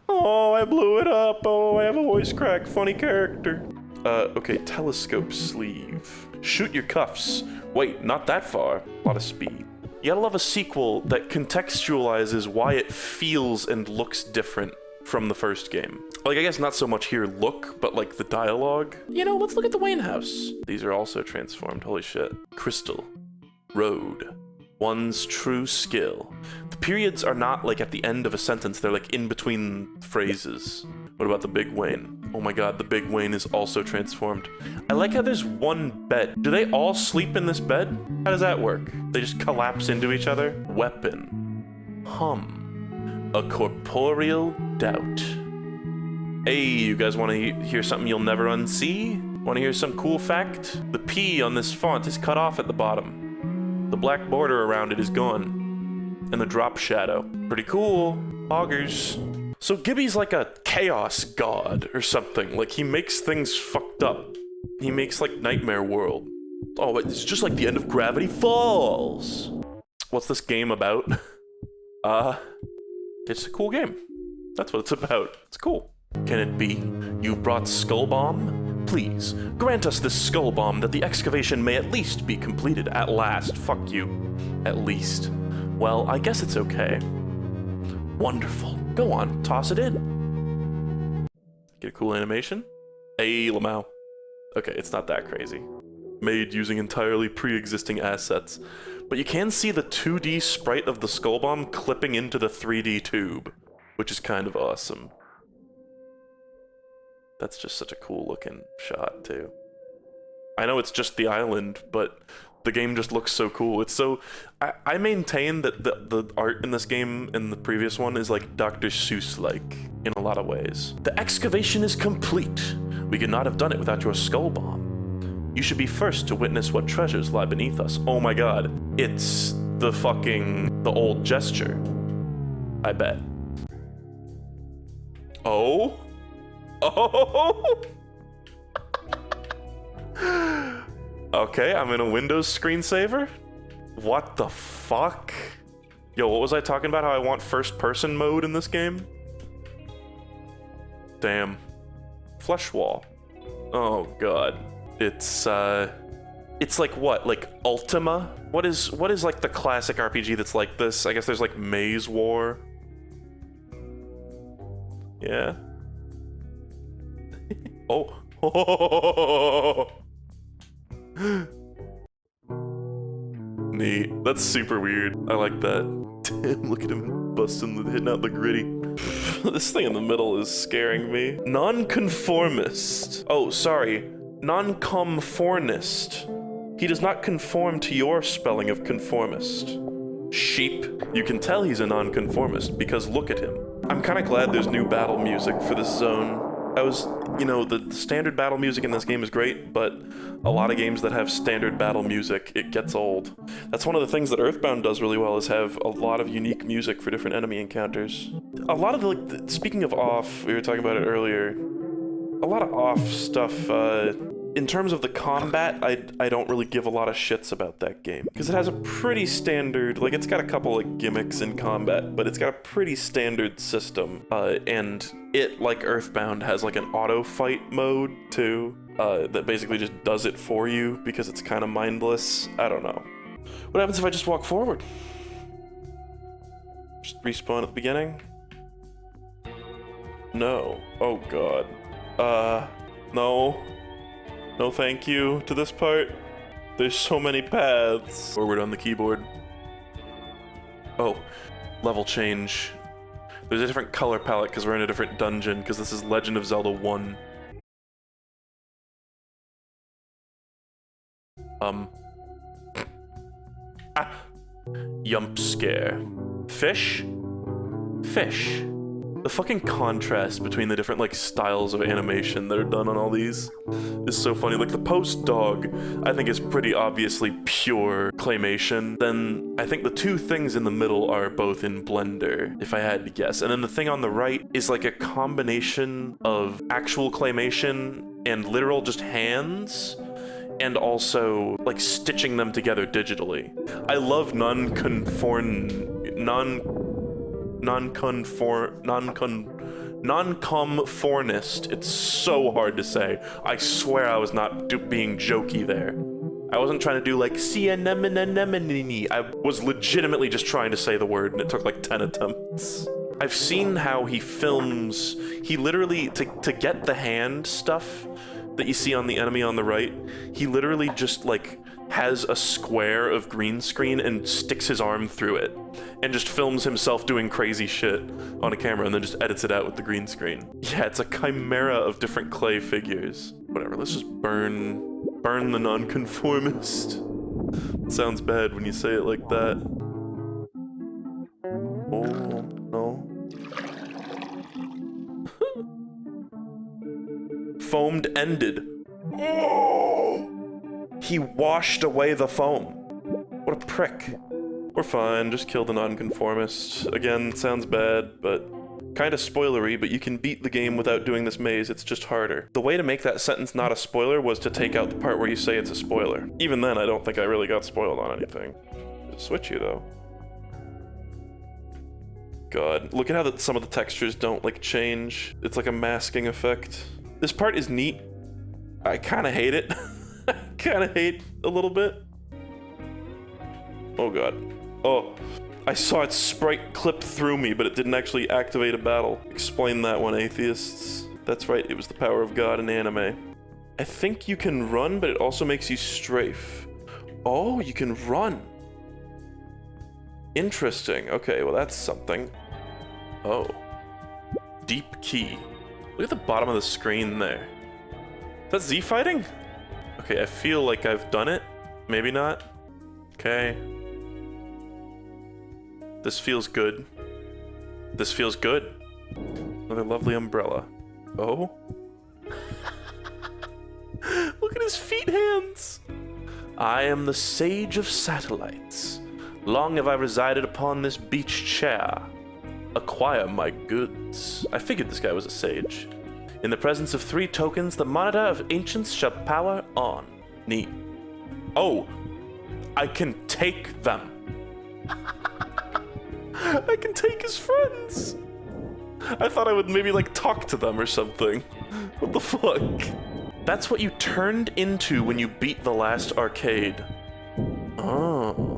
Oh, I blew it up. Oh, I have a voice crack. Funny character. Okay, telescope sleeve. Shoot your cuffs. Wait, not that far. A lot of speed. You gotta love a sequel that contextualizes why it feels and looks different from the first game. Like, I guess not so much here look, but like the dialogue. You know, let's look at the Wayne house. These are also transformed. Holy shit. Crystal. Road. One's true skill. The periods are not like at the end of a sentence, they're like in between phrases. What about the Big Wayne? Oh my god, the Big Wayne is also transformed. I like how there's one bed. Do they all sleep in this bed? How does that work? They just collapse into each other? Weapon. Hum. A corporeal doubt. Hey, you guys want to hear something you'll never unsee? Want to hear some cool fact? The P on this font is cut off at the bottom. The black border around it is gone. And the drop shadow. Pretty cool. Augers. So Gibby's like a chaos god or something. Like, he makes things fucked up. He makes like Nightmare World. Oh, it's just like the end of Gravity Falls. What's this game about? It's a cool game. That's what it's about. It's cool. Can it be? You brought Skull Bomb? Please, grant us this Skull Bomb that the excavation may at least be completed. At last. Fuck you. At least. Well, I guess it's okay. Wonderful. Go on, toss it in. Get a cool animation. Hey, Lamau. Okay, it's not that crazy. Made using entirely pre-existing assets. But you can see the 2D sprite of the Skull Bomb clipping into the 3D tube, which is kind of awesome. That's just such a cool looking shot, too. I know it's just the island, but the game just looks so cool. It's so... I maintain that the art in this game and the previous one is like Dr. Seuss-like in a lot of ways. The excavation is complete. We could not have done it without your Skull Bomb. You should be first to witness what treasures lie beneath us. Oh my god. It's the old gesture. I bet. Oh? Oh! Okay, I'm in a Windows screensaver? What the fuck? Yo, what was I talking about? How I want first-person mode in this game? Damn. Flesh wall. Oh god. It's like what? Like Ultima? What is like the classic RPG that's like this? I guess there's like Maze War. Yeah. Oh. Neat. That's super weird. I like that. Damn, look at him hitting out the gritty. This thing in the middle is scaring me. Nonconformist. Oh, sorry. Nonconformist. He does not conform to your spelling of conformist. Sheep. You can tell he's a nonconformist because look at him. I'm kind of glad there's new battle music for this zone. You know, the standard battle music in this game is great, but a lot of games that have standard battle music, it gets old. That's one of the things that Earthbound does really well, is have a lot of unique music for different enemy encounters. A lot of the speaking of off, we were talking about it earlier, a lot of off stuff, in terms of the combat, I don't really give a lot of shits about that game. Because it has a pretty standard, like, it's got a couple of gimmicks in combat, but it's got a pretty standard system. And it, like Earthbound, has like an auto fight mode too, that basically just does it for you because it's kind of mindless. I don't know. What happens if I just walk forward? Just respawn at the beginning? No. Oh god. No. No thank you to this part. There's so many paths. Forward on the keyboard. Oh, level change. There's a different color palette because we're in a different dungeon, because this is Legend of Zelda 1. Yump scare. Fish? Fish. The fucking contrast between the different, like, styles of animation that are done on all these is so funny. Like, the post dog, I think, is pretty obviously pure claymation. Then I think the two things in the middle are both in Blender, if I had to guess. And then the thing on the right is like a combination of actual claymation and literal just hands, and also like stitching them together digitally. I love nonconformist. It's so hard to say. I swear I was not being jokey there. I wasn't trying to do like anemone. I was legitimately just trying to say the word, and it took like 10 attempts. I've seen how he films. He literally, to get the hand stuff that you see on the enemy on the right, he literally just like has a square of green screen and sticks his arm through it and just films himself doing crazy shit on a camera and then just edits it out with the green screen. Yeah, it's a chimera of different clay figures. Whatever, let's just burn the nonconformist. It sounds bad when you say it like that. Oh, no. Foamed ended. Oh! He washed away the foam. What a prick. We're fine, just kill the nonconformist. Again, sounds bad, but kinda spoilery, but you can beat the game without doing this maze, it's just harder. The way to make that sentence not a spoiler was to take out the part where you say it's a spoiler. Even then, I don't think I really got spoiled on anything. It's switchy though. God, look at how some of the textures don't like change. It's like a masking effect. This part is neat. I kinda hate it. I kinda hate a little bit. Oh god. Oh, I saw its sprite clip through me, but it didn't actually activate a battle. Explain that one, atheists. That's right, it was the power of God in anime. I think you can run, but it also makes you strafe. Oh, you can run. Interesting. Okay, well that's something. Oh. Deep key. Look at the bottom of the screen there. Is that Z fighting? Okay, I feel like I've done it. Maybe not. Okay. This feels good. This feels good. Another lovely umbrella. Oh? Look at his feet hands! I am the sage of satellites. Long have I resided upon this beach chair. Acquire my goods. I figured this guy was a sage. In the presence of 3 tokens, the monitor of ancients shall power on. Neat. Oh, I can take them. I can take his friends. I thought I would maybe like talk to them or something. What the fuck? That's what you turned into when you beat the last arcade. Oh.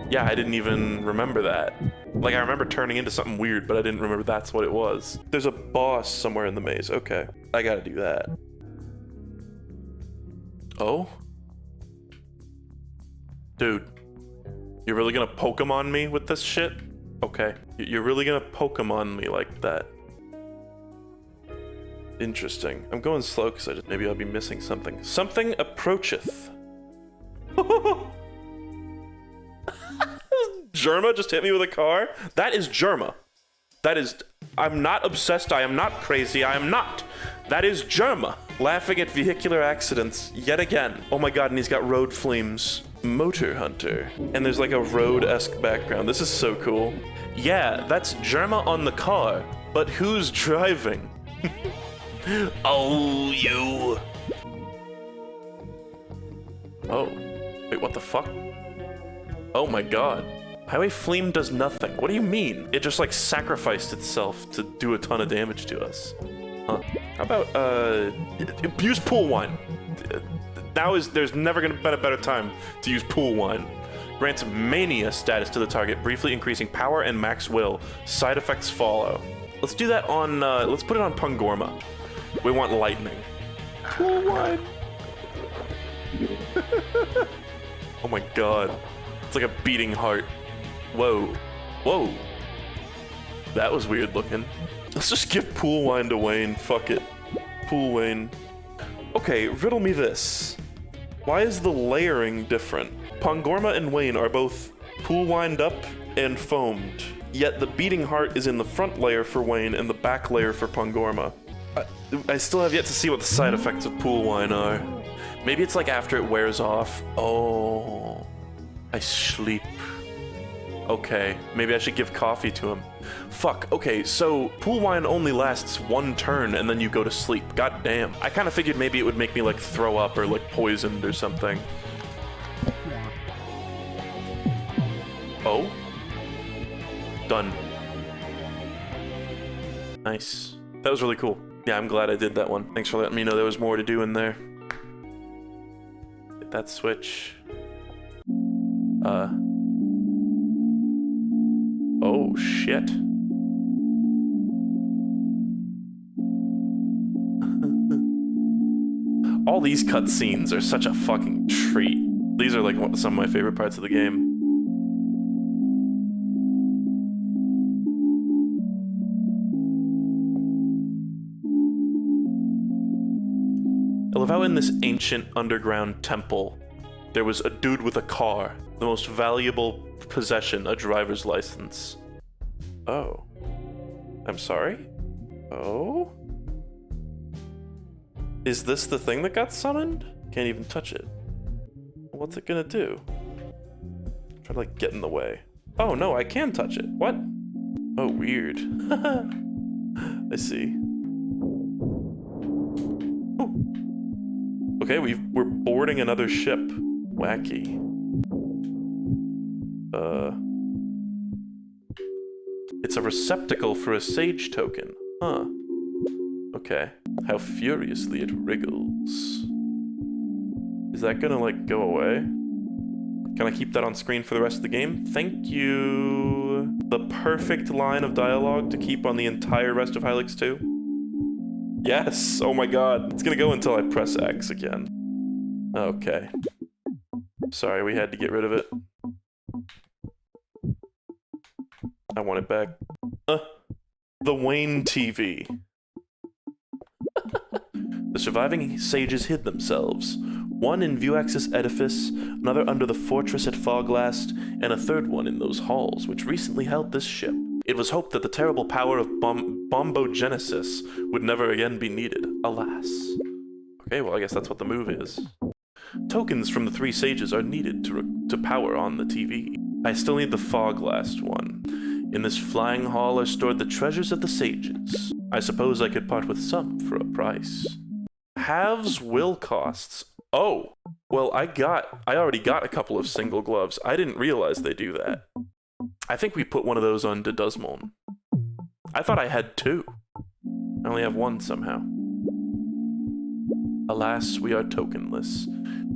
Yeah, I didn't even remember that. Like, I remember turning into something weird, but I didn't remember that's what it was. There's a boss somewhere in the maze. Okay, I gotta do that. Oh? Dude, you're really gonna Pokemon me with this shit? Okay, you're really gonna Pokemon me like that. Interesting. I'm going slow because maybe I'll be missing something. Something approacheth. Germa just hit me with a car? That is Germa. That is... I'm not obsessed, I am not crazy, I am not. That is Germa. Laughing at vehicular accidents yet again. Oh my god, and he's got road flames. Motor Hunter. And there's like a road-esque background. This is so cool. Yeah, that's Germa on the car, but who's driving? Oh, you. Oh. Wait, what the fuck? Oh my god. Highway Flame does nothing. What do you mean? It just like sacrificed itself to do a ton of damage to us. Huh. How about, use pool wine. There's never gonna be a better time to use pool wine. Grants mania status to the target, briefly increasing power and max will. Side effects follow. Let's do that on, let's put it on Pangorma. We want lightning. Pool wine. Oh my god. It's like a beating heart. Whoa. Whoa. That was weird looking. Let's just give pool wine to Wayne. Fuck it. Pool Wayne. Okay, riddle me this. Why is the layering different? Pangorma and Wayne are both pool wined up and foamed. yet the beating heart is in the front layer for Wayne and the back layer for Pongorma. I still have yet to see what the side effects of pool wine are. Maybe it's like after it wears off. Oh, I sleep. Okay, maybe I should give coffee to him. Fuck, okay, so pool wine only lasts one turn and then you go to sleep. God damn. I kind of figured maybe it would make me like throw up or like poisoned or something. Oh? Done. Nice. That was really cool. Yeah, I'm glad I did that one. Thanks for letting me know there was more to do in there. Hit that switch. Oh, shit. All these cutscenes are such a fucking treat. These are like some of my favorite parts of the game. I love how in this ancient underground temple, there was a dude with a car, the most valuable possession, a driver's license. Oh. I'm sorry? Oh? Is this the thing that got summoned? Can't even touch it. What's it gonna do? Try to like get in the way. Oh no, I can touch it. What? Oh, weird. I see. Okay, we're boarding another ship. Wacky. It's a receptacle for a sage token. Huh. Okay. How furiously it wriggles. Is that gonna, like, go away? Can I keep that on screen for the rest of the game? Thank you. The perfect line of dialogue to keep on the entire rest of Hylics 2. Yes! Oh my god. It's gonna go until I press X again. Okay. Sorry, we had to get rid of it. I want it back. The Wayne TV. The surviving sages hid themselves. One in Vuax's edifice, another under the fortress at Foglast, and a third one in those halls which recently held this ship. It was hoped that the terrible power of bombogenesis would never again be needed. Alas. Okay, well I guess that's what the move is. Tokens from the three sages are needed to power on the TV. I still need the Foglast one. In this flying hall are stored the treasures of the sages. I suppose I could part with some for a price. Halves will costs. Oh, well I already got a couple of single gloves. I didn't realize they do that. I think we put one of those on Dedusmon. I thought I had two. I only have one somehow. Alas, we are tokenless.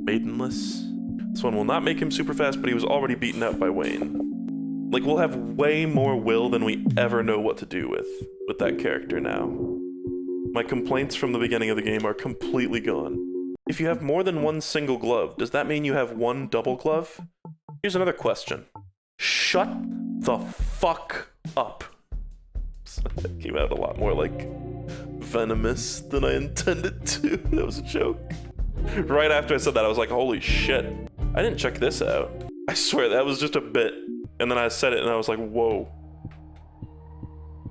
Maidenless. This one will not make him super fast, but he was already beaten out by Wayne. Like, we'll have way more will than we ever know what to do with that character now. My complaints from the beginning of the game are completely gone. If you have more than one single glove, does that mean you have one double glove? Here's another question. Shut the fuck up. That came out a lot more, like, venomous than I intended to. That was a joke. Right after I said that, I was like, holy shit. I didn't check this out. I swear, that was just a bit. And then I said it and I was like, whoa.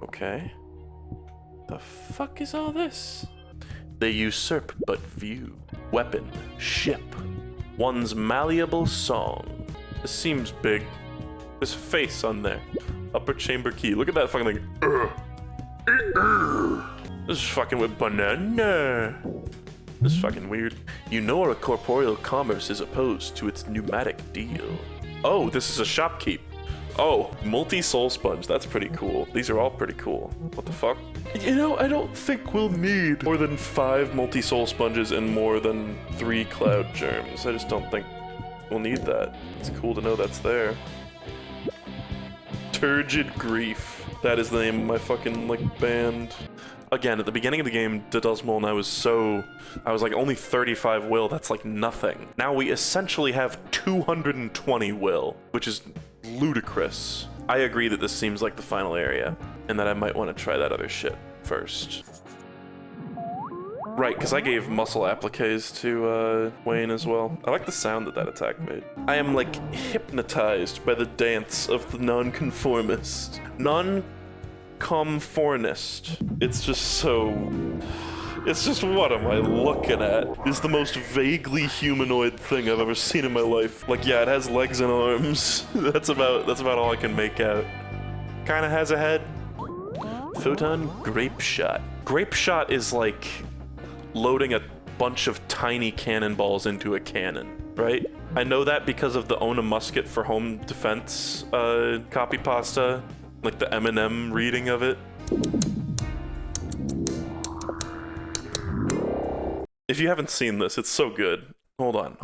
Okay. The fuck is all this? They usurp but view. Weapon. Ship. One's malleable song. This seems big. There's a face on there. Upper chamber key. Look at that fucking thing. This is fucking with banana. This is fucking weird. You know our corporeal commerce is opposed to its pneumatic deal. Oh, this is a shopkeep. Oh, multi-soul sponge. That's pretty cool. These are all pretty cool. What the fuck? You know, I don't think we'll need more than 5 multi-soul sponges and more than 3 cloud germs. I just don't think we'll need that. It's cool to know that's there. Turgid Grief. That is the name of my fucking, like, band. Again, at the beginning of the game, Dedusmon, I was like, only 35 will, that's like nothing. Now we essentially have 220 will, which is ludicrous. I agree that this seems like the final area, and that I might want to try that other shit first. Right, because I gave muscle appliques to Wayne as well. I like the sound that that attack made. I am like hypnotized by the dance of the nonconformist. Nonconformist. It's just so... It's just, what am I looking at? It's the most vaguely humanoid thing I've ever seen in my life. Like, yeah, it has legs and arms. That's about all I can make out. Kinda has a head. Photon grape shot. Grape shot is like loading a bunch of tiny cannonballs into a cannon, right? I know that because of the own a musket for home defense copy pasta, like the Eminem reading of it. If you haven't seen this, it's so good. Hold on.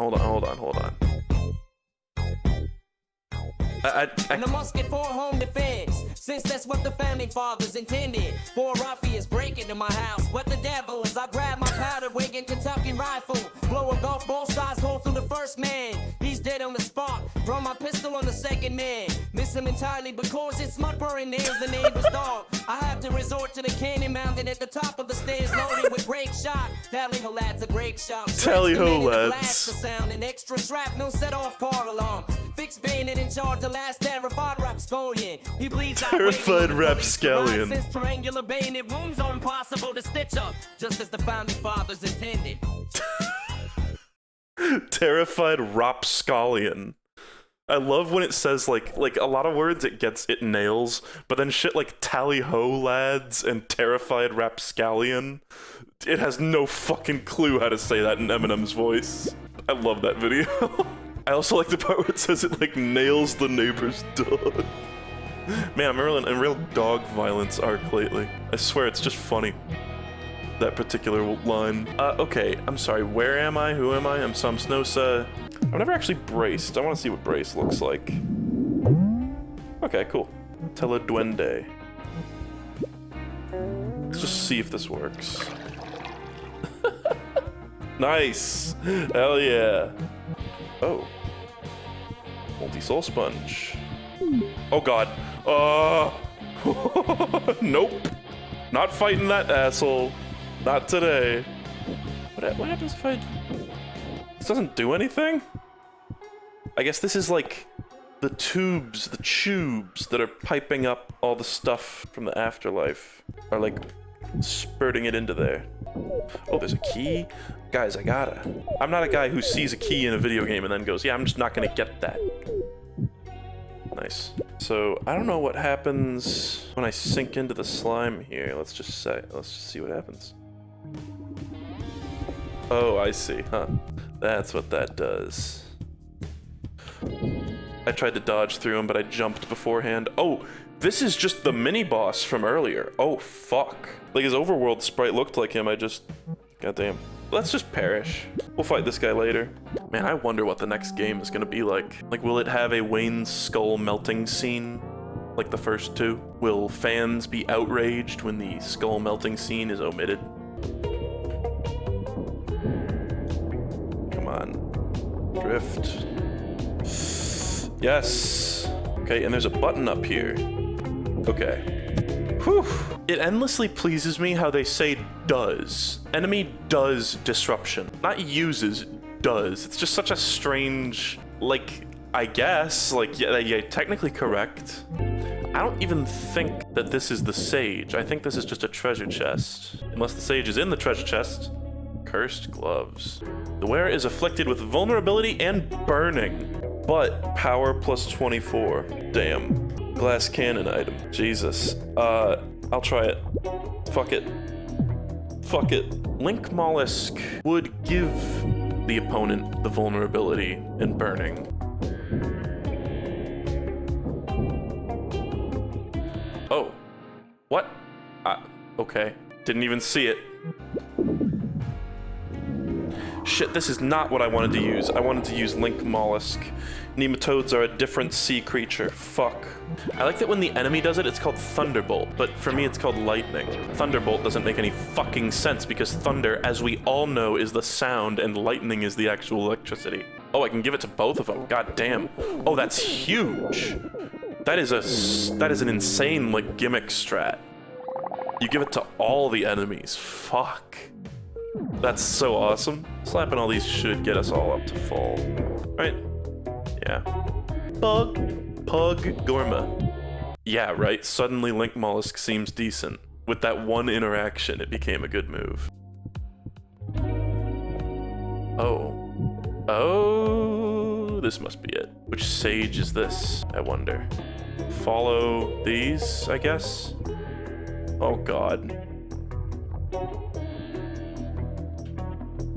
And a musket for home defense, since that's what the founding fathers intended. Four ruffians break into my house. What the devil is? I grab my powder wig and Kentucky rifle, blow a golf ball size hole through the first man. He's dead on the spot. Throw my pistol on the second man. Miss him entirely because it's mud burning nails the neighbor's dog. I have to resort to the cannon mounted at the top of the stairs, loaded with grape shot. Tally ho lads, a grape shot. Tally ho lads. The sound and extra shrapnel set off car alarm. Fixed bayonet in charge. The last terrified rapscallion. He bleeds out. Terrified rapscallion. Since triangular bayonet wounds are impossible to stitch up, just as the founding fathers intended. Terrified rapscallion. I love when it says like a lot of words it nails, but then shit like tally ho lads and terrified rapscallion, it has no fucking clue how to say that in Eminem's voice. I love that video. I also like the part where it says it like nails the neighbor's dog. Man, I'm in real dog violence arc lately. I swear it's just funny. That particular line. Okay, I'm sorry, where am I? Who am I? I'm Sam Snosa. I've never actually braced. I want to see what brace looks like. Okay, cool. Teleduende. Let's just see if this works. Nice! Hell yeah. Oh. Multi-soul sponge. Oh god. Nope. Not fighting that asshole. Not today. What happens if I... This doesn't do anything? I guess this is like the tubes that are piping up all the stuff from the afterlife. Are like spurting it into there. Oh, there's a key? Guys, I'm not a guy who sees a key in a video game and then goes, yeah, I'm just not gonna get that. Nice. So, I don't know what happens when I sink into the slime here. Let's just see what happens. Oh, I see, huh. That's what that does. I tried to dodge through him, but I jumped beforehand. Oh, this is just the mini-boss from earlier. Oh, fuck. Like, his overworld sprite looked like him, goddamn. Let's just perish. We'll fight this guy later. Man, I wonder what the next game is gonna be like. Like, will it have a Wayne's skull melting scene? Like the first two? Will fans be outraged when the skull melting scene is omitted? Come on. Drift. Yes. Okay, and there's a button up here. Okay. Whew. It endlessly pleases me how they say does. Enemy does disruption. Not uses, does. It's just such a strange, like, I guess, like, yeah, technically correct. I don't even think that this is the sage. I think this is just a treasure chest. Unless the sage is in the treasure chest. Cursed gloves. The wearer is afflicted with vulnerability and burning, but power plus 24. Damn. Glass cannon item. Jesus. I'll try it. Fuck it. Fuck it. Link Mollusk would give the opponent the vulnerability and burning. Oh. What? Okay. Didn't even see it. Shit, this is not what I wanted to use. I wanted to use Link Mollusk. Nematodes are a different sea creature. Fuck. I like that when the enemy does it, it's called Thunderbolt, but for me it's called Lightning. Thunderbolt doesn't make any fucking sense because thunder, as we all know, is the sound and lightning is the actual electricity. Oh, I can give it to both of them. God damn. Oh, that's huge. That is an insane, like, gimmick strat. You give it to all the enemies. Fuck. That's so awesome. Slapping all these should get us all up to full. Right? Yeah. Pug Gorma. Yeah, right? Suddenly Link Mollusk seems decent. With that one interaction, it became a good move. Oh, this must be it. Which sage is this, I wonder? Follow these, I guess? Oh god.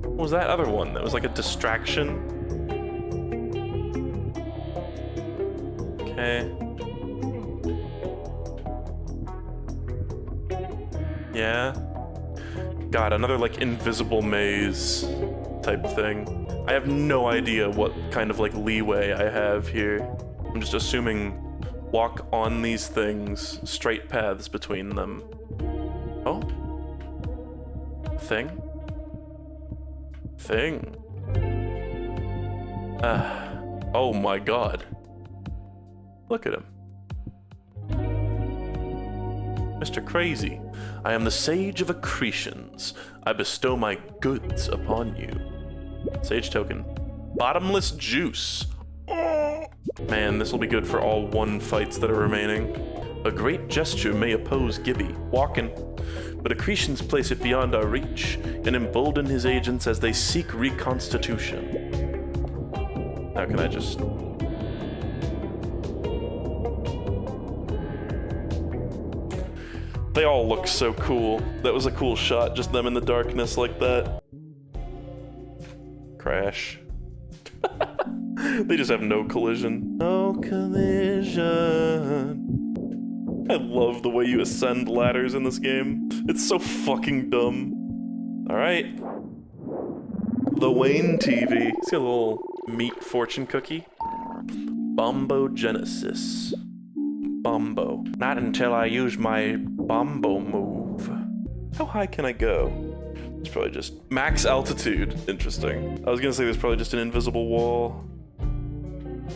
What was that other one? That was like a distraction? Okay. Yeah. God, another like invisible maze type thing. I have no idea what kind of like leeway I have here. I'm just assuming walk on these things, straight paths between them. Oh? Thing? Thing. Oh my god. Look at him. Mr. Crazy, I am the Sage of Accretions. I bestow my goods upon you. Sage token. Bottomless juice. Oh. Man, this will be good for all 1 fights that are remaining. A great gesture may oppose Gibby, walking, but accretions place it beyond our reach and embolden his agents as they seek reconstitution. How can I just... They all look so cool. That was a cool shot, just them in the darkness like that. Crash. They just have no collision. No collision. I love the way you ascend ladders in this game. It's so fucking dumb. Alright. The Wayne TV. He's got a little meat fortune cookie. Bombo Genesis. Bombo. Not until I use my Bombo move. How high can I go? It's probably just max altitude. Interesting. I was gonna say there's probably just an invisible wall.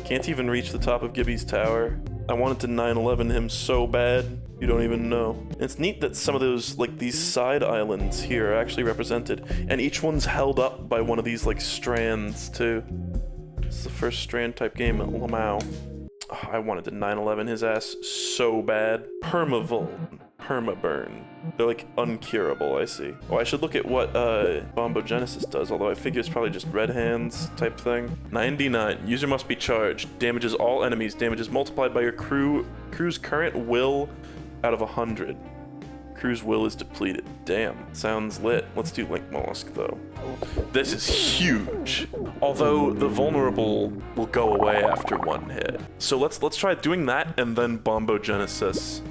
Can't even reach the top of Gibby's tower. I wanted to 9/11 him so bad, you don't even know. And it's neat that some of those, like these side islands here are actually represented, and each one's held up by one of these like strands too. This is the first strand type game at Lamau. Oh, I wanted to 9/11 his ass so bad. Permavuln. Permaburn. They're like uncurable, I see. Oh, I should look at what Bombo Genesis does, although I figure it's probably just red hands type thing. 99. User must be charged. Damages all enemies. Damages multiplied by your crew's current will out of 100. Crew's will is depleted. Damn. Sounds lit. Let's do Link Mollusk though. This is huge. Although the vulnerable will go away after 1 hit. So let's try doing that and then Bombo Genesis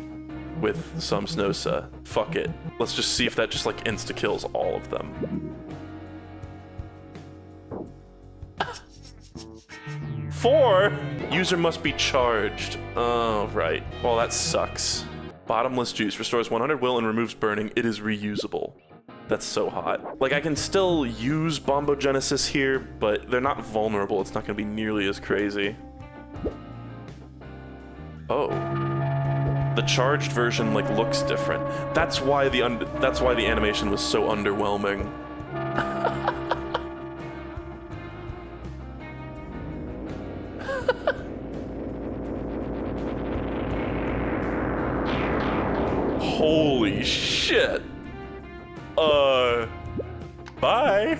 with Samsnosa. Fuck it. Let's just see if that just like insta-kills all of them. Four? User must be charged. Oh, right. Well, that sucks. Bottomless juice restores 100 will and removes burning. It is reusable. That's so hot. Like, I can still use Bombo Genesis here, but they're not vulnerable. It's not gonna be nearly as crazy. Oh. The charged version like looks different. That's why the animation was so underwhelming. Holy shit. Bye.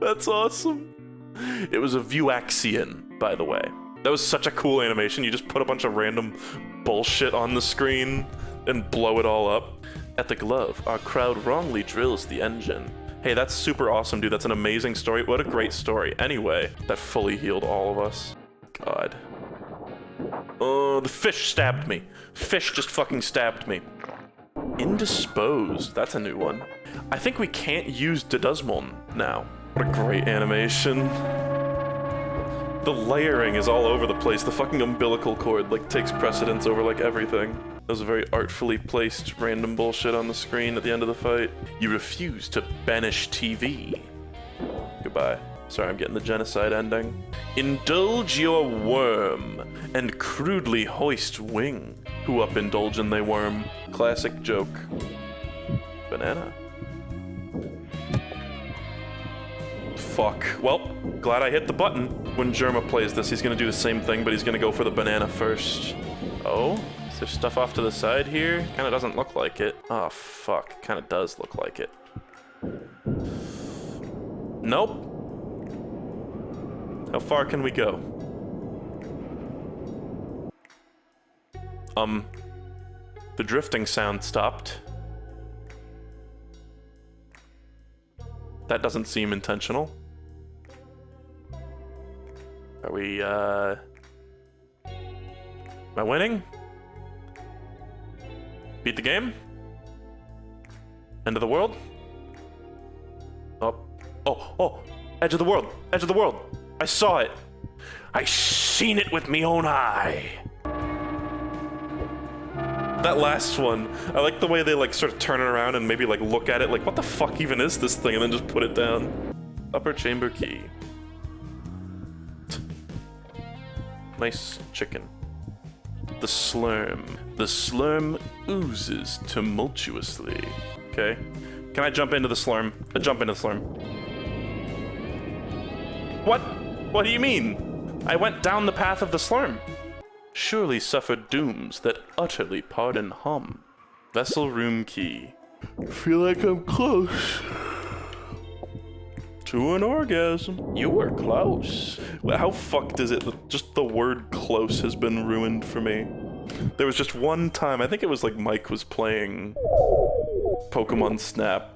That's awesome. It was a Vuaxian, by the way. That was such a cool animation. You just put a bunch of random bullshit on the screen and blow it all up. At the glove, our crowd wrongly drills the engine. Hey, that's super awesome, dude. That's an amazing story. What a great story. Anyway, that fully healed all of us. God. Oh, the fish stabbed me. Fish just fucking stabbed me. Indisposed. That's a new one. I think we can't use Deduzmon now. What a great animation. The layering is all over the place. The fucking umbilical cord like takes precedence over like everything. That was a very artfully placed random bullshit on the screen at the end of the fight. You refuse to banish TV. Goodbye. Sorry, I'm getting the genocide ending. Indulge your worm and crudely hoist wing. Who up indulgin' they worm? Classic joke. Banana. fuck. Well, glad I hit the button. When Germa plays this, he's gonna do the same thing, but he's gonna go for the banana first. Oh? Is there stuff off to the side here? Kinda doesn't look like it. Oh, fuck. Kinda does look like it. Nope. How far can we go? The drifting sound stopped. That doesn't seem intentional. Are we, am I winning? Beat the game? End of the world? Oh, edge of the world, edge of the world. I saw it. I seen it with me own eye. That last one, I like the way they like sort of turn it around and maybe like look at it like, what the fuck even is this thing? And then just put it down. Upper chamber key. Nice chicken. The slurm. The slurm oozes tumultuously. Okay. Can I jump into the slurm? I jump into the slurm. What? What do you mean? I went down the path of the slurm. Surely suffered dooms that utterly pardon hum. Vessel room key. Feel like I'm close to an orgasm. You were close. How fucked is it that just the word close has been ruined for me? There was just one time, I think it was like Mike was playing Pokemon Snap,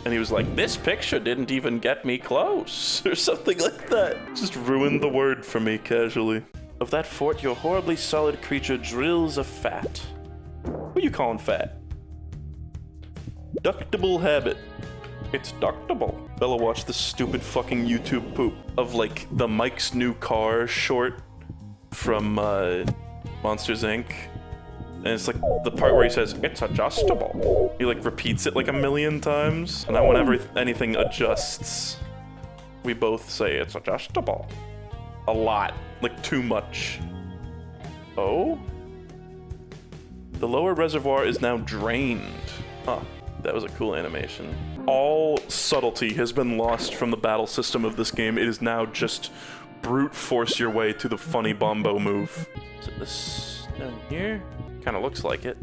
and he was like, this picture didn't even get me close, or something like that. Just ruined the word for me casually. Of that fort, your horribly solid creature drills a fat. Who you calling fat? Ductable habit. It's ductable. Bella watched this stupid fucking YouTube poop of like the Mike's New Car short from Monsters Inc. And it's like the part where he says, it's adjustable. He like repeats it like a million times. And then whenever anything adjusts, we both say it's adjustable. A lot. Like too much. Oh? The lower reservoir is now drained. Huh. That was a cool animation. All subtlety has been lost from the battle system of this game. It is now just brute force your way to the funny Bombo move. Is it this down here? Kind of looks like it.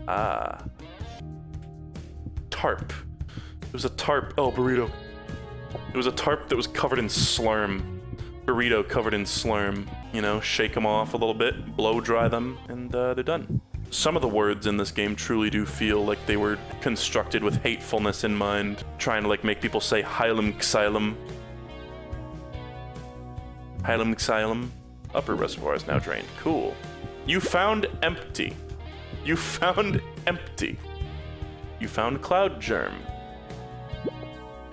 Ah. Tarp. It was a tarp. Oh, burrito. It was a tarp that was covered in slurm. Burrito covered in slurm. You know, shake them off a little bit, blow dry them, and they're done. Some of the words in this game truly do feel like they were constructed with hatefulness in mind, trying to like make people say Hylics. Hylics. Upper reservoir is now drained. Cool. You found empty. You found empty. You found cloud germ.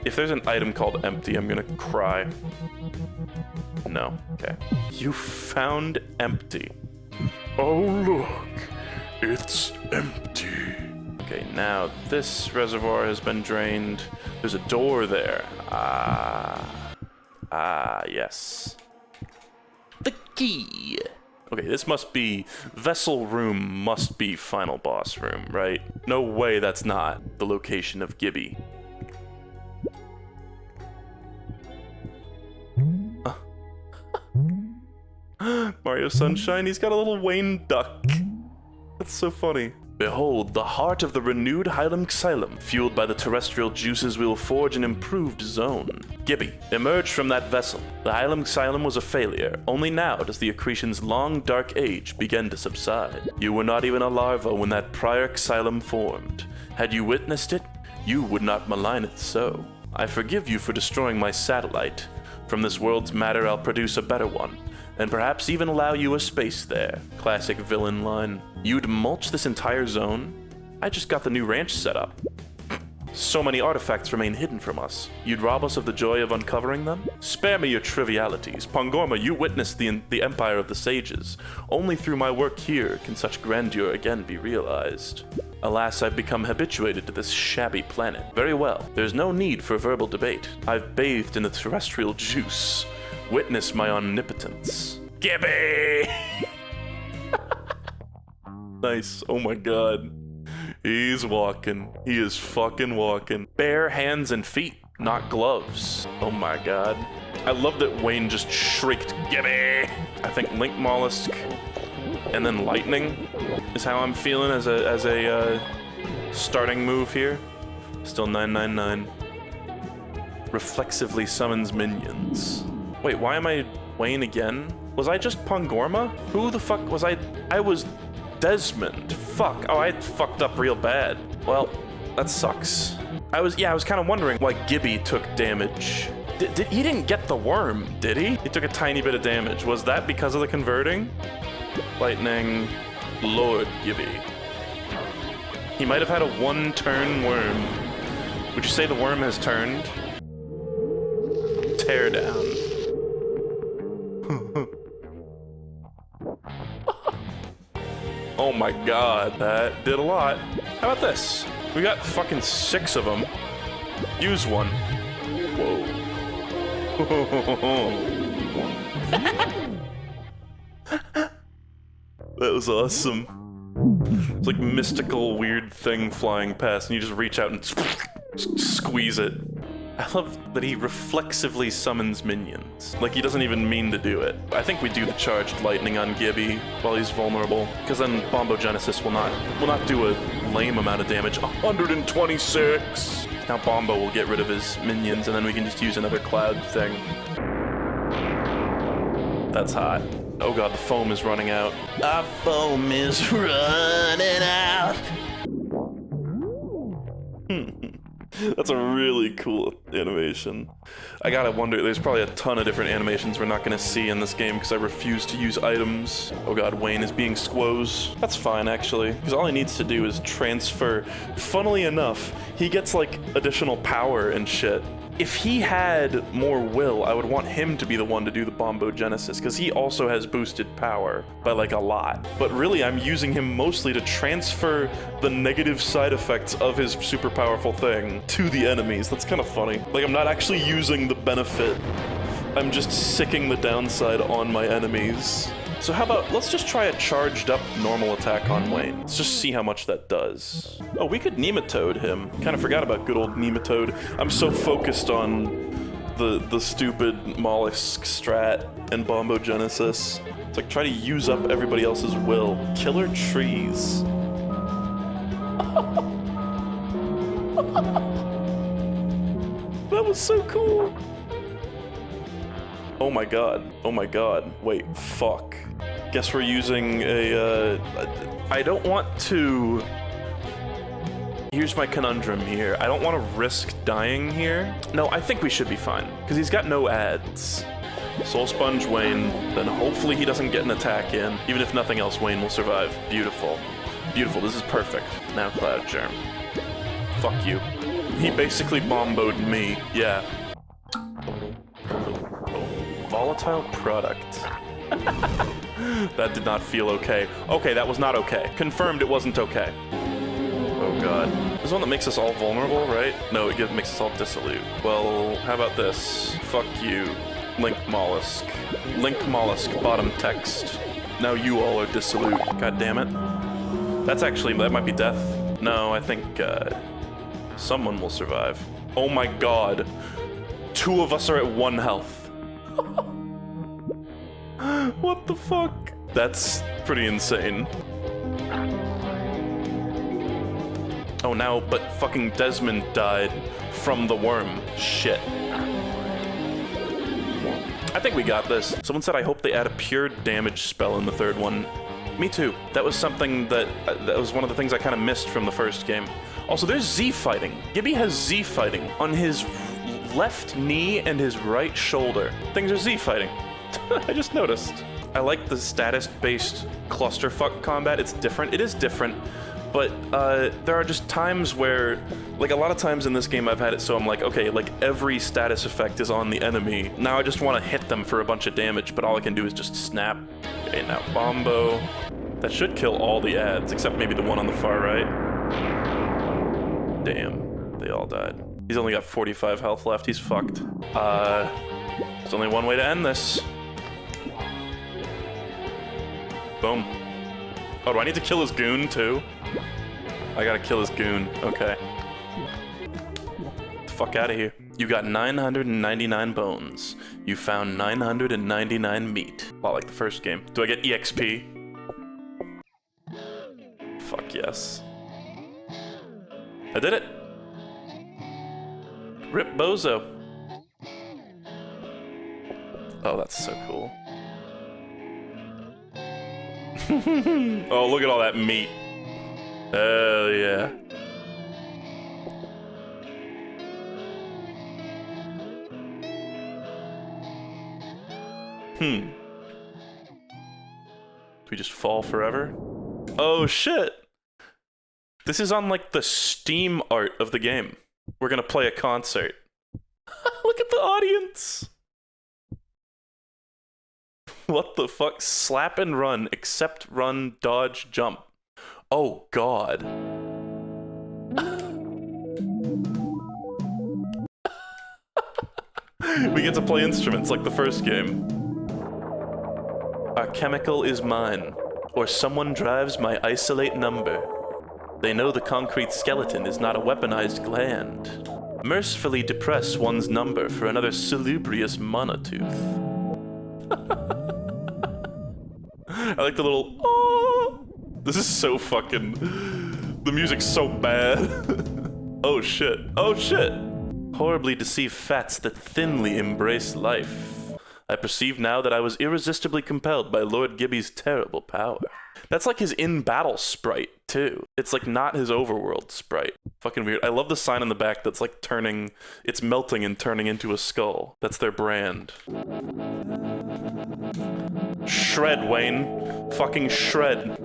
If there's an item called empty, I'm gonna cry. No. Okay. You found empty. Oh, look. It's empty. Okay, now this reservoir has been drained. There's a door there. Yes. The key. Okay, this must be... Vessel room must be final boss room, right? No way that's not the location of Gibby. Mario Sunshine, he's got a little Wayne duck. That's so funny. Behold, the heart of the renewed Hylics, fueled by the terrestrial juices, will forge an improved zone. Gibby, emerge from that vessel. The Hylics was a failure. Only now does the accretion's long dark age begin to subside. You were not even a larva when that prior xylem formed. Had you witnessed it, you would not malign it so. I forgive you for destroying my satellite. From this world's matter, I'll produce a better one. And perhaps even allow you a space there. Classic villain line. You'd mulch this entire zone? I just got the new ranch set up. So many artifacts remain hidden from us. You'd rob us of the joy of uncovering them? Spare me your trivialities. Pongorma, you witnessed the empire of the sages. Only through my work here can such grandeur again be realized. Alas, I've become habituated to this shabby planet. Very well, there's no need for verbal debate. I've bathed in the terrestrial juice. Witness my omnipotence. Gibby! Nice. Oh my god. He's walking. He is fucking walking. Bare hands and feet. not gloves. Oh my god. I love that Wayne just shrieked, "Gimme!" I think Link Mollusk and then Lightning is how I'm feeling as a starting move here. Still 999. Reflexively summons minions. Wait, why am I Wayne again? Was I just Pongorma? Who the fuck was I? I was Desmond. Fuck. Oh, I fucked up real bad. Well, that sucks. I was kind of wondering why Gibby took damage. He didn't get the worm, did he? He took a tiny bit of damage. Was that because of the converting? Lightning, Lord Gibby. He might have had a one-turn worm. Would you say the worm has turned? Tear down. Oh my god, that did a lot. How about this? We got fucking 6 of them. Use one. Whoa. That was awesome. It's like mystical weird thing flying past and you just reach out and squeeze it. I love that he reflexively summons minions. Like he doesn't even mean to do it. I think we do the charged lightning on Gibby while he's vulnerable, because then Bombogenesis will not do a lame amount of damage. 126! Now Bombo will get rid of his minions and then we can just use another cloud thing. That's hot. Oh god, the foam is running out. Our foam is running out! That's a really cool animation. I gotta wonder, there's probably a ton of different animations we're not gonna see in this game because I refuse to use items. Oh god, Wayne is being squoze. That's fine, actually, because all he needs to do is transfer. Funnily enough, he gets, like, additional power and shit. If he had more will, I would want him to be the one to do the Bombogenesis, because he also has boosted power by like a lot. But really, I'm using him mostly to transfer the negative side effects of his super powerful thing to the enemies. That's kind of funny. Like, I'm not actually using the benefit. I'm just sicking the downside on my enemies. So how about, let's just try a charged up normal attack on Wayne. Let's just see how much that does. Oh, we could Nematode him. Kind of forgot about good old Nematode. I'm so focused on the stupid mollusk strat and Bombogenesis. It's like try to use up everybody else's will. Killer trees. That was so cool. Oh my god. Oh my god. Wait, fuck. Guess we're using a, I don't want to... Here's my conundrum here. I don't want to risk dying here. No, I think we should be fine, because he's got no ads. Soul Sponge Wayne, then hopefully he doesn't get an attack in. Even if nothing else, Wayne will survive. Beautiful. Beautiful, this is perfect. Now Cloud Germ. Fuck you. He basically bomboed me, yeah. Volatile product. That did not feel okay. Okay, that was not okay. Confirmed it wasn't okay. Oh god. This is one that makes us all vulnerable, right? No, it makes us all dissolute. Well, how about this? Fuck you. Link Mollusk. Link Mollusk, bottom text. Now you all are dissolute. God damn it. That might be death. No, I think, someone will survive. Oh my god. 2 of us are at 1 health. What the fuck? That's pretty insane. Oh, now, but fucking Desmond died from the worm. Shit. I think we got this. Someone said, I hope they add a pure damage spell in the 3rd one. Me too. That was something that was one of the things I kind of missed from the first game. Also, there's Z fighting. Gibby has Z fighting on his left knee and his right shoulder. Things are Z fighting. I just noticed. I like the status-based clusterfuck combat. It's different. It is different, but there are just times where, like a lot of times in this game I've had it so I'm like, okay, like every status effect is on the enemy. Now I just want to hit them for a bunch of damage, but all I can do is just snap. Okay, now Bombo. That should kill all the ads, except maybe the one on the far right. Damn, they all died. He's only got 45 health left. He's fucked. There's only one way to end this. Boom. Oh, do I need to kill his goon, too? I gotta kill his goon. Okay. What the fuck out of here. You got 999 bones. You found 999 meat. A lot like the first game. Do I get EXP? Fuck yes. I did it! Rip Bozo. Oh, that's so cool. Oh, look at all that meat. Hell yeah. Do we just fall forever? Oh shit! This is on like the Steam art of the game. We're gonna play a concert. Look at the audience! What the fuck? Slap and run, accept, run, dodge, jump. Oh god. We get to play instruments like the first game. Our chemical is mine, or someone drives my isolate number. They know the concrete skeleton is not a weaponized gland. Mercifully depress one's number for another salubrious monotooth. I like the little, oh! This is so fucking, the music's so bad. Oh shit, oh shit! Horribly deceive fats that thinly embrace life. I perceive now that I was irresistibly compelled by Lord Gibby's terrible power. That's like his in-battle sprite, too. It's like not his overworld sprite. Fucking weird. I love the sign in the back that's like turning, it's melting and turning into a skull. That's their brand. Shred, Wayne. Fucking shred.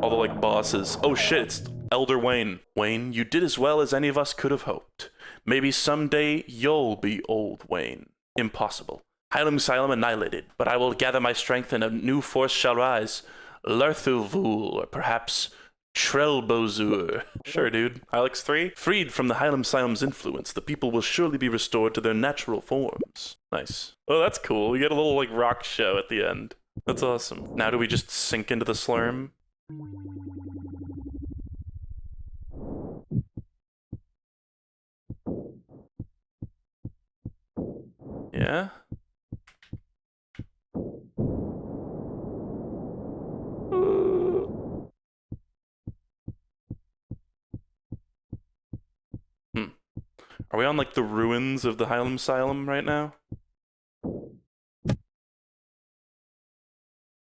All the like bosses. Oh shit, it's Elder Wayne. Wayne, you did as well as any of us could have hoped. Maybe someday you'll be old Wayne. Impossible. Hylics annihilated, but I will gather my strength and a new force shall rise. Lerthuvul, or perhaps Trelbozur. Sure, dude. Hylics 3? Freed from the Hylics influence, the people will surely be restored to their natural forms. Nice. Oh, that's cool. We get a little like rock show at the end. That's awesome. Now do we just sink into the slurm? Yeah? Are we on like the ruins of the Hylics right now?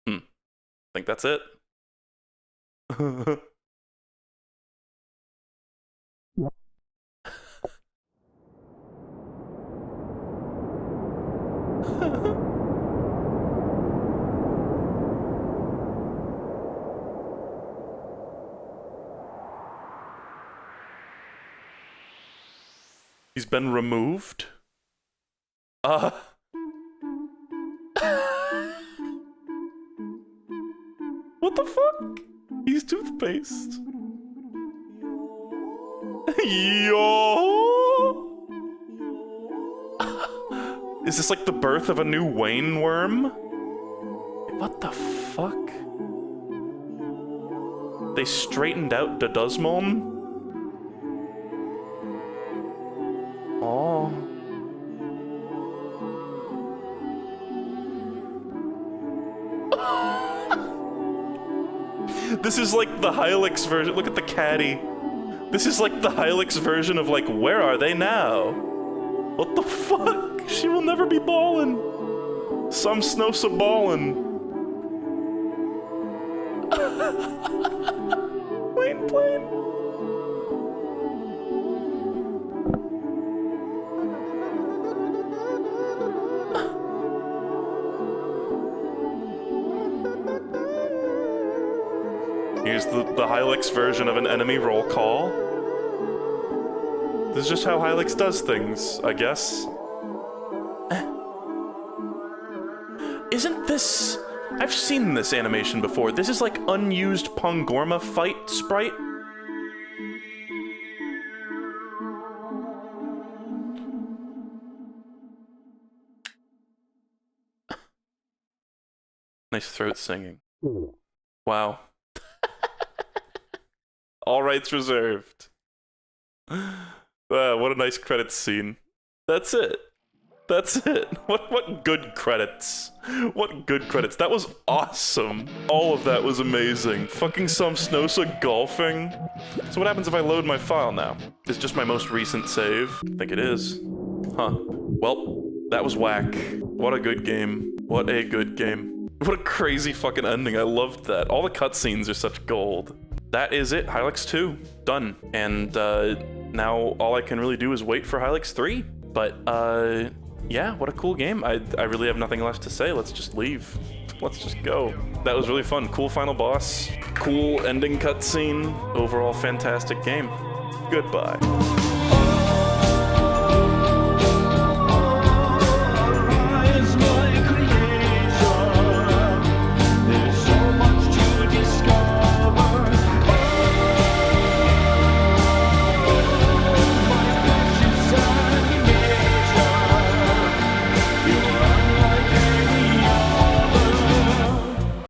I think that's it. He's been removed? What the fuck? He's toothpaste. Yo! Is this like the birth of a new Wayne worm? What the fuck? They straightened out Duduzmon? Oh. This is like the Hylics version. Look at the caddy. This is like the Hylics version of like, where are they now? What the fuck? She will never be ballin'. Some snow some ballin'. Wayne plane. Here's the Hylics version of an enemy roll call. This is just how Hylics does things, I guess. Isn't this... I've seen this animation before. This is like unused Pongorma fight sprite. Nice throat singing. Wow. All rights reserved. What a nice credits scene. That's it. That's it. What good credits. What good credits. That was awesome. All of that was amazing. Fucking some Snosa golfing. So what happens if I load my file now? It's just my most recent save. I think it is. Huh. Well, that was whack. What a good game. What a good game. What a crazy fucking ending. I loved that. All the cutscenes are such gold. That is it. Hylics 2. Done. And now all I can really do is wait for Hylics 3. But yeah, what a cool game. I really have nothing left to say. Let's just leave. Let's just go. That was really fun. Cool final boss. Cool ending cutscene. Overall fantastic game. Goodbye.